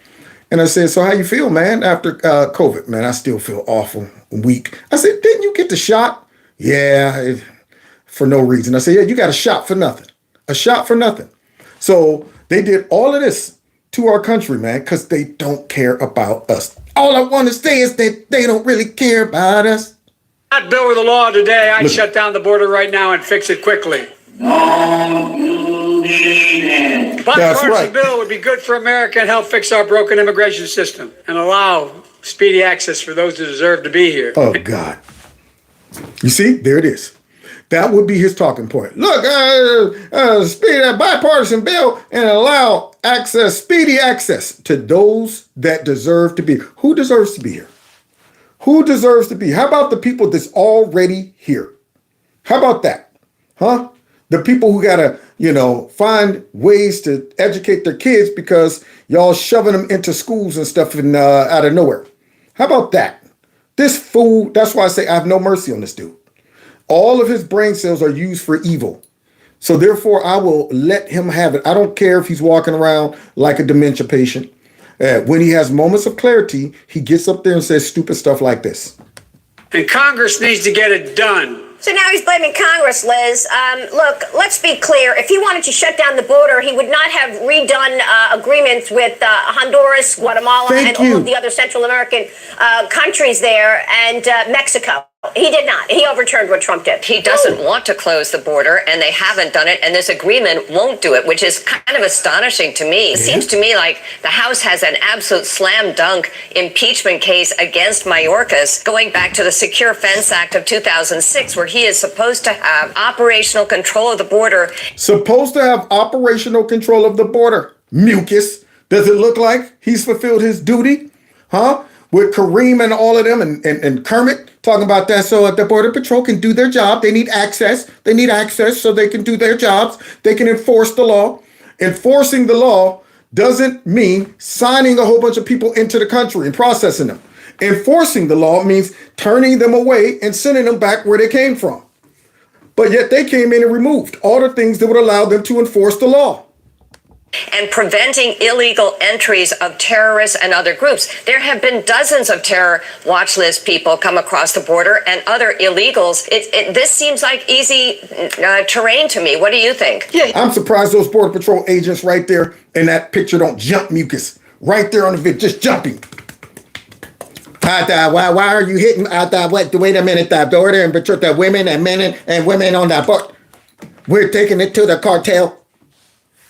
And I said, so how you feel, man, after COVID? Man, I still feel awful, weak. I said, didn't you get the shot? Yeah, for no reason. I said, yeah, you got a shot for nothing. A shot for nothing. So they did all of this to our country, man, because they don't care about us. All I want to say is that they don't really care about us. That bill with the law today, I'd shut down the border right now and fix it quickly. Bipartisan bill would be good for America and help fix our broken immigration system and allow speedy access for those who deserve to be here. Oh, God. You see, there it is. That would be his talking point. Look, speed a bipartisan bill and allow speedy access to those that deserve to be. Who deserves to be here? Who deserves to be? How about the people that's already here? How about that? Huh? The people who got to, find ways to educate their kids because y'all shoving them into schools and stuff out of nowhere. How about that? This fool, that's why I say I have no mercy on this dude. All of his brain cells are used for evil. So therefore, I will let him have it. I don't care if he's walking around like a dementia patient. When he has moments of clarity, he gets up there and says stupid stuff like this. And Congress needs to get it done. So now he's blaming Congress, Liz. Look, let's be clear. If he wanted to shut down the border, he would not have redone agreements with Honduras, Guatemala, and all of the other Central American countries there, and Mexico. He did not. He overturned what Trump did. He doesn't want to close the border, and they haven't done it, and this agreement won't do it, which is kind of astonishing to me. It seems to me like the House has an absolute slam dunk impeachment case against Mayorkas, going back to the Secure Fence Act of 2006, where he is supposed to have operational control of the border. Supposed to have operational control of the border. Mucus. Does it look like he's fulfilled his duty? Huh? With Kareem and all of them and Kermit talking about that so the Border Patrol can do their job. They need access. They need access so they can do their jobs. They can enforce the law. Enforcing the law doesn't mean signing a whole bunch of people into the country and processing them. Enforcing the law means turning them away and sending them back where they came from. But yet they came in and removed all the things that would allow them to enforce the law. And preventing illegal entries of terrorists and other groups. There have been dozens of terror watch list people come across the border and other illegals. This seems like easy terrain to me. What do you think? Yeah. I'm surprised those Border Patrol agents right there in that picture don't jump, Mucus. Right there on the video, just jumping. Why are you hitting? Wait a minute, the order and patrol the women and men and women on that boat. We're taking it to the cartel.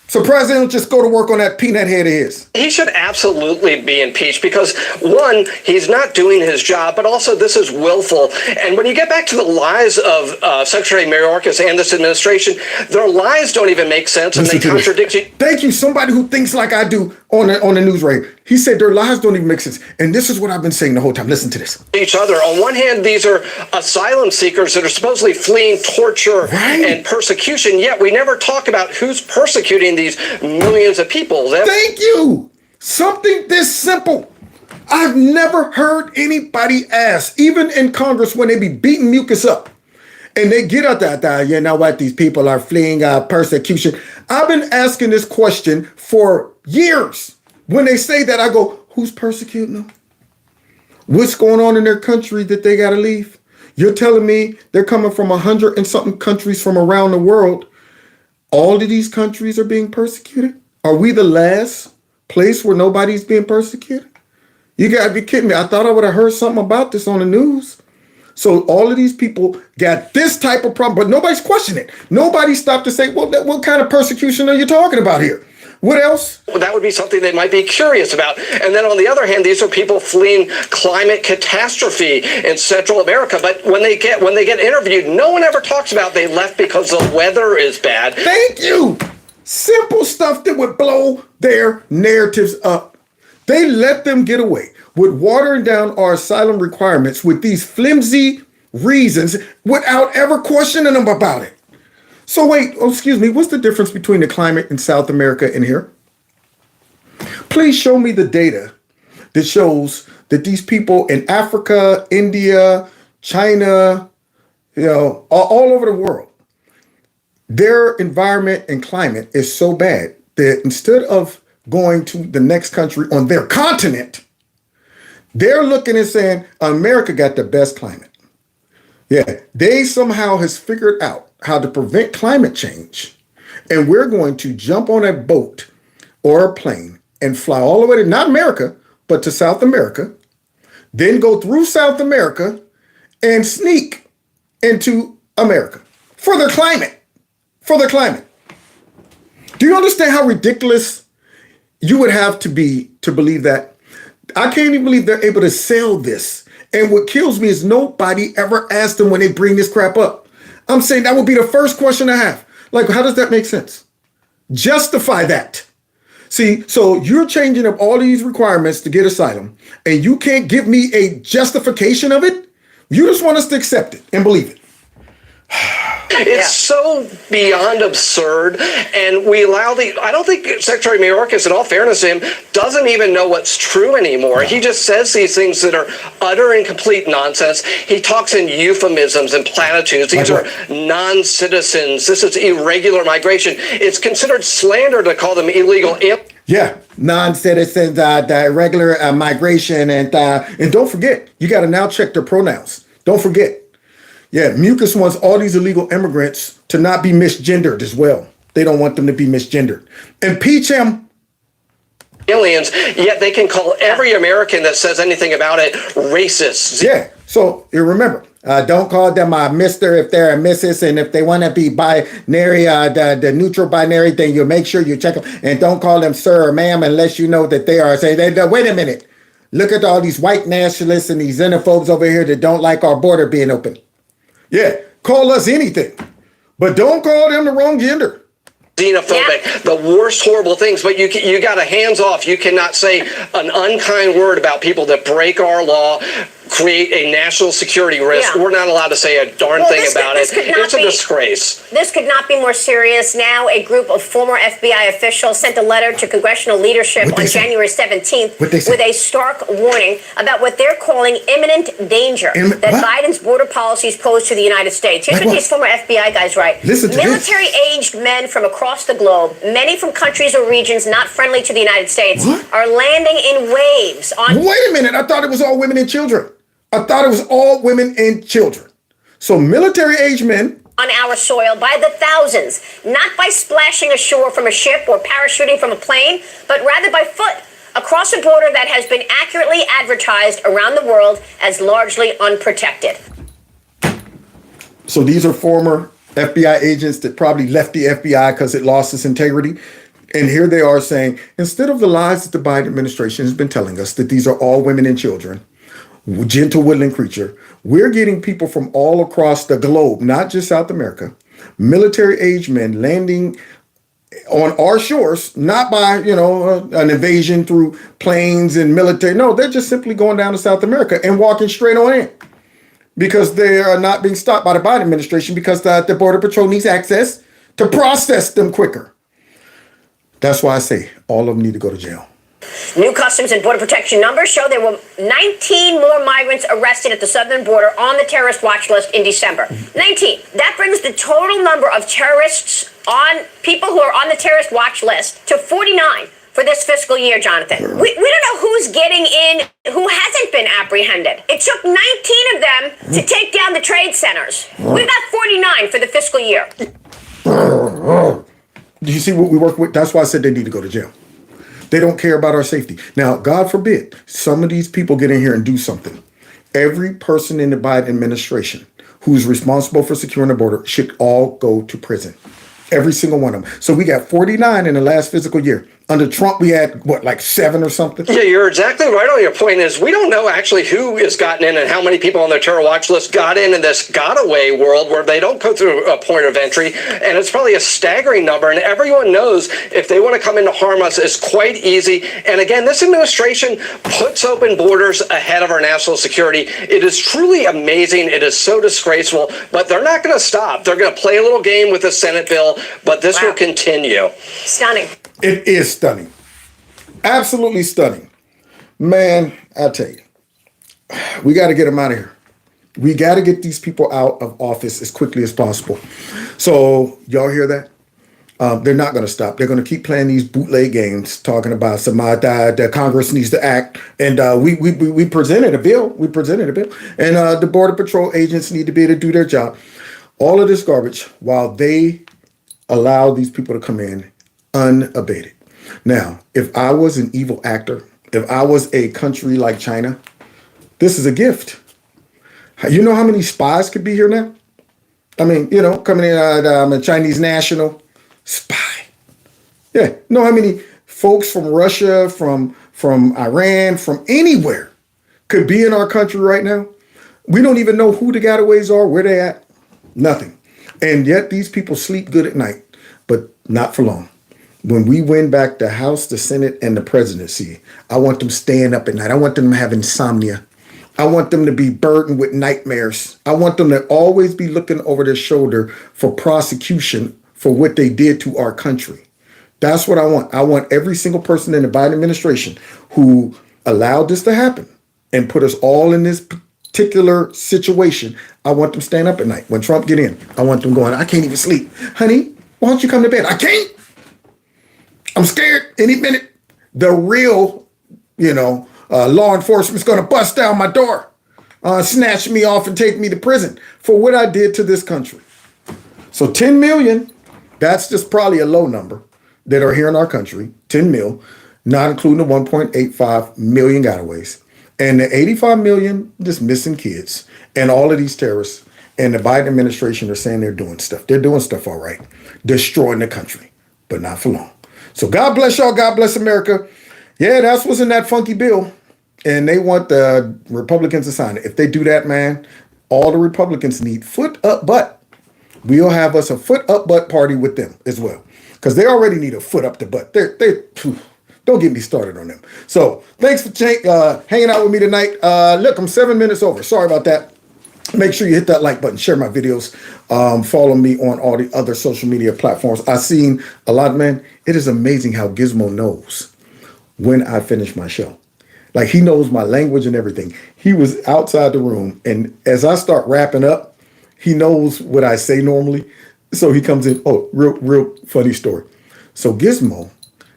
So President, just go to work on that peanut head of his. He should absolutely be impeached because, one, he's not doing his job, but also this is willful. And when you get back to the lies of Secretary Mayorkas and this administration, their lies don't even make sense and they contradict you. Thank you. Somebody who thinks like I do on the news radio. He said their lies don't even make sense. And this is what I've been saying the whole time. Listen to this. Each other. On one hand, these are asylum seekers that are supposedly fleeing torture and persecution, yet we never talk about who's persecuting these millions of people. Thank you. Something this simple. I've never heard anybody ask, even in Congress when they be beating Mucus up and they get out that, you know what, these people are fleeing persecution. I've been asking this question for years. When they say that, I go, who's persecuting them? What's going on in their country that they got to leave? You're telling me they're coming from 100 and something countries from around the world. All of these countries are being persecuted? Are we the last place where nobody's being persecuted? You got to be kidding me. I thought I would have heard something about this on the news. So all of these people got this type of problem, but nobody's questioning it. Nobody stopped to say, well, what kind of persecution are you talking about here? What else? Well, that would be something they might be curious about. And then on the other hand, these are people fleeing climate catastrophe in Central America. But when they get interviewed, no one ever talks about they left because the weather is bad. Thank you. Simple stuff that would blow their narratives up. They let them get away with watering down our asylum requirements with these flimsy reasons without ever questioning them about it. So wait, excuse me, what's the difference between the climate in South America and here? Please show me the data that shows that these people in Africa, India, China, all over the world, their environment and climate is so bad that instead of going to the next country on their continent, they're looking and saying, America got the best climate. Yeah, they somehow has figured out how to prevent climate change. And we're going to jump on a boat or a plane and fly all the way to not America, but to South America, then go through South America and sneak into America for their climate. For their climate. Do you understand how ridiculous you would have to be to believe that? I can't even believe they're able to sell this. And what kills me is nobody ever asked them when they bring this crap up. I'm saying that would be the first question I have. Like, how does that make sense? Justify that. See, so you're changing up all these requirements to get asylum, and you can't give me a justification of it? You just want us to accept it and believe it. It's so beyond absurd, and we allow I don't think Secretary Mayorkas, in all fairness to him, doesn't even know what's true anymore. He just says these things that are utter and complete nonsense. He talks in euphemisms and platitudes. These are non-citizens. This is irregular migration. It's considered slander to call them illegal. Yeah, non-citizens, the irregular migration, and don't forget, you got to now check their pronouns. Don't forget. Yeah, Mucus wants all these illegal immigrants to not be misgendered as well. They don't want them to be misgendered. Impeach him. Aliens, yet they can call every American that says anything about it racist. Yeah, so you remember, don't call them Mr. if they're a Mrs. And if they want to be binary, the neutral binary, then you make sure you check them. And don't call them sir or ma'am unless you know that they are. Say, wait a minute. Look at all these white nationalists and these xenophobes over here that don't like our border being open. Yeah, call us anything, but don't call them the wrong gender. Xenophobic, the worst horrible things, but you got a hands off. You cannot say an unkind word about people that break our law, create a national security risk. We're not allowed to say a darn thing about it. It's a disgrace. This could not be more serious. Now, a group of former FBI officials sent a letter to congressional leadership on January 17th with a stark warning about what they're calling imminent danger that Biden's border policies pose to the United States. Here's what these former FBI guys write. Military-aged men from across the globe, many from countries or regions not friendly to the United States, are landing in waves on... Wait a minute. I thought it was all women and children. I thought it was all women and children. So military-aged men... on our soil by the thousands, not by splashing ashore from a ship or parachuting from a plane, but rather by foot across a border that has been accurately advertised around the world as largely unprotected. So these are former FBI agents that probably left the FBI because it lost its integrity. And here they are saying, instead of the lies that the Biden administration has been telling us, that these are all women and children, gentle woodland creature, we're getting people from all across the globe, not just South America, military-aged men landing on our shores, not by, an invasion through planes and military. No, they're just simply going down to South America and walking straight on in because they are not being stopped by the Biden administration because the Border Patrol needs access to process them quicker. That's why I say all of them need to go to jail. New Customs and Border Protection numbers show there were 19 more migrants arrested at the southern border on the terrorist watch list in December. 19. That brings the total number of people who are on the terrorist watch list to 49 for this fiscal year, Jonathan. We don't know who's getting in, who hasn't been apprehended. It took 19 of them to take down the trade centers. We've got 49 for the fiscal year. Do you see what we work with? That's why I said they need to go to jail. They don't care about our safety. Now, God forbid, some of these people get in here and do something. Every person in the Biden administration who's responsible for securing the border should all go to prison. Every single one of them. So we got 49 in the last fiscal year Under Trump, we had, what, like 7 or something? Yeah, you're exactly right on your point is we don't know actually who has gotten in and how many people on the terror watch list got in this got-away world where they don't go through a point of entry. And it's probably a staggering number. And everyone knows if they want to come in to harm us, it's quite easy. And again, this administration puts open borders ahead of our national security. It is truly amazing. It is so disgraceful. But they're not going to stop. They're going to play a little game with the Senate bill. But this will continue. Stunning. It is stunning. Absolutely stunning. Man, I tell you, we got to get them out of here. We got to get these people out of office as quickly as possible. So y'all hear that? They're not going to stop. They're going to keep playing these bootleg games, talking about somebody died, that Congress needs to act. And we presented a bill. And the Border Patrol agents need to be able to do their job. All of this garbage while they allow these people to come in unabated. Now, if I was an evil actor, if I was a country like China, this is a gift. You know how many spies could be here now? I mean, coming in, I'm a Chinese national spy. Yeah, know how many folks from Russia, from Iran, from anywhere could be in our country right now? We don't even know who the gotaways are, where they at, nothing. And yet these people sleep good at night, but not for long. When we win back the House, the Senate, and the presidency, I want them staying up at night. I want them to have insomnia. I want them to be burdened with nightmares. I want them to always be looking over their shoulder for prosecution for what they did to our country. That's what I want. I want every single person in the Biden administration who allowed this to happen and put us all in this particular situation. I want them staying up at night. When Trump get in, I want them going, I can't even sleep. Honey, why don't you come to bed? I can't. I'm scared any minute. The real, law enforcement's going to bust down my door, snatch me off and take me to prison for what I did to this country. So 10 million, that's just probably a low number that are here in our country, 10 mil, not including the 1.85 million gotaways. And the 85 million just missing kids and all of these terrorists and the Biden administration are saying they're doing stuff. They're doing stuff all right, destroying the country, but not for long. So God bless y'all. God bless America. Yeah, that's what's in that funky bill. And they want the Republicans to sign it. If they do that, man, all the Republicans need foot up butt. We'll have us a foot up butt party with them as well. Because they already need a foot up the butt. Don't get me started on them. So thanks for hanging out with me tonight. Look, I'm 7 minutes over. Sorry about that. Make sure you hit that like button, share my videos, follow me on all the other social media platforms. I've seen a lot, man. It is amazing how Gizmo knows when I finish my show. Like, he knows my language and everything. He was outside the room, and as I start wrapping up, he knows what I say normally. So he comes in. Oh, real funny story. So Gizmo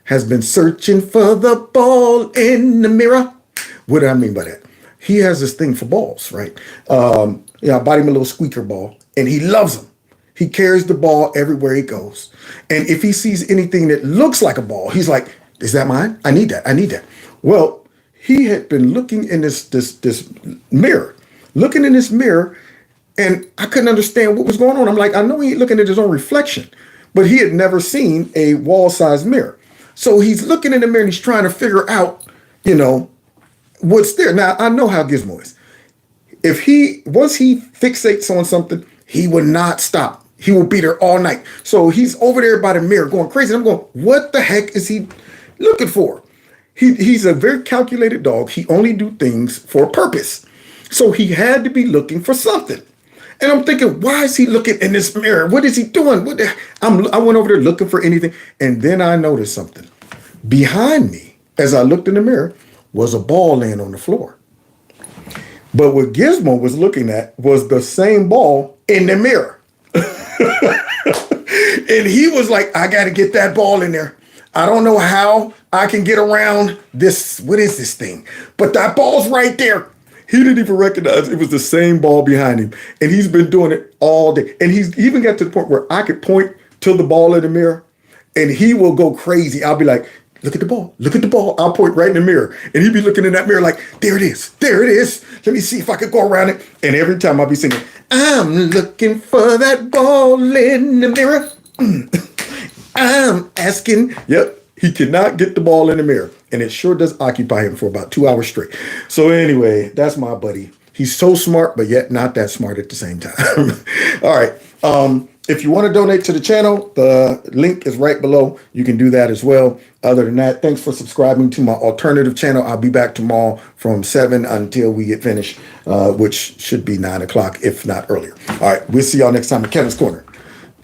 has been searching for the ball in the mirror. What do I mean by that? He has this thing for balls, right? I bought him a little squeaker ball, and he loves them. He carries the ball everywhere he goes. And if he sees anything that looks like a ball, he's like, is that mine? I need that. Well, he had been looking in this mirror, and I couldn't understand what was going on. I'm like, I know he ain't looking at his own reflection, but he had never seen a wall-sized mirror. So he's looking in the mirror and he's trying to figure out, what's there. Now, I know how Gizmo is. Once he fixates on something, he will not stop. He will be there all night. So he's over there by the mirror going crazy. I'm going, what the heck is he looking for? He's a very calculated dog. He only do things for a purpose. So he had to be looking for something. And I'm thinking, why is he looking in this mirror? What is he doing? I went over there looking for anything. And then I noticed something. Behind me, as I looked in the mirror, was a ball laying on the floor. But what Gizmo was looking at was the same ball in the mirror. And he was like, I got to get that ball in there. I don't know how I can get around this. What is this thing? But that ball's right there. He didn't even recognize it was the same ball behind him. And he's been doing it all day. And he's even got to the point where I could point to the ball in the mirror and he will go crazy. I'll be like, look at the ball. Look at the ball. I'll point right in the mirror. And he'd be looking in that mirror like, there it is. There it is. Let me see if I could go around it. And every time I'll be singing, I'm looking for that ball in the mirror. I'm asking. Yep. He cannot get the ball in the mirror. And it sure does occupy him for about 2 hours straight. So anyway, that's my buddy. He's so smart, but yet not that smart at the same time. All right. If you want to donate to the channel, the link is right below. You can do that as well. Other than that, thanks for subscribing to my alternative channel. I'll be back tomorrow from 7 until we get finished, which should be 9 o'clock, if not earlier. All right. We'll see y'all next time in Kevin's Corner.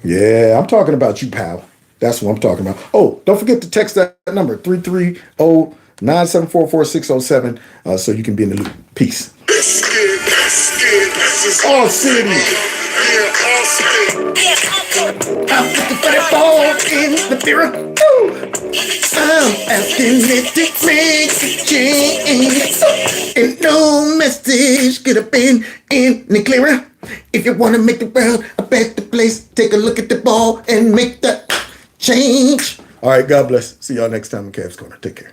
Yeah, I'm talking about you, pal. That's what I'm talking about. Oh, don't forget to text that number, 330-974-4607, so you can be in the loop. Peace. All city. I'm looking for the ball in the mirror. I'm asking it to make a change. And no message could have been any clearer. If you want to make the world a better place, take a look at the ball and make the change. All right, God bless. See y'all next time in Cavs Corner. Take care.